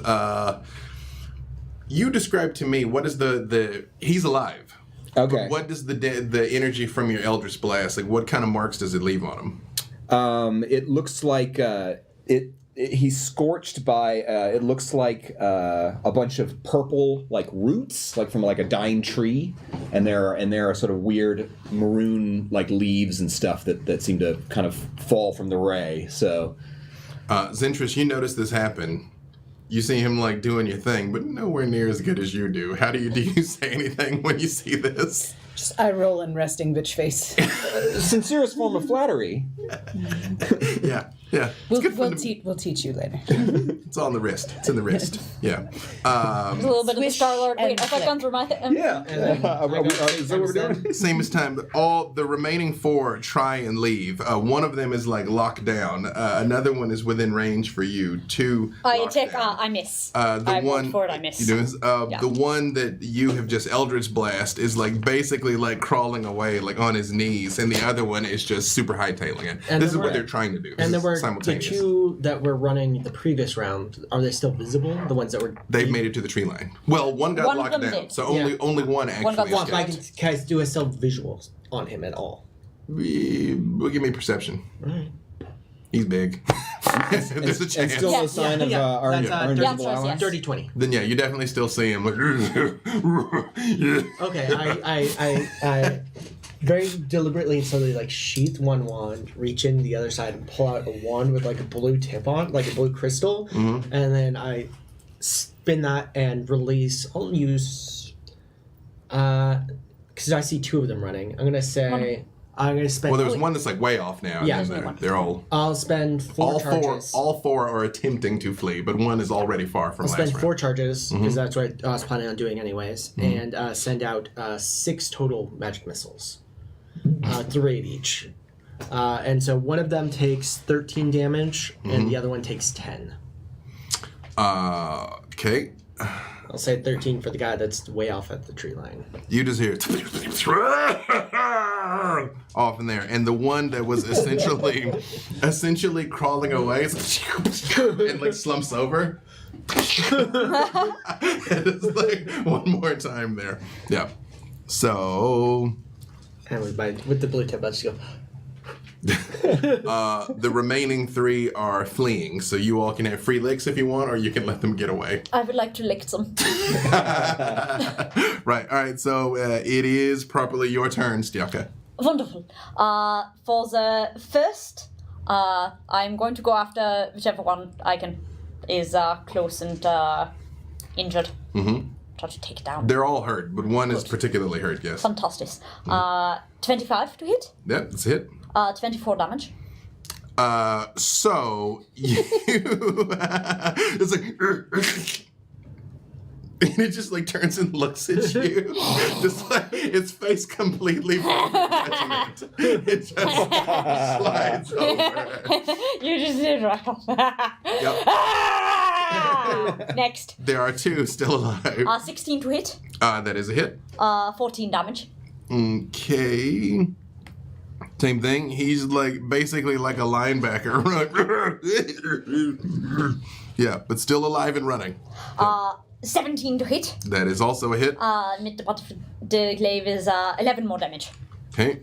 You described to me what is the he's alive. Okay. What does the energy from your Eldritch Blast, like what kind of marks does it leave on him? It looks like he's scorched by. It looks like a bunch of purple like roots, like from like a dying tree, and there are sort of weird maroon like leaves and stuff that seem to kind of fall from the ray. So, Zentris, you notice this happen. You see him like doing your thing, but nowhere near as good as you do. How do you say anything when you see this? Just eye roll and resting bitch face. sincerest form of flattery. Yeah. It's We'll good for we'll teach you later. It's on the wrist. It's in the wrist. Yeah. A little bit of the Swish Star-Lord. Wait, and have I flick. gone through my thing? Yeah. Is that what we're doing? Same as time. All the remaining 4 try and leave. One of them is like locked down. Another one is within range for you. 2. I locked take. down. I miss. The I one rolled for it. I miss. You do, The one that you have just Eldritch Blast is like basically like crawling away like on his knees, and the other one is just super hightailing it. And This then is what we're- they're trying to do. And This then is the simultaneous. 2 that were running the previous round, are they still visible? The ones that were... They've made it to the tree line. Well, one got One of locked them down, did. so only one actually got Well, if I escaped. can guys do a self visuals on him at all. Give me perception. Right. He's big. There's a And chance. still no sign of our That's, our Yeah, invisible I'm sorry, ally? yes. Dirty 20. Then yeah, you definitely still see him. Like, Okay, I very deliberately and slowly like sheath one wand, reach in the other side and pull out a wand with like a blue tip on, like a blue crystal, and then I spin that and release. I'll use, because I see 2 of them running. I'm gonna say I'm gonna spend. well, there's one that's like way off now. Yeah. and then they're all. I'll spend 4 charges. All four are attempting to flee, but one is already far from I'll spend last 4 round. charges because that's what I was planning on doing anyways, and send out 6 total magic missiles, 3 of each, and so one of them takes 13 damage, and the other one takes 10. Okay. I'll say 13 for the guy that's way off at the tree line. You just hear off in there, and the one that was essentially crawling away and like slumps over. It's like one more time there. Yeah. So And with the blue tip, I just go. the remaining 3 are fleeing, so you all can have free licks if you want, or you can let them get away. I would like to lick them. Right. All right. So it is properly your turn, Stiaka. Wonderful. For the first, I'm going to go after whichever one I can is close and injured. Try to take it down. They're all hurt, but one is particularly hurt. Yes. Fantastic. 25 to hit. Yep. That's a hit. 24 damage. So you it's like and it just like turns and looks at you, just like its face completely judgment. It just slides over. You just did right. Yep. Next. There are 2 still alive. 16 to hit. That is a hit. 14 damage. Okay. Same thing. He's like basically like a linebacker. Yeah, but still alive and running. 17 to hit. That is also a hit. Mit the bottom of the glaive is 11 more damage. Okay.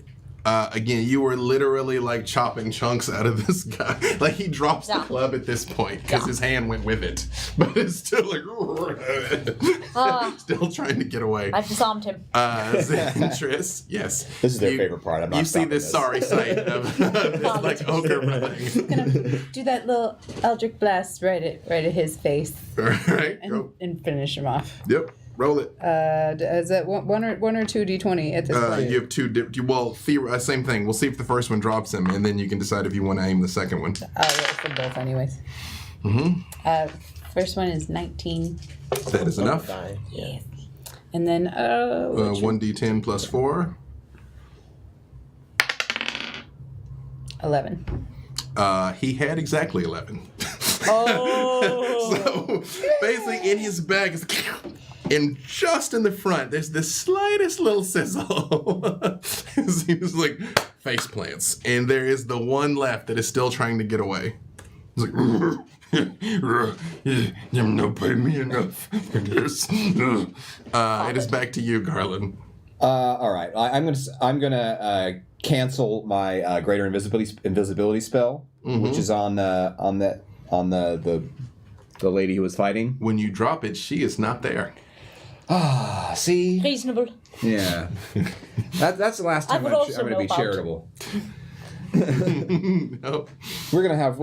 Again, you were literally like chopping chunks out of this guy. Like he drops the club at this point because his hand went with it, but it's still like still trying to get away. I've disarmed him. Zantress, yes. This is their favorite part. I'm not You see this sorry sight of this like ogre running. Gonna do that little Eldritch Blast right at his face Right. Go. and finish him off. Yep. Roll it. Is that one or two d20 at this point? You have 2. Same thing. We'll see if the first one drops him, and then you can decide if you want to aim the second one. I'll roll for both, anyways. First one is 19. That is enough. Yes. And then 1d10 plus 4. 11. He had exactly 11. Oh. So basically, in his bag is, and just in the front, there's the slightest little sizzle. He's like face plants, and there is the one left that is still trying to get away. He's like, you're not paying me enough for this. It is back to you, Garland. All right. I'm gonna cancel my greater invisibility spell, which is on the lady who was fighting. When you drop it, she is not there. Ah, see. Reasonable. Yeah. That's the last time would I'm also going to know be about- charitable. Nope. We're gonna have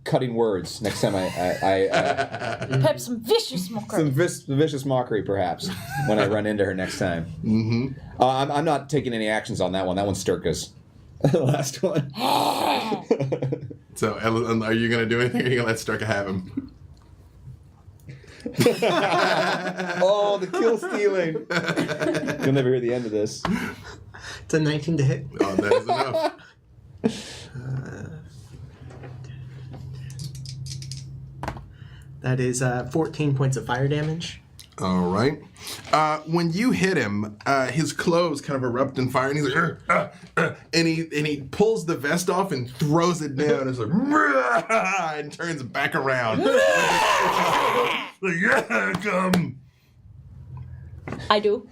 cutting words next time. Perhaps some vicious mockery. Some vicious mockery, perhaps, when I run into her next time. Mm-hmm. I'm not taking any actions on that one. That one's Sturka's. The last one. So, are you going to do anything, or are you going to let Starka have him? Oh, the kill stealing. You'll never hear the end of this. It's a 19 to hit. Oh, that is enough. That is 14 points of fire damage. All right. When you hit him, his clothes kind of erupt in fire, and he's like, and he pulls the vest off and throws it down. It's like, and turns back around. Like, yeah, come. I do.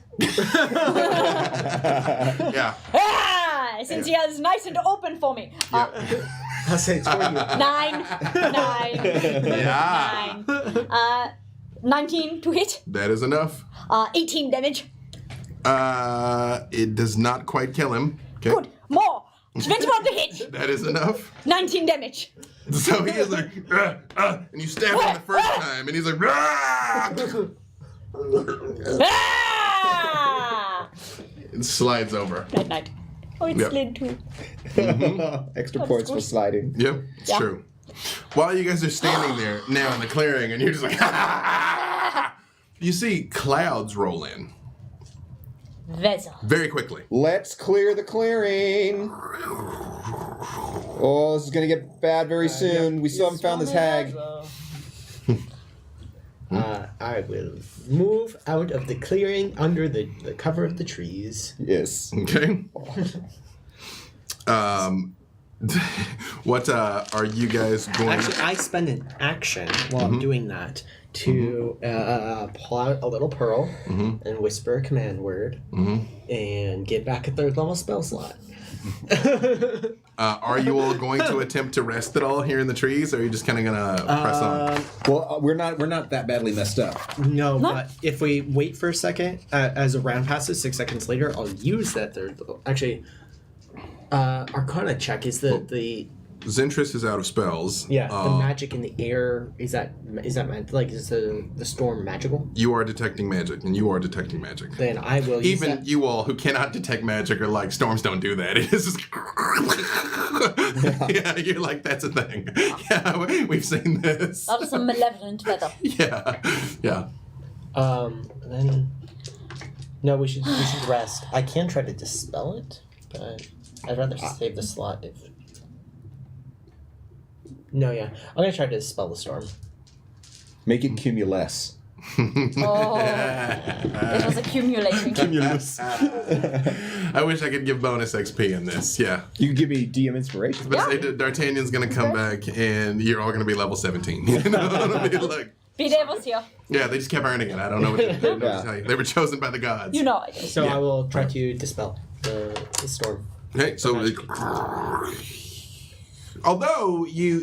Yeah. Since he has nice and open for me. I'll say it's for you. 9. Yeah. 19 to hit. That is enough. 18 damage. It does not quite kill him. Okay. Good. More. 21 to hit. That is enough. 19 damage. So he is like, and you stab him the first time, and he's like, and slides over. Night night. Oh, it Yep. slid too. Extra points for sliding. Yep, it's Yeah. true. While you guys are standing there now in the clearing, and you're just like, you see clouds roll in Vessel. very quickly. Let's clear the clearing. Oh, this is gonna get bad very soon. We still haven't found this hag. I will move out of the clearing under the cover of the trees. Yes. Okay. What are you guys going? Actually, I spend an action while I'm doing that to pull out a little pearl and whisper a command word and get back a 3rd level spell slot. Are you all going to attempt to rest at all here in the trees, or are you just kind of gonna press on? Well, we're not that badly messed up. No, but if we wait for a second, as a round passes, 6 seconds later, I'll use that 3rd level. Actually, Arcana check is the Zentris is out of spells. Yeah, the magic in the air is that like is the storm magical? You are detecting magic, and you are detecting magic. Then I will use Even that. you all who cannot detect magic are like, storms don't do that. It is just... yeah, you're like, that's a thing. Yeah, we've seen this. That is some malevolent weather. Yeah. Then no, we should rest. I can try to dispel it, but I'd rather save the slot if. No, yeah, I'm gonna try to dispel the storm. Make it cumulus. Oh, it was accumulating. Cumulus. I wish I could give bonus XP in this. Yeah. You can give me DM inspiration. But say that D'Artagnan's gonna come back, and you're all gonna be level 17. You know what I mean? Like, B-Day was here. yeah, they just kept earning it. I don't know what to Yeah. tell you. They were chosen by the gods. You know I did. So Yeah. I will try to dispel the storm. Okay, so although you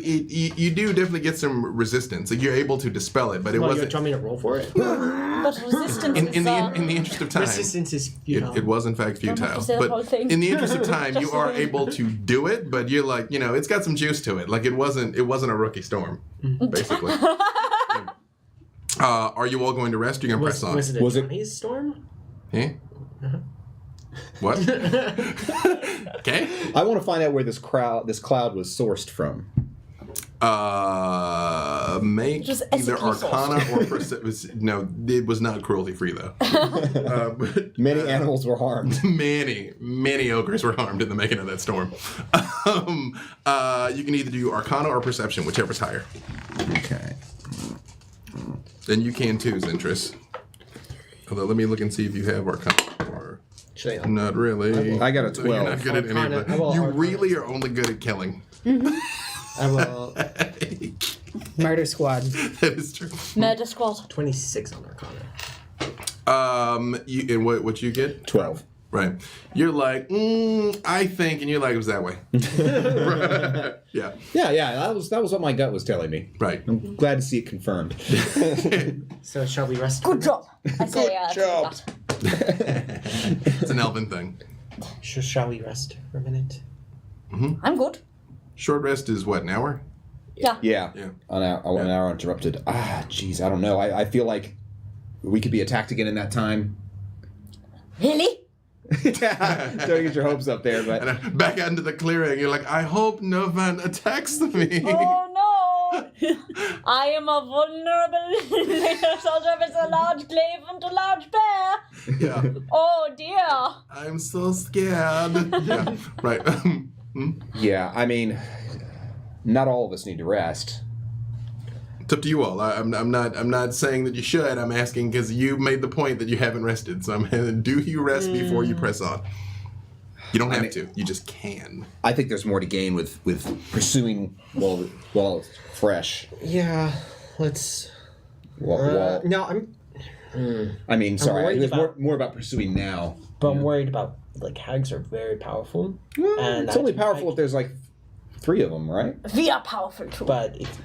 do definitely get some resistance, like you're able to dispel it, but it Well, you wasn't. want me to roll for it? But resistance In is... the interest of time, Resistance is futile. it was in fact have futile. to say the But whole thing. in the interest of time, you Just are saying. able to do it. But you're like, it's got some juice to it. Like it wasn't a rookie storm, basically. Are you all going to rest? Or are you going to press on? Was it a Was it- Johnny's storm? Eh? What? Okay. I want to find out where this cloud was sourced from. Make Just either ethically Arcana or Perception. No, it was not cruelty free though. But Many animals were harmed. many ogres were harmed in the making of that storm. You can either do Arcana or Perception, whichever's higher. Okay. And you can too, Zentris. Although let me look and see if you have Arcana. Or Should I? not really. I got a So you're 12. not good at any Arcana. of I it. will You Arcana. really are only good at killing. I will. Murder squad. That is true. Murder squad. 26 on Arcana. And what you get? 12. Right. You're like, I think, and you're like, it was that way. Yeah. Yeah. That was what my gut was telling me. Right. I'm glad to see it confirmed. So shall we rest? Good job. I say, job. It's an elven thing. Shall we rest for a minute? I'm good. Short rest is what, an hour? Yeah. Yeah. Yeah. An hour interrupted. Jeez, I don't know. I feel like we could be attacked again in that time. Really? Don't get your hopes up there, but And back out into the clearing, you're like, I hope no one attacks me. Oh no! I am a vulnerable little soldier with a large glaive and a large bear. Yeah. Oh dear. I'm so scared. Yeah. Right. yeah, I mean, not all of us need to rest. It's up to you all. I'm not saying that you should. I'm asking because you made the point that you haven't rested. So do you rest before you press on? You don't have to. You just can. I think there's more to gain with pursuing while it's fresh. Yeah, let's. While, No, I'm. I mean, sorry, worried there's about- more about pursuing now. But I'm worried about like hags are very powerful. Well, And it's only I- powerful if there's like 3 of them, right? We are powerful too. But if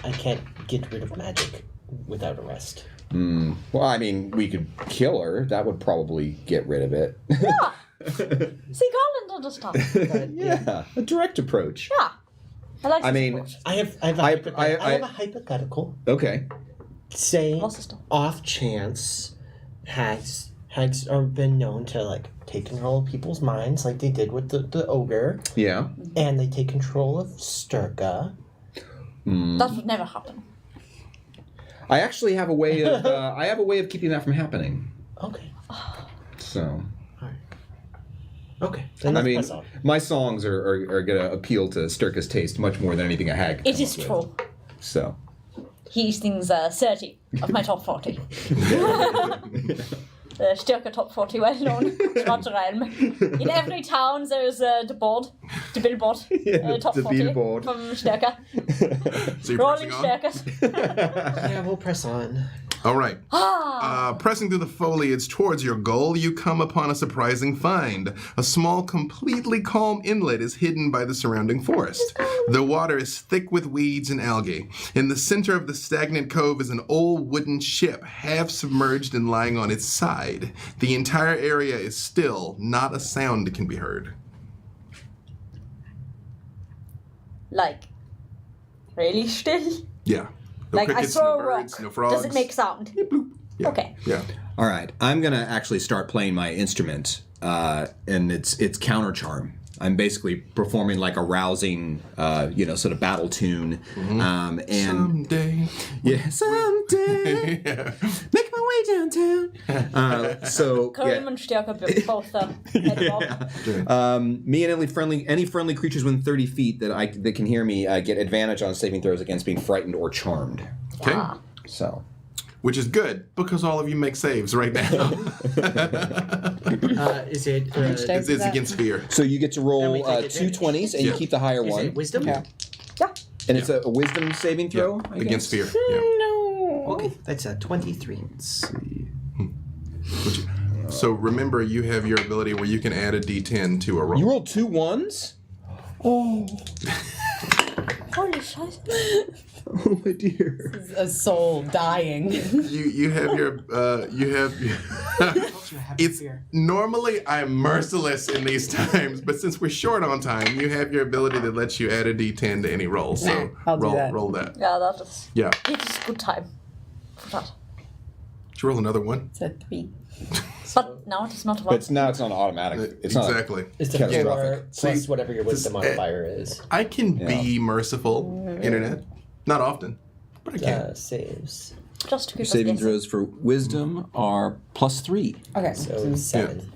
I can't get rid of magic without a rest. Well, I mean, we could kill her. That would probably get rid of it. Yeah. See, Garland understand. yeah, a direct approach. Yeah. I like I this mean, approach. I have a hypothetical. Okay. Say My sister. off chance hags have been known to like take control of people's minds like they did with the ogre, Yeah. and they take control of Sturka. That would never happen. I actually have a way of keeping that from happening. Okay. So, Okay. Then I let's mean, press on. my songs are going to appeal to Sturka's taste much more than anything a hag. It comes is up true. with. So, He sings 30 of my top 40. The Styrka top 40, well known throughout the realm. In every town there's the billboard, top the 40 billboard. from Styrka. So you're Rolling pressing on? Styrkas. Yeah, we'll press on. All right. Pressing through the foliage towards your goal, you come upon a surprising find. A small, completely calm inlet is hidden by the surrounding forest. The water is thick with weeds and algae. In the center of the stagnant cove is an old wooden ship, half submerged and lying on its side. The entire area is still. Not a sound can be heard. like really still? Yeah. No Like I crickets, throw no a rock. birds, no frogs. Does it make sound? Yeah. Okay. Yeah. All right, I'm gonna actually start playing my instrument, and it's counter charm. I'm basically performing like a rousing, sort of battle tune, and Someday. yeah, someday make my way downtown. Karim and Stärke both head up. Me and any friendly creatures within 30 feet that can hear me get advantage on saving throws against being frightened or charmed. Okay. So. Which is good because all of you make saves right now. Is it? It's against fear. So you get to And roll we take two advantage. 20s, and you Yeah. keep the higher Is one. it wisdom? Yeah. Yeah. And it's a wisdom saving throw? I Against guess? fear. Yeah. No. Okay, that's a 23. Let's see. So remember, you have your ability where you can add a D10 to a roll. You rolled 2 1s? Oh. Holy shit. Oh, my dear. A soul dying. You have your it's normally I'm merciless in these times, but since we're short on time, you have your ability that lets you add a D10 to any roll. So Nah, I'll do roll that. roll that. Yeah, that is. Yeah. It is good time for that. Did you roll another one? It's a 3. But now it is not But about. it's not automatic. It's exactly. It's a Catastrophic. 4 plus See, whatever your wisdom this- modifier is. I can be merciful, internet. Not often, but I can. Saves. Just to keep us Saving guessing. throws for wisdom are +3. Okay. So 7.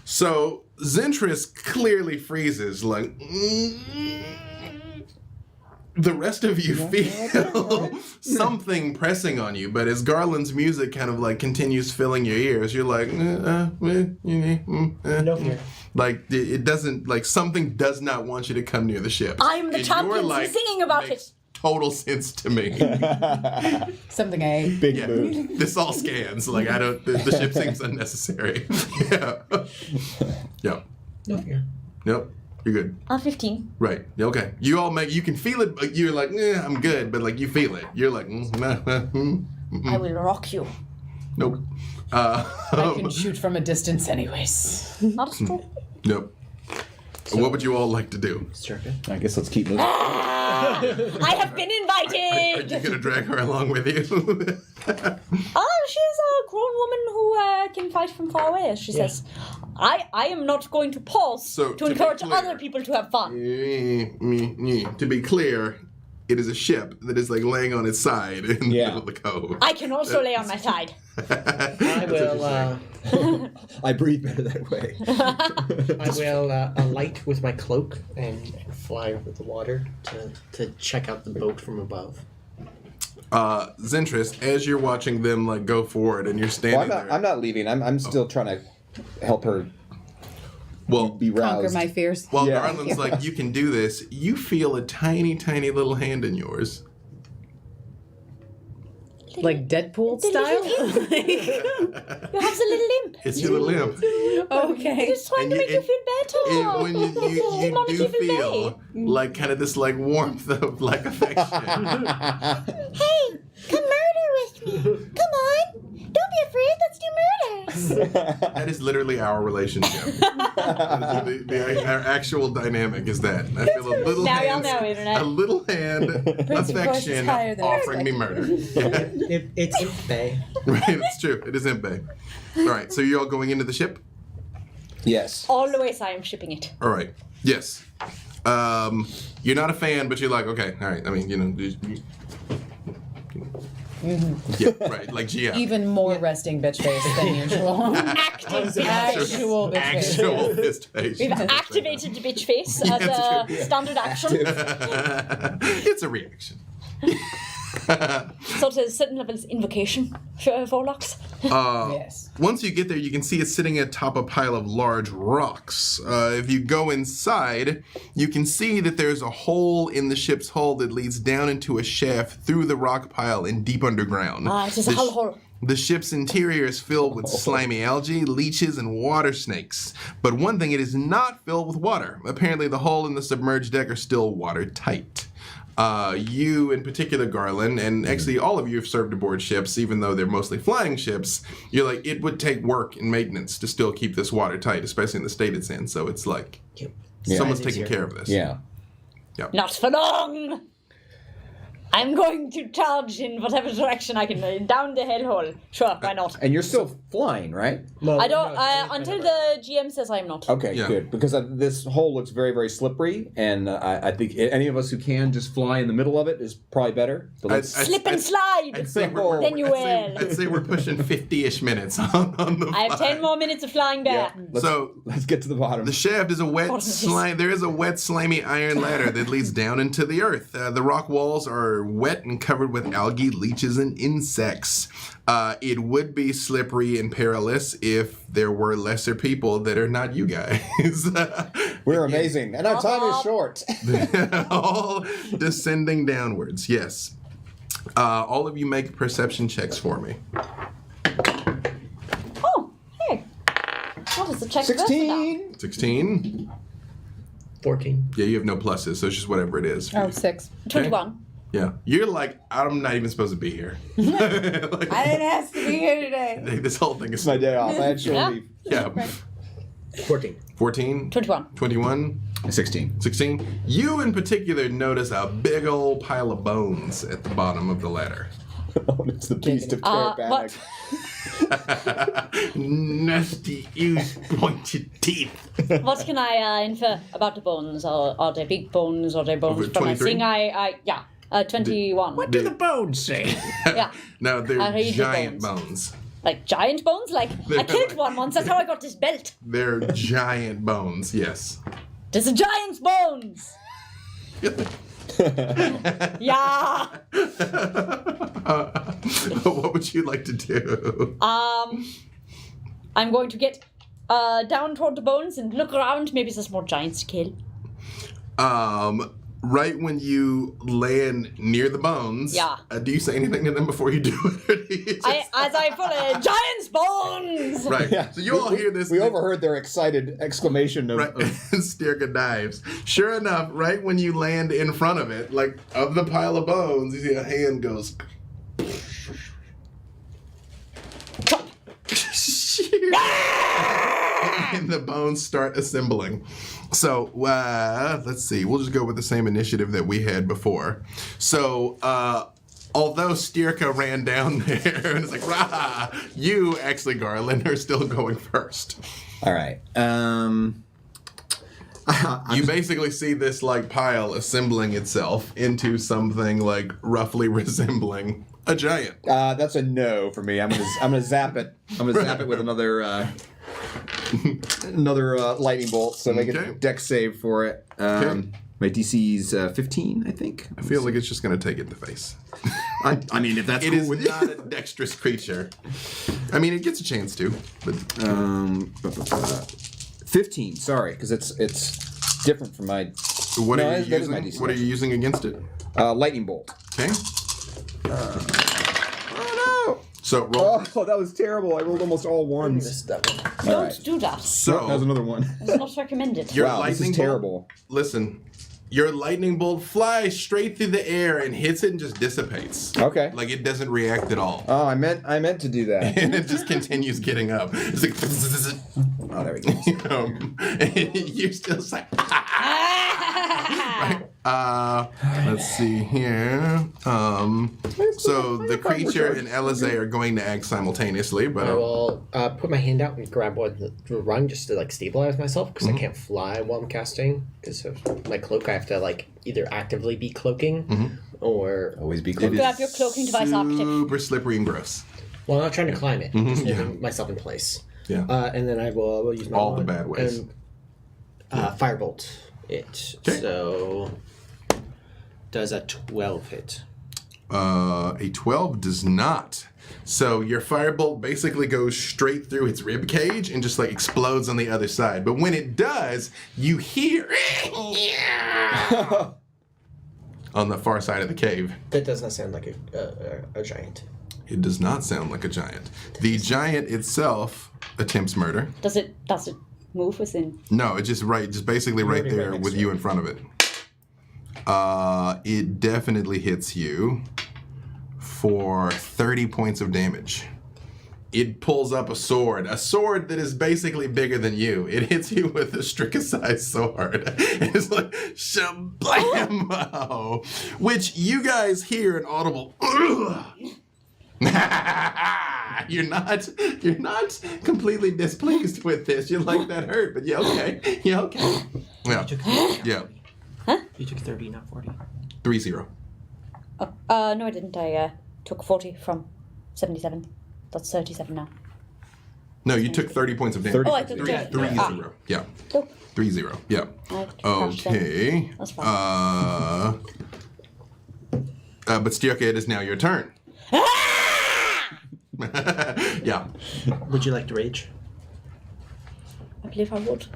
So Zentris clearly freezes, like. The rest of you feel something pressing on you, but as Garland's music kind of like continues filling your ears, you're like, No fear. like it doesn't, like something does not want you to come near the ship. I'm the And champion, you're he's singing about makes it. Total sense to me. Something I ate. Big Yeah, mood. this all scans. Like I don't. The ship seems unnecessary. Yeah. Yeah. No fear. Nope. You're good. 15. Right. Okay. You all make. You can feel it. But you're like, I'm good. But like you feel it. You're like, I will rock you. nope. I can shoot from a distance anyways. Not as true. Nope. So what would you all like to do? Circa. I guess let's keep moving. I have been Are you invited! gonna drag her along with you? She's a grown woman who can fight from far away, as she says. I am not going to pause So, to to be encourage clear- other people to have fun. To be clear, it is a ship that is like laying on its side in the middle of the cove. I can also lay on my side. I will. I breathe better that way. I will alight with my cloak and fly over the water to check out the boat from above. Zentris, as you're watching them like go forward and you're standing Well, there. I'm not leaving. I'm still trying to help her well, be Conquer roused. my fears. while Yeah. Garland's like, you can do this, you feel a tiny, tiny little hand in yours. Like Deadpool The style? You have the little imp. It's your little imp. Okay. It's trying And to you- make you feel better. And when you Not a do evil feel like kind of this like warmth of like affection. Hey, come murder with me. Come on. Don't be afraid. Let's do murders. That is literally our relationship. Our actual dynamic is that. I feel a little Now y'all hand, know, internet. a little hand affection higher than offering me murder. Yeah. It's Imp Bay. Right, it's true. It is Impe. All right, so you're all going into the ship? Yes. Always I am shipping it. All right. Yes. You're not a fan, but you're like, okay, all right. I mean, yeah, right. Like GM. Even more resting bitch face than usual. Active. Actual bitch face. Actual fist face. We've activated the bitch face as a standard action. It's a reaction. So to certain levels invocation for Vorlocks. Yes. Once you get there, you can see it's sitting atop a pile of large rocks. If you go inside, you can see that there's a hole in the ship's hull that leads down into a shaft through the rock pile and deep underground. It is a hull hole. The ship's interior is filled with slimy algae, leeches, and water snakes. But one thing, it is not filled with water. Apparently the hull and the submerged deck are still watertight. You in particular, Garland, and actually all of you have served aboard ships, even though they're mostly flying ships. You're like, it would take work and maintenance to still keep this watertight, especially in the state it's in. So it's like, someone's taking care of this. Yeah. Yep. Not for long! I'm going to charge in whatever direction I can, down the hellhole. Sure, why not? And you're still flying, right? No, I don't, no, until the GM says I'm not. Okay, Yeah. good. Because this hole looks very, very slippery, and I think any of us who can just fly in the middle of it is probably better. But let's, Slip and slide! I'd say Then you will. I'd say we're pushing 50-ish minutes on the I have 10 more minutes of flying back. let's get to the bottom. The shaft is a wet Bottom of this. slime. There is a wet, slimy iron ladder that leads down into the earth. The rock walls are wet and covered with algae, leeches, and insects. It would be slippery and perilous if there were lesser people that are not you guys. We're amazing, and our time is short. All descending downwards. Yes. All of you make perception checks for me. Oh, hey. What is the check versa now? 16. 16. 14. Yeah, you have no pluses, so it's just whatever it is. Oh, 6. 21. Yeah. You're like, I'm not even supposed to be here. Like, I didn't ask to be here today. this whole thing is It's my day off. I had short Yeah. leave. Yeah. 14. 14, 21. 21, 16. 16. You in particular notice a big old pile of bones at the bottom of the ladder. Oh, it's the beast of What? Terabanic. Nasty, use pointed teeth. What can I infer about the bones? Are they big bones? Are they bones Over from a 23? thing? Yeah. 21. What do the bones say? Yeah. No, I they're read the giant bones. bones. Like giant bones? Like, I killed one once. That's how I got this belt. They're giant bones, yes. There's a giant's bones. Yeah. What would you like to do? I'm going to get down toward the bones and look around. Maybe there's more giants to kill. Right when you land near the bones, Yeah. Do you say anything to them before you do it? Or do you just- As I put a giant's bones. Right. Yeah. So you all hear this. We overheard their excited exclamation of, Right. Stirka dives. Sure enough, right when you land in front of it, like of the pile of bones, you see a hand goes. And the bones start assembling. So let's see. We'll just go with the same initiative that we had before. So although Stirka ran down there and it's like, rah, you actually, Garland, are still going first. All right. You basically see this like pile assembling itself into something like roughly resembling a giant. That's a no for me. I'm gonna zap it. I'm gonna zap it with another lightning bolt. So make Okay. a dex save for it. Okay. My DC's 15, I think. I feel like it's just going to take it in the face. I mean, if that's It cool is with you. not a dexterous creature. I mean, it gets a chance to, but 15. Sorry, because it's different from my what No, are you that is my using? DC. What are you using against it? lightning bolt. Okay. Oh So roll. no! Oh, that was terrible. I rolled almost all ones. Missed that one. All Don't right. do that. That was So another one. It's not recommended. your Wow, this lightning is bolt. terrible. Listen, your lightning bolt flies straight through the air and hits it and just dissipates. Okay. Like it doesn't react at all. Oh, I meant to do that. And it just continues getting up. It's like, Oh, there we go. and you're still like, right? Let's see here. So the creature and Elize are going to act simultaneously, but I will put my hand out and grab one of the rung just to like stabilize myself because I can't fly while I'm casting because of my cloak. I have to like either actively be cloaking or Always be it close. is Grab your cloaking device active. super slippery and gross. well, I'm not trying to climb it, just yeah. holding myself in place. Yeah. And then I will use my All the wand bad ways. and firebolt it. Okay. So does a 12 hit? A 12 does not. So your firebolt basically goes straight through its rib cage and just like explodes on the other side. But when it does, you hear on the far side of the cave. That does not sound like a giant. It does not sound like a giant. The giant itself attempts murder. Does it move within? No, it's just basically right Already right there next with to you it. in front of it. It definitely hits you for 30 points of damage. it pulls up a sword that is basically bigger than you. It hits you with a Strika-sized sword. It's like, shablammo! Which you guys hear an audible, You're not completely displeased with this. You're like, that hurt, but yeah, okay. Yeah, okay. Yeah. Yeah. You took 30, not 40. 3-0. No, I didn't. I took 40 from 77. That's 37 now. No, you took 30 points of damage. 30. Oh, I took 30. 3-0. Yeah. Cool. 3-0. Yeah. I crashed them. Okay. That's fine. But Stioka, it is now your turn. Yeah. Would you like to rage? I believe I would.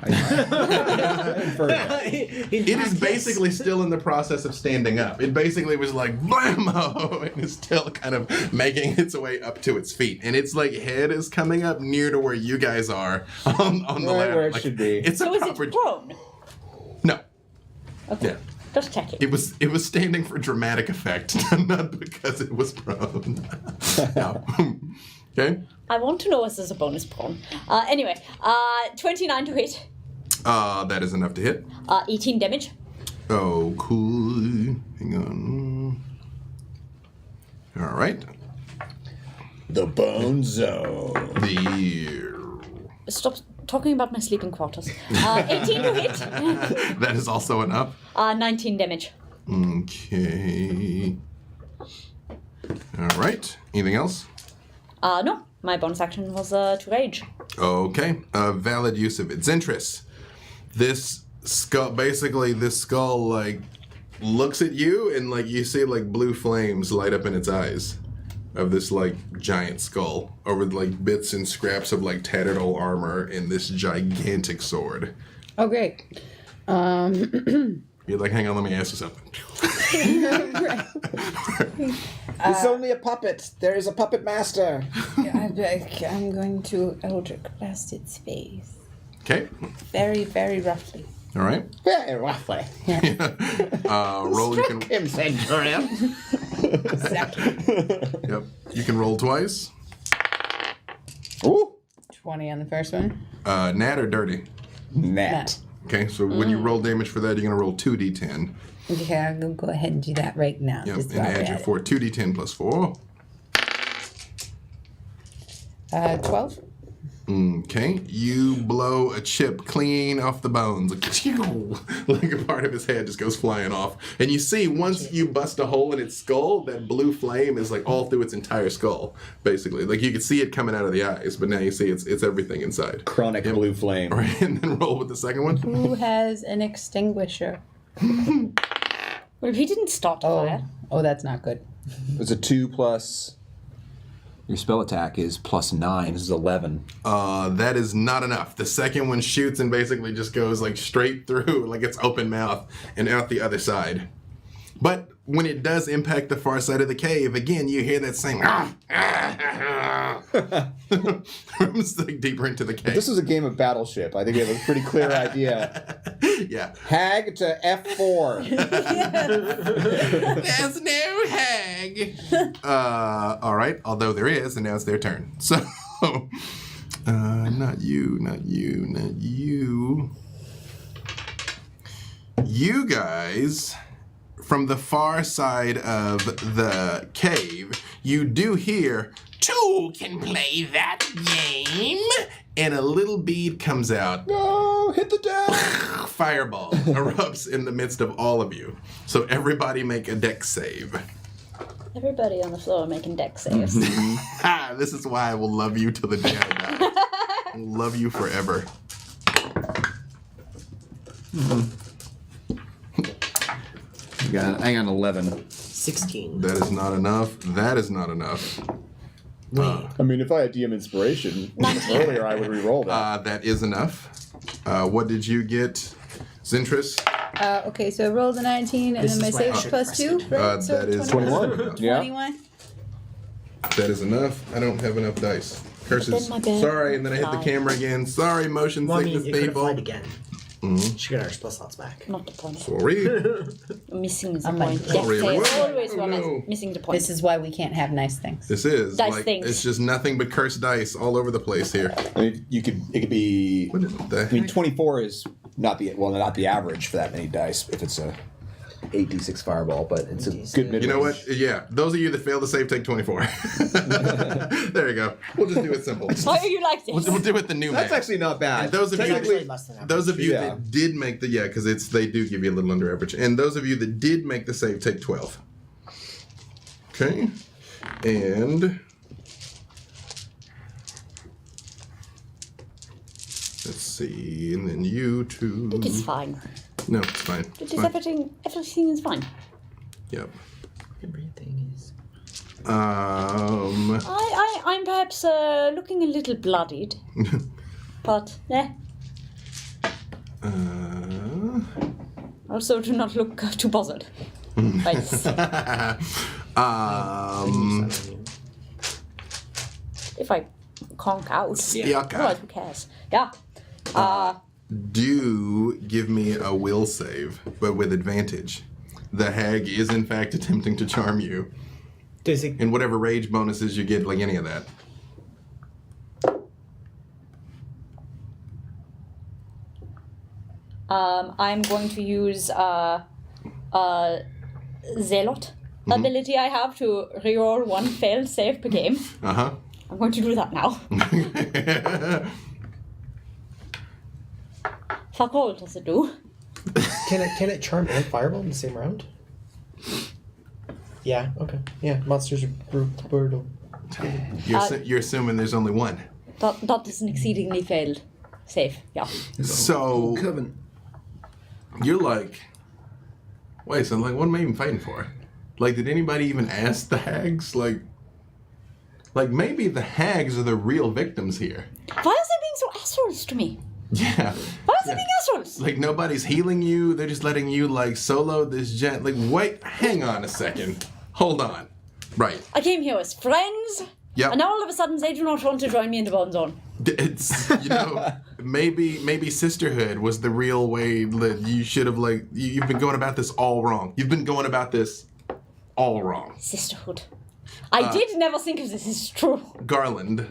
It is basically still in the process of standing up. It basically was like blammo, and it's still kind of making its way up to its feet. And its like head is coming up near to where you guys are on the ladder. Where it Like, should be. It's So a is proper. it prone? No. Okay. Yeah. Just checking. It was standing for dramatic effect, not because it was prone. No. Okay. I want to know if there's a bonus prone. Anyway, 29 to hit. That is enough to hit. 18 damage. Oh, cool. Hang on. All right. The Bone Zone. Stop talking about my sleeping quarters. 18 to hit. That is also enough. 19 damage. Okay. All right. Anything else? No. My bonus action was to rage. Okay. Valid use of its interest. This skull, basically, this skull, like, looks at you and, like, you see, like, blue flames light up in its eyes of this, like, giant skull over, like, bits and scraps of, like, tattered old armor and this gigantic sword. Oh, great. You're like, hang on, let me ask you something. It's only a puppet. There is a puppet master. I'm going to Eldritch Blast its face. Okay. Very, very roughly. All right. Very roughly. Roll. You can. Him, Centurion. Exactly. Yep. You can roll twice. Ooh. 20 on the first one. Nat or dirty? Nat. Okay. So when you roll damage for that, you're gonna roll 2d10. Okay, I'll go ahead and do that right now. Yep. just And while we're add your at 4. 2d10 plus 4. it. 12. Okay, you blow a chip clean off the bones. Like a part of his head just goes flying off. And you see, once you bust a hole in its skull, that blue flame is like all through its entire skull, basically. Like you can see it coming out of the eyes, but now you see it's everything inside. Chronic blue flame. All right, and then roll with the second one. Who has an extinguisher? Well, he didn't start fire. Oh, that's not good. It's a 2 plus. Your spell attack is plus 9. This is 11. That is not enough. The second one shoots and basically just goes like straight through, like it's open mouth, and out the other side. But when it does impact the far side of the cave, again, you hear that same it's like deeper into the cave. This was a game of Battleship. I think we have a pretty clear idea. Yeah. Hag to F4. There's no hag. All right. Although there is, and now it's their turn. So, not you, not you, not you. You guys, from the far side of the cave, you do hear, "Two can play that game," and a little bead comes out. No, hit the deck. Fireball erupts in the midst of all of you. So everybody make a dex save. Everybody on the floor making deck saves. This is why I will love you till the day I die. I'll love you forever. Hang on, 11. 16. That is not enough. That is not enough. Wait. I mean, if I had DM inspiration earlier, I would re-roll that. That is enough. What did you get, Zintris? Okay, so I rolled a 19, and This then my is why I save is should plus 2, right? So That is 21. Yeah. 21. That is enough. I don't have enough dice. Curses. Then my bad. Sorry, and then I hit the Fine. camera again. Sorry, motion Well, I mean, sickness it could have people. flied again. She got our spell slots back. Not the point. Sorry. Missing the I'm like, point. yes, Death really? saves What? always Oh, one is no. missing the point. This is why we can't have nice things. This is Dice like things. it's just nothing but cursed dice all over the place here. I mean, it could be. What the I mean, heck? 24 is not the average for that many dice if it's a 8d6 fireball, but it's a good mid. You know what? Yeah, those of you that fail to save take 24. There you go. We'll just do it simple. Why are you like this? We'll do it the new That's way. actually not bad. And those of you Technically- Less than average. Those of you Yeah. that did make the because they do give you a little under average, and those of you that did make the save take 12. Okay, and let's see, and then you two. It is fine. No, it's fine. It It's is fine. everything is fine. Yep. Everything is. I'm perhaps looking a little bloodied. But, also do not look too bothered. By this. If I conk out. Yeah. Otherwise, who cares? Yeah. Do give me a will save, but with advantage. The hag is in fact attempting to charm you, Does it? and whatever rage bonuses you get, like any of that. I'm going to use Zealot ability I have to reroll one failed save per game. Uh I'm going to do that now. huh. Fuck all does it do? Can it charm and fireball in the same round? Yeah. Okay. Yeah. Monsters are brutal. You're assuming there's only one. That is an exceedingly failed save. Yeah. So you're like, wait, so like, what am I even fighting for? Like, did anybody even ask the hags? Like maybe the hags are the real victims here. Why are they being so assholes to me? Yeah. Why are they being assholes? Like nobody's healing you. They're just letting you like solo this gent. Like, wait, hang on a second. Hold on. Right. I came here as friends. Yep. And now all of a sudden they do not want to join me in the Bone Zone. It's maybe sisterhood was the real way that you should have like you've been going about this all wrong. You've been going about this all wrong. Sisterhood. I did never think of this as true. Garland,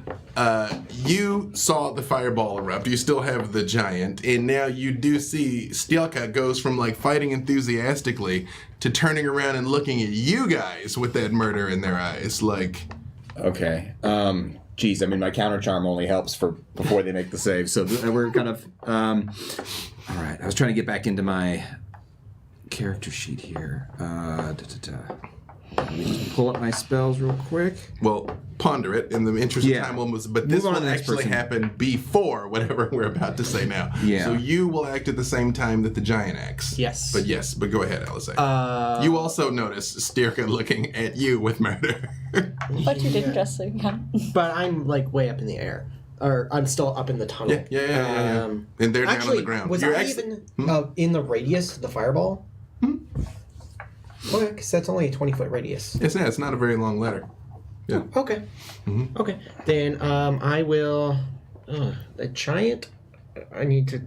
you saw the fireball erupt. You still have the giant, and now you do see Stielka goes from like fighting enthusiastically to turning around and looking at you guys with that murder in their eyes. Like, Okay. Geez, I mean, my counter charm only helps for before they make the save, so we're kind of. All right, I was trying to get back into my character sheet here. Let me just pull up my spells real quick. well, ponder it in the interest Yeah. of time. But this Move on to will the next actually person. happen before whatever we're about to say now. Yeah. So you will act at the same time that the giant acts. Yes. But go ahead, Alice. You also notice Stirka looking at you with murder. But you didn't just say But I'm like way up in the air, or I'm still up in the tunnel. Yeah. And they're down on Actually, the ground. was You're I actually- even in the radius of the fireball? Okay, because that's only a 20-foot radius. It's not a very long ladder. Yeah. Okay. Okay. Then I will. The giant. I need to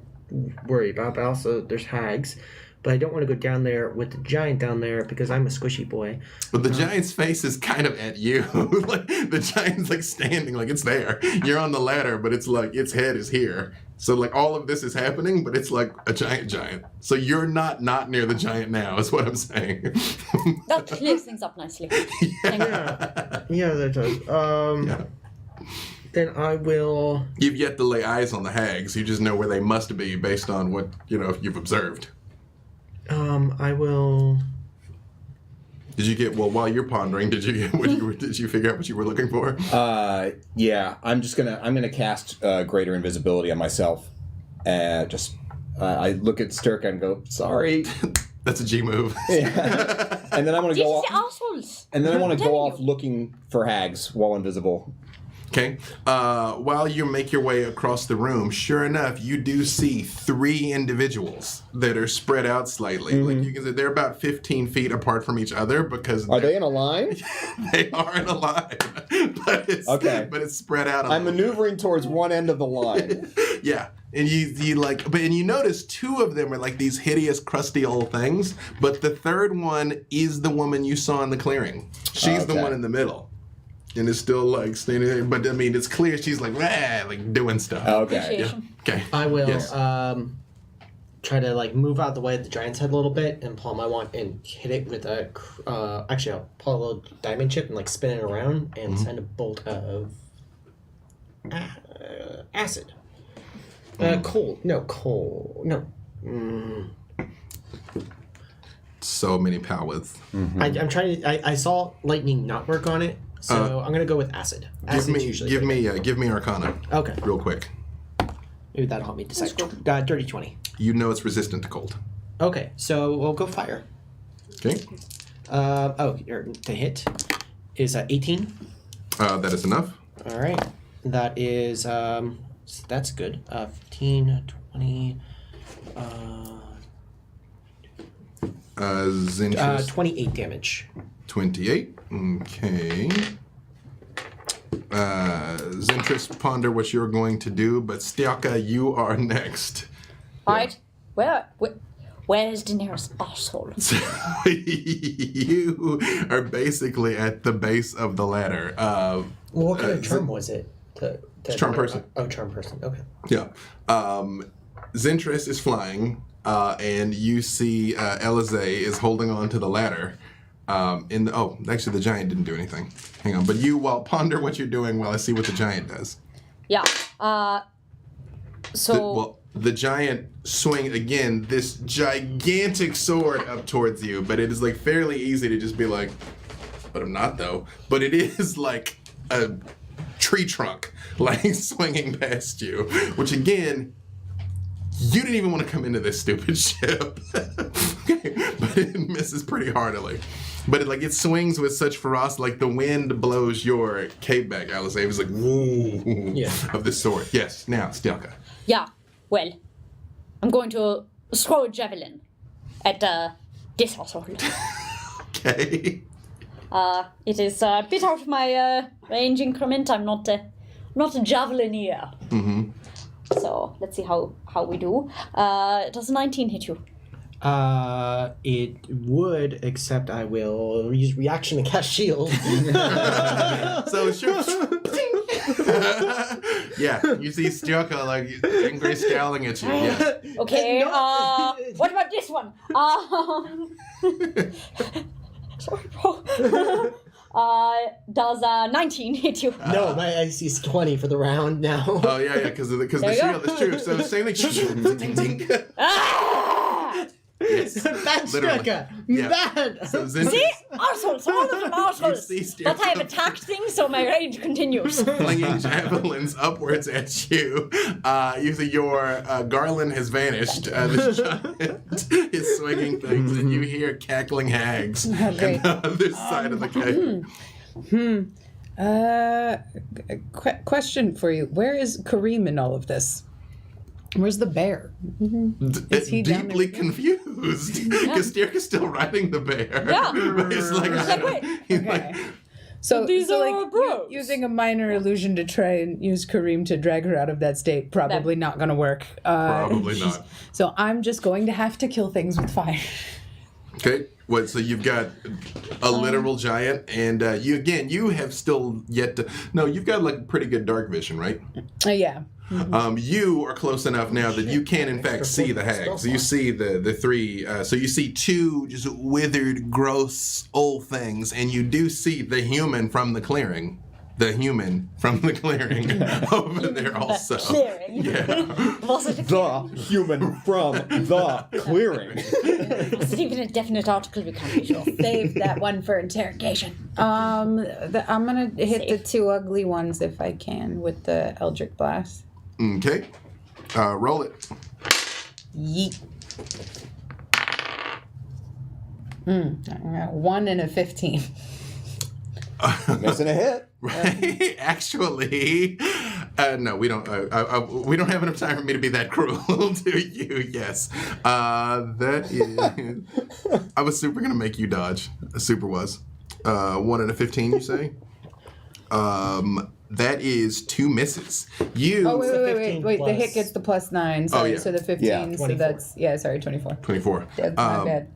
worry about. But also, there's hags. But I don't want to go down there with the giant down there because I'm a squishy boy. But the giant's face is kind of at you. Like the giant's like standing, like it's there. You're on the ladder, but it's like its head is here. So like all of this is happening, but it's like a giant. So you're not near the giant now, is what I'm saying. That clears things up nicely. Yeah, that does. Yeah. Then I will. You've yet to lay eyes on the hags. You just know where they must be based on what you've observed. I will. Did you get while you're pondering? Did you get did you figure out what you were looking for? Yeah, I'm gonna cast greater invisibility on myself. I look at Stirka and go, sorry. That's a G move. Yeah. And then I'm gonna These go are off. the assholes. And then I want to go telling off you. looking for hags while invisible. Okay. While you make your way across the room, sure enough, you do see 3 individuals that are spread out slightly. Like you can say they're about 15 feet apart from each other because Are they in a line? they are in a line, but it's Okay. but it's spread out. I'm maneuvering towards one end of the line. Yeah. And you like, and you notice two of them are like these hideous, crusty old things, but the third one is the woman you saw in the clearing. She's the one in the middle, and is still like standing there. But I mean, it's clear she's like, like doing stuff. Okay. Yeah. Okay. I will Yes. try to like move out the way of the giant's head a little bit and pull my wand and hit it with a. Actually, I'll pull a little diamond chip and like spin it around and send a bolt of acid. Coal. No. So many powers. I'm trying to. I saw lightning not work on it, so I'm gonna go with acid. Acid's usually Give good. me Arcana. Okay. Real quick. Maybe that'll help me decide. Dirty 20. You know it's resistant to cold. Okay, so we'll go fire. Okay. The hit is 18. That is enough. All right. That is so that's good. 15, 20, Zintrus, 28 damage. 28. Okay. Zintrus, ponder what you're going to do, but Stiaka, you are next. Alright. Where is the nearest asshole? You are basically at the base of the ladder. What kind of charm was it? Charm person. Oh, charm person. Okay. Yeah. Zintrus is flying, and you see Elize is holding on to the ladder. Actually, the giant didn't do anything. Hang on. But you, ponder what you're doing while I see what the giant does. Yeah. The giant swing again this gigantic sword up towards you, but it is like fairly easy to just be like, but I'm not though. But it is like a tree trunk, like swinging past you, which again, you didn't even want to come into this stupid ship. Okay, but it misses pretty heartily. But it swings with such ferocity, like the wind blows your cape back, Alice. It was like, woo, of this sword. Yes, now, Stiaka. Yeah. Well, I'm going to throw a javelin at this asshole. Okay. It is a bit out of my range increment. I'm not a javelinier. Mm-hmm. So let's see how we do. Does 19 hit you? It would, except I will use reaction to cast shield. So sure. Yeah, you see Stiaka like angry scowling at you. Yeah. Okay. What about this one? Sorry, bro. Does 19 hit you? No, my AC is 20 for the round now. Oh yeah, because the shield is true. So same thing. Yes, Bad literally. Stiaka. Yeah. Bad. So Zintrus, See? Assholes, all of them assholes. You see But I have attacked things, so my range continues. flinging javelins upwards at you. You see your garland has vanished. The giant is swinging things, and you hear cackling hags on Great. the other side of the cave. Question for you. Where is Kareem in all of this? Where's the bear? Is he down Deeply there? confused because Stiaka's still riding the bear. Yeah. But it's like, I don't- wait. he's Okay. like, So, These so are like bros. using a minor illusion to try and use Kareem to drag her out of that state, probably not going to work. Probably not. So I'm just going to have to kill things with fire. Okay. What? So you've got a literal giant, and you have still yet to. No, you've got like pretty good dark vision, right? Yeah. You are close enough now that you can, in fact, see the hags. You see the three. So you see two just withered, gross, old things, and you do see the human from the clearing. The human from the clearing over there also. Clearing. Yeah. Was it a The human from the clearing. Was it even a definite article? We can't be sure. Save that one for interrogation. I'm gonna hit the two ugly ones if I can with the Eldritch Blast. Okay. Roll it. Yeet. I got 1 and a 15. Missing a hit. Right? Actually, no, we don't. We don't have enough time for me to be that cruel to you. Yes, that is. I was super gonna make you dodge. A super was. 1 and a 15, you say? That is 2 misses. You Oh, wait, 15 The hit plus- gets the +9. Sorry, yeah. so the 15, Yeah, so 24. that's, 24. 24. That's my bad.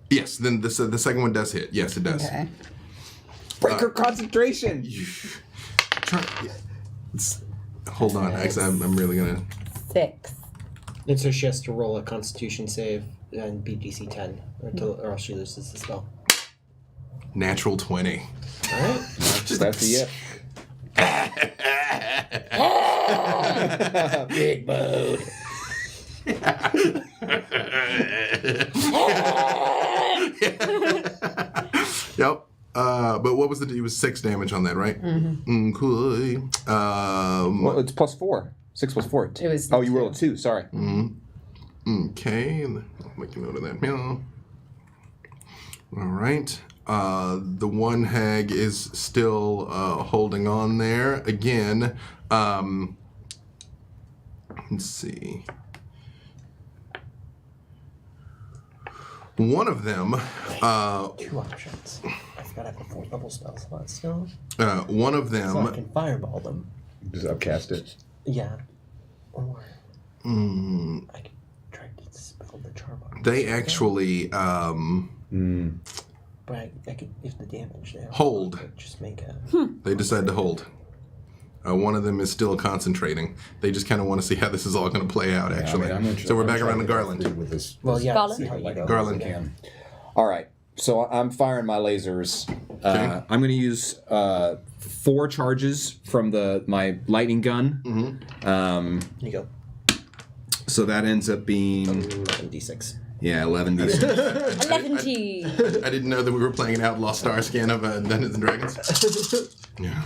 Yes, then the second one does hit. Yes, it does. Okay. Break her concentration. Hold on, I'm really gonna. 6. And so she has to roll a Constitution save and beat DC 10, or else she loses the spell. Natural 20. All right. That's a yep. Big mode. Yep. But what was it was 6 damage on that, right? Mm-hmm. Cool. Well, it's +4. 6 + 4. It was Oh, you rolled 2. Sorry. Okay. I'll make a note of that. Yeah. All right. The one hag is still holding on there. Again, let's see. One of them, 2 options. I forgot I have a 4th level spell slot still. one of So I them, can fireball them. Just upcast it. Yeah. Or I could try to dispel the charm. on they it. actually, But I could, if the damage there. Hold. I could just make a. they decide to hold. One of them is still concentrating. They just kind of want to see how this is all going to play out, actually. So we're back around to Garland. With this. Well, yeah. Garland? See how you go. Garland. All right. So I'm firing my lasers. Okay. I'm going to use 4 charges from my lightning gun. Mm-hmm. You go. So that ends up being 11d6. 11 d6. 11T. I didn't know that we were playing an Outlaw Star scan of Dungeons and Dragons. Yeah.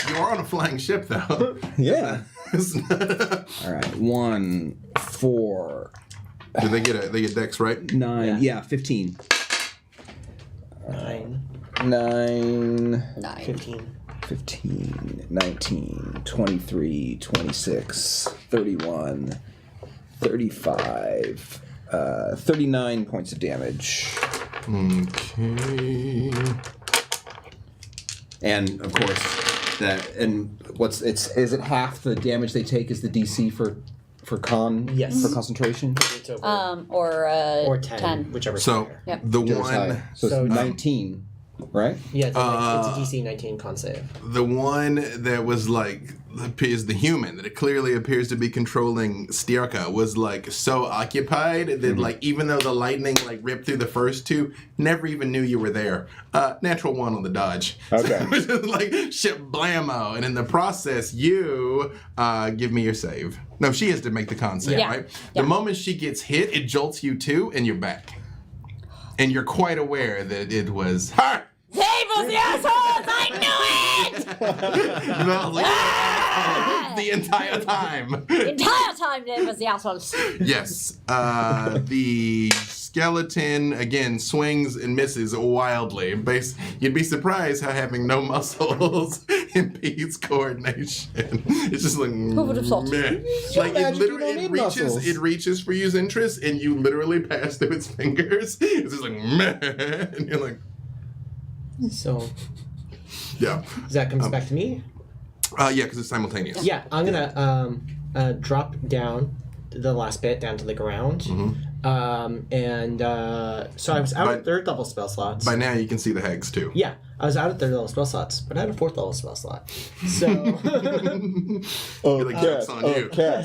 You are on a flying ship, though. Yeah. It's not- All right. 1, 4, Do they get Dex, right? 9. Yeah, 15. 9, 9, 15. 15, 19, 23, 26, 31, 35, 39 points of damage. Okay. And of course, is it half the damage they take is the DC for Yes. for concentration? It's over. Or 10, whichever's So higher. Yep. the Whichever's one, higher. So So- it's 19, right? Yeah, it's a DC 19 con save. the one that was like is the human that it clearly appears to be controlling Styrka was like so occupied that like even though the lightning like ripped through the first 2, never even knew you were there. Natural 1 on the dodge. Okay. So it was just like shit blammo, and in the process, you give me your save. No, she has to make the con save, Yeah. right? Yeah. The moment she gets hit, it jolts you too, and you're back. And you're quite aware that it was her. Save us, the assholes! I knew it! No, like, the entire time. The entire time it was the assholes. Yes. The skeleton, again, swings and misses wildly. You'd be surprised how having no muscles impedes coordination. It's just like, Who would have thought? meh. Like, magic, you don't need muscles. it reaches for you's interest, and you literally pass through its fingers. It's just like, meh. And you're like, So yeah. that comes back to me. Yeah, because it's simultaneous. Yeah, I'm gonna drop down the last bit down to the ground. So I was out By- at 3rd level spell slots. By now, you can see the hags, too. Yeah, I was out at 3rd level spell slots, but I had a 4th level spell slot. So You're like, joke's on you. Yeah.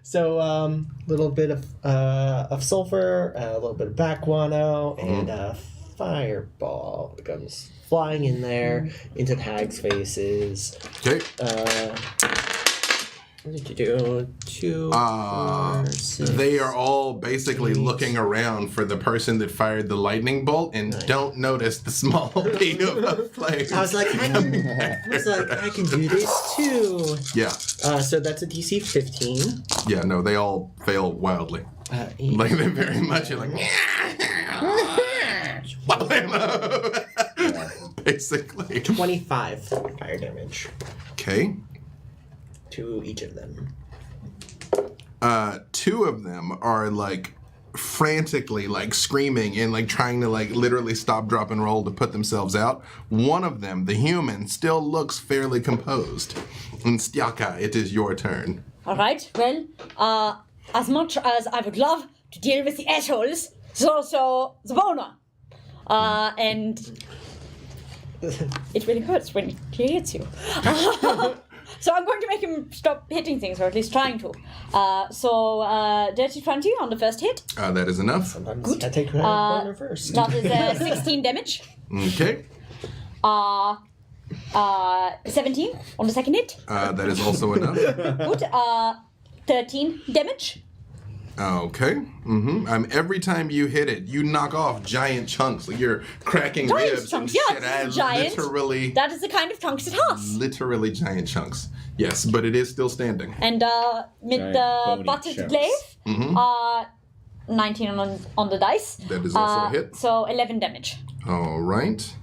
so little bit of sulfur, a little bit of black guano, and a fireball comes flying in there into the hags' faces. Okay. What did you do? 2, 4, 6. They are all basically looking around for the person that fired the lightning bolt and don't notice the small beam of flames. I was like, I can do this too. Yeah. So that's a DC 15. Yeah, no, they all fail wildly. Like, they very much are like, basically. 25 fire damage Okay. to each of them. 2 of them are like frantically like screaming and like trying to like literally stop, drop, and roll to put themselves out. One of them, the human, still looks fairly composed. And Stiaka, it is your turn. All right. Well, as much as I would love to deal with the assholes, there's also the boner. And it really hurts when he hits you. So I'm going to make him stop hitting things, or at least trying to. Dirty 20 on the first hit. That is enough. Good. I take corner first. That is 16 damage. Okay. 17 on the second hit. That is also enough. Good. 13 damage. Okay. Every time you hit it, you knock off giant chunks. Like you're cracking ribs chunks, and yeah, shit. I giant. literally, That is the kind of chunks it has. literally giant chunks. Yes, but it is still standing. And with Giant the bony butted chunks. glaive, 19 on the dice. That is also a hit. So 11 damage. All right.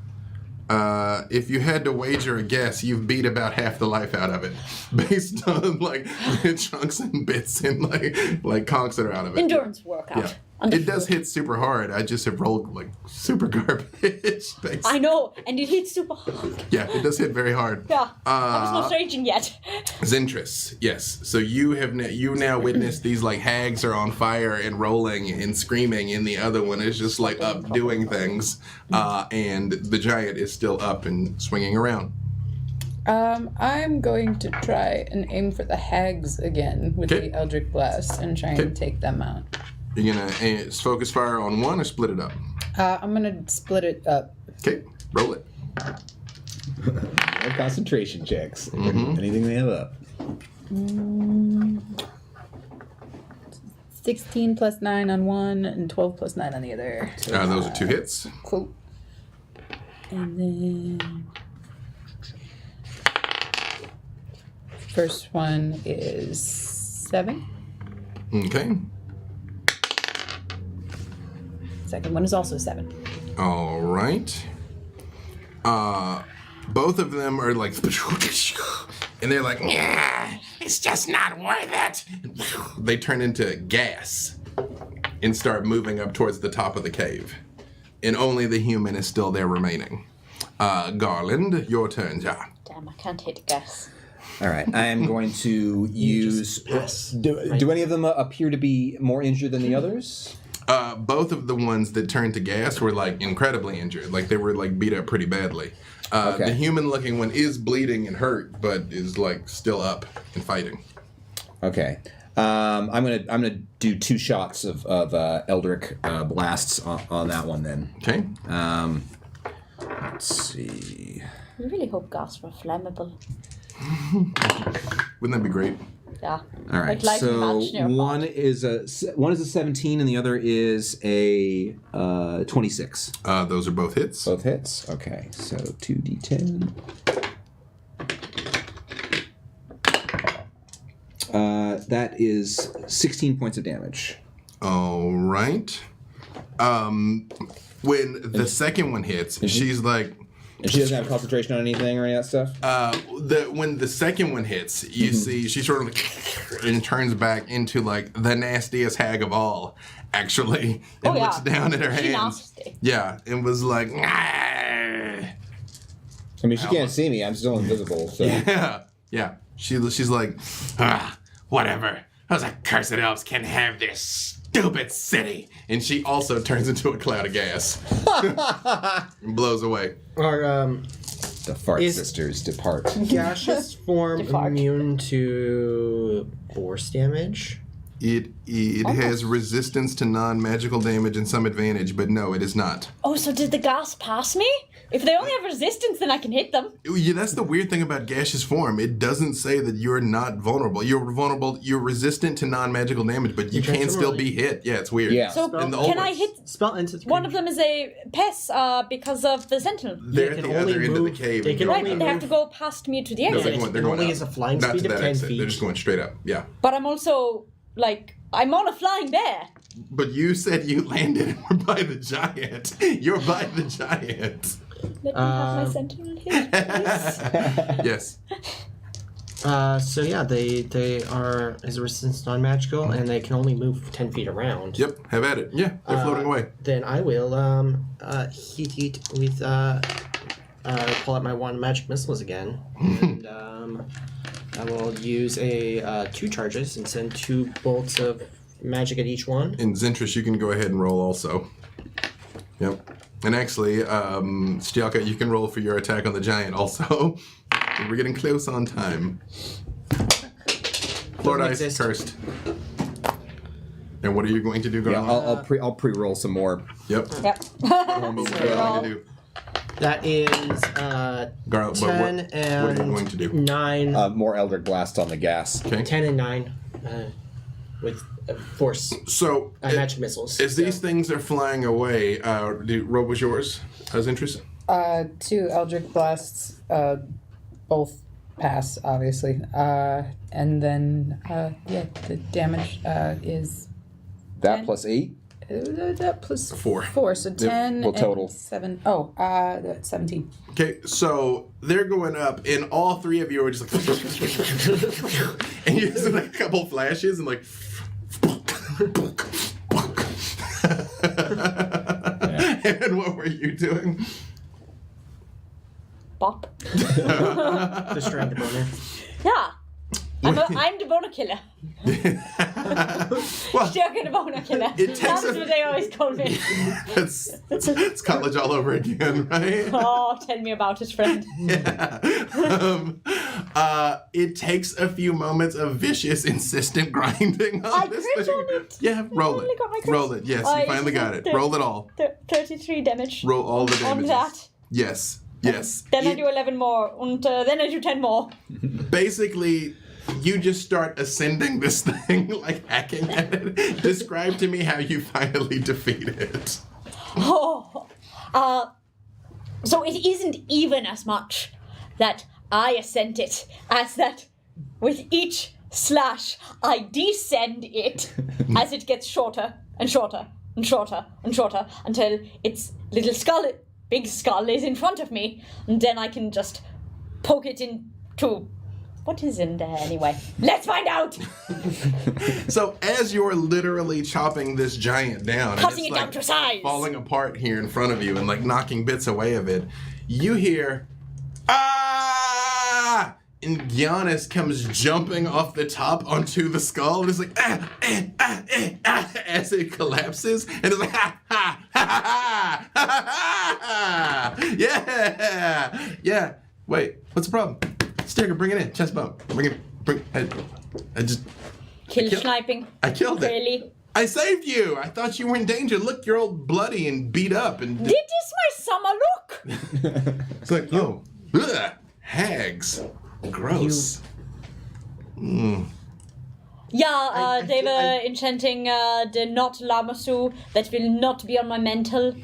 If you had to wager a guess, you've beat about half the life out of it, based on like the chunks and bits and like conks that are out of it. Endurance workout. Yeah. It does hit super hard. I just have rolled like super garbage. I know, and it hits super hard. Yeah, it does hit very hard. Yeah, I was not raging yet. Zintris, yes. So you now witnessed these like hags are on fire and rolling and screaming, and the other one is just like up doing things, and the giant is still up and swinging around. I'm going to try and aim for the hags again with Okay. the Eldritch Blast and try and take them out. You're gonna focus fire on one or split it up? I'm gonna split it up. Okay, roll it. No concentration checks. Anything they have up. 16 plus 9 on one and 12 plus 9 on the other. Those are 2 hits. Cool. And then first one is 7. Okay. Second one is also 7. All right. Both of them are like, and they're like, "Yeah, it's just not worth it." They turn into gas and start moving up towards the top of the cave. And only the human is still there remaining. Garland, your turn, ja. Damn, I can't hit gas. All right, I am going to use. Do any of them appear to be more injured than the others? Both of the ones that turned to gas were like incredibly injured. Like they were like beat up pretty badly. Okay. The human-looking one is bleeding and hurt, but is like still up and fighting. Okay. I'm gonna do 2 shots of Eldritch blasts on that one then. Okay. Let's see. I really hope gas were flammable. Wouldn't that be great? Yeah. All right. Like lighting So match near one is a 17 and the other is a 26. Those are both hits. Both hits. Okay. So 2d10. That is 16 points of damage. All right. When the second one hits, she's like, And she doesn't have concentration on anything or any of that stuff? when the second one hits, you see she sort of like and turns back into like the nastiest hag of all, actually, and looks down at her She hands. nasty. Yeah, and was like, "Ah." I mean, she can't see me. I'm still invisible. So. yeah. She's like, whatever. Those accursed elves can have this stupid city. And she also turns into a cloud of gas and blows away. Are The Fart Is- Sisters depart. gaseous form Depart. immune to force damage? It has resistance to non-magical damage and some advantage, but no, it is not. Oh, so did the gas pass me? If they only have resistance, then I can hit them. Yeah, that's the weird thing about gaseous form. It doesn't say that you're not vulnerable. You're vulnerable. You're resistant to non-magical damage, but you Okay, can still really- be hit. Yeah, it's weird. Yeah. So In the old can I ones. hit Spell into one of them is a pest because of the sentinel? They're They at can the only other end of the move- cave. they and can you're Right, only but they going have to go past me to the No, exit. they're going, they're It going only up. has a flying Not speed to of that 10 exit. feet. They're just going straight up. Yeah. But I'm also, like, I'm on a flying bear. But you said you landed and were by the giant. You're by the giant. Let me have my sentinel here, please. Yes. So yeah, they are his resistance non-magical, and they can only move 10 feet around. Yep, have at it. Yeah, they're floating away. Then I will heat with pull out my wand of magic missiles again, and I will use a 2 charges and send 2 bolts of magic at each one. In Zentress, you can go ahead and roll also. Yep. And actually, Stialka, you can roll for your attack on the giant also. We're getting close on time. Lord Ice exist. cursed. And what are you going to do, Yeah, Garland? I'll pre-roll some more. Yep. Yep. What are you going to do? That is 10 10 what and are you going to do? 9. More Eldritch Blast on the gas. Okay. 10 and 9 with force So, magic missiles. as these things are flying away, what was yours? As interest? 2 Eldritch Blasts, both pass, obviously. And then, the damage is That 10. plus 8. That plus 4. 4, so 10 well, and total. 7. Oh, that's 17. Okay, so they're going up, and all 3 of you are just like, and you see like a couple flashes, and like, and what were you doing? Bop. Destroying the boner. Yeah. I'm the boner killer. Well, Stärke the boner killer. It takes That's a- what they always call me. it's college all over again, right? Oh, tell me about it, friend. Yeah. It takes a few moments of vicious, insistent grinding on I this crit thing. on it. Yeah, roll finally it. got my crit. Roll it. Yes, I you finally got it. Roll it all. 33 damage. Roll all the On damages. that. Yes. Yes. Then I It- do 11 more, and then I do 10 more. Basically, you just start ascending this thing, like hacking at it. Describe to me how you finally defeat it. Oh, so it isn't even as much that I ascend it as that with each slash I descend it as it gets shorter and shorter and shorter and shorter until its little skull, big skull, is in front of me, and then I can just poke it into. What is in there anyway? Let's find out! So as you're literally chopping this giant down, Cutting and it it's down to size! falling apart here in front of you and like knocking bits away of it, you hear ah! And Giannis comes jumping off the top onto the skull and it's like as it collapses and it's like ha ha ha ha ha ha ha yeah. Wait, what's the problem? Sticker, bring it in. Chest bump. I just Kill kill- sniping. I killed it. Really? I saved you. I thought you were in danger. Look, you're all bloody and beat up and Did this my summer look? it's like, oh, ugh, hags. Gross. Yeah, they were enchanting the not Lamasu that will not be on my mental.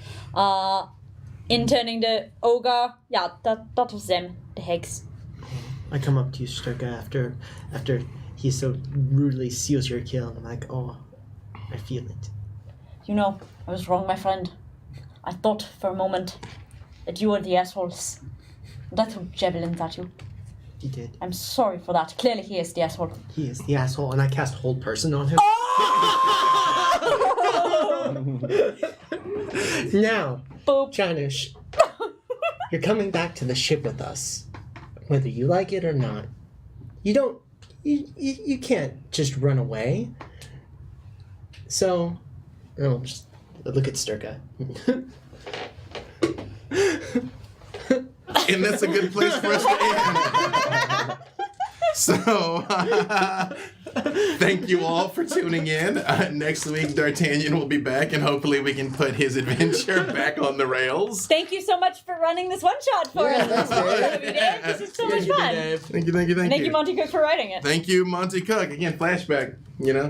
Interning the ogre. Yeah, that was them, the hags. I come up to you, Sturka, after he so rudely seals your kill, and I'm like, oh, I feel it. You know, I was wrong, my friend. I thought for a moment that you were the assholes. That threw javelins at you. He did. I'm sorry for that. Clearly he is the asshole. He is the asshole, and I cast Hold Person on him. Now, Boop. Janusz, you're coming back to the ship with us, whether you like it or not. You can't just run away. So, just look at Sturka. And that's a good place for us to end. So, thank you all for tuning in. Next week, D'Artagnan will be back, and hopefully we can put his adventure back on the rails. Thank you so much for running this one shot for us. This is so much fun. Thank you. Thank you, Monty Cook, for writing it. Thank you, Monty Cook. Again, flashback. You know,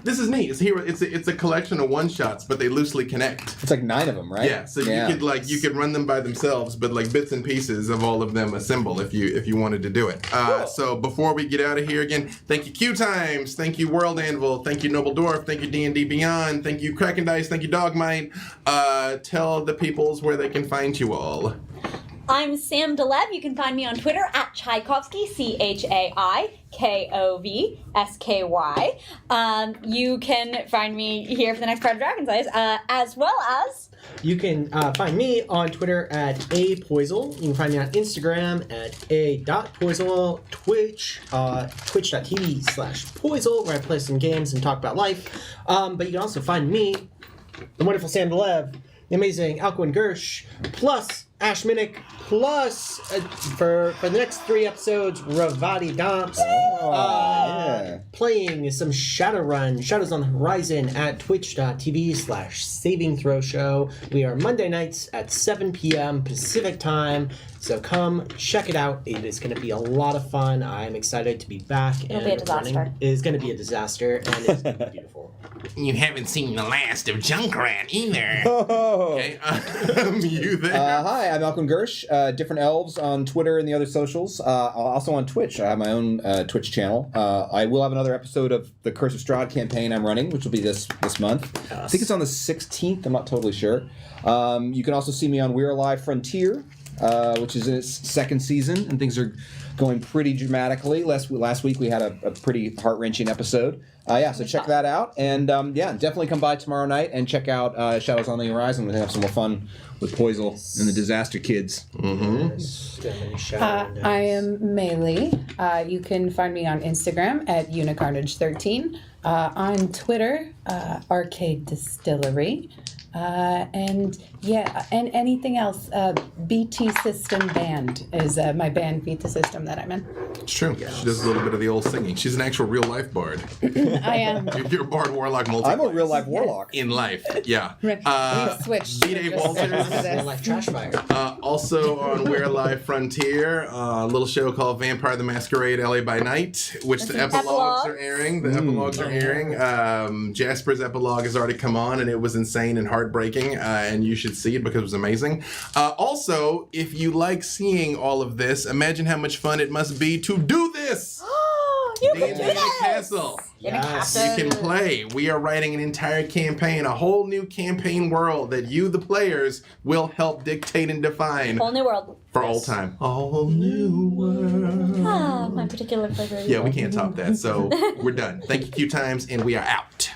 this is neat. It's a collection of one shots, but they loosely connect. It's like 9 of them, right? Yeah, so you could run them by themselves, but like bits and pieces of all of them assemble if you wanted to do it. So before we get out of here again, thank you QueueTimes, thank you World Anvil, thank you Noble Dwarf, thank you D&D Beyond, thank you Kraken Dice, thank you Dogmite. Tell the peoples where they can find you all. I'm Sam Delev. You can find me on Twitter at Tchaikovsky, ChaiKovsky. You can find me here for the next part of Dragon's Eyes, as well as... You can find me on Twitter at apoisel. You can find me on Instagram at a.poisel, Twitch, twitch.tv/poisel, where I play some games and talk about life. But you can also find me, the wonderful Sam Delev, the amazing Alcuin Gersh, plus Ash Minnick, plus for the next 3 episodes, Ravati Damps, playing some Shadowrun, Shadows on the Horizon at twitch.tv/Saving Throw Show. We are Monday nights at 7 p.m. Pacific time, so come check it out. It is going to be a lot of fun. I'm excited to be back. It'll be a disaster. It is going to be a disaster, and it's going to be beautiful. You haven't seen the last of Junkrat either. Oh. Okay, you there? Hi, I'm Malcolm Gersh. Different Elves on Twitter and the other socials. Also on Twitch. I have my own Twitch channel. I will have another episode of the Curse of Strahd campaign I'm running, which will be this month. Yes. I think it's on the 16th. I'm not totally sure. You can also see me on We're Alive Frontier, which is in its 2nd season, and things are going pretty dramatically. Last week we had a pretty heart-wrenching episode. So check that out. And definitely come by tomorrow night and check out Shadows on the Horizon. We're going to have some more fun with Poisel and the Disaster Kids. I am Melee. You can find me on Instagram at Unicarnage13. On Twitter, Arcade Distillery. And anything else. BT System Band is my band, Beat the System, that I'm in. It's true. Yes. She does a little bit of the old singing. She's an actual real-life bard. I am. You're a bard, warlock, multi. I'm a real-life warlock. In life, yeah. We've switched. B-Day Walters. Like Trash Fire. Also on We're Live Frontier, a little show called Vampire the Masquerade LA by Night, which the epilogues are airing. The epilogues are airing. Jasper's epilogue has already come on, and it was insane and heartbreaking, and you should see it because it was amazing. Also, if you like seeing all of this, imagine how much fun it must be to do this! You can do D&D in a this! castle. Yes. You can play. We are writing an entire campaign, a whole new campaign world that you, the players, will help dictate and define Whole new world. for all time. A whole new world. My particular flavor. Yeah, we can't top that. So we're done. Thank you, QueueTimes, and we are out.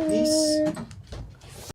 Peace.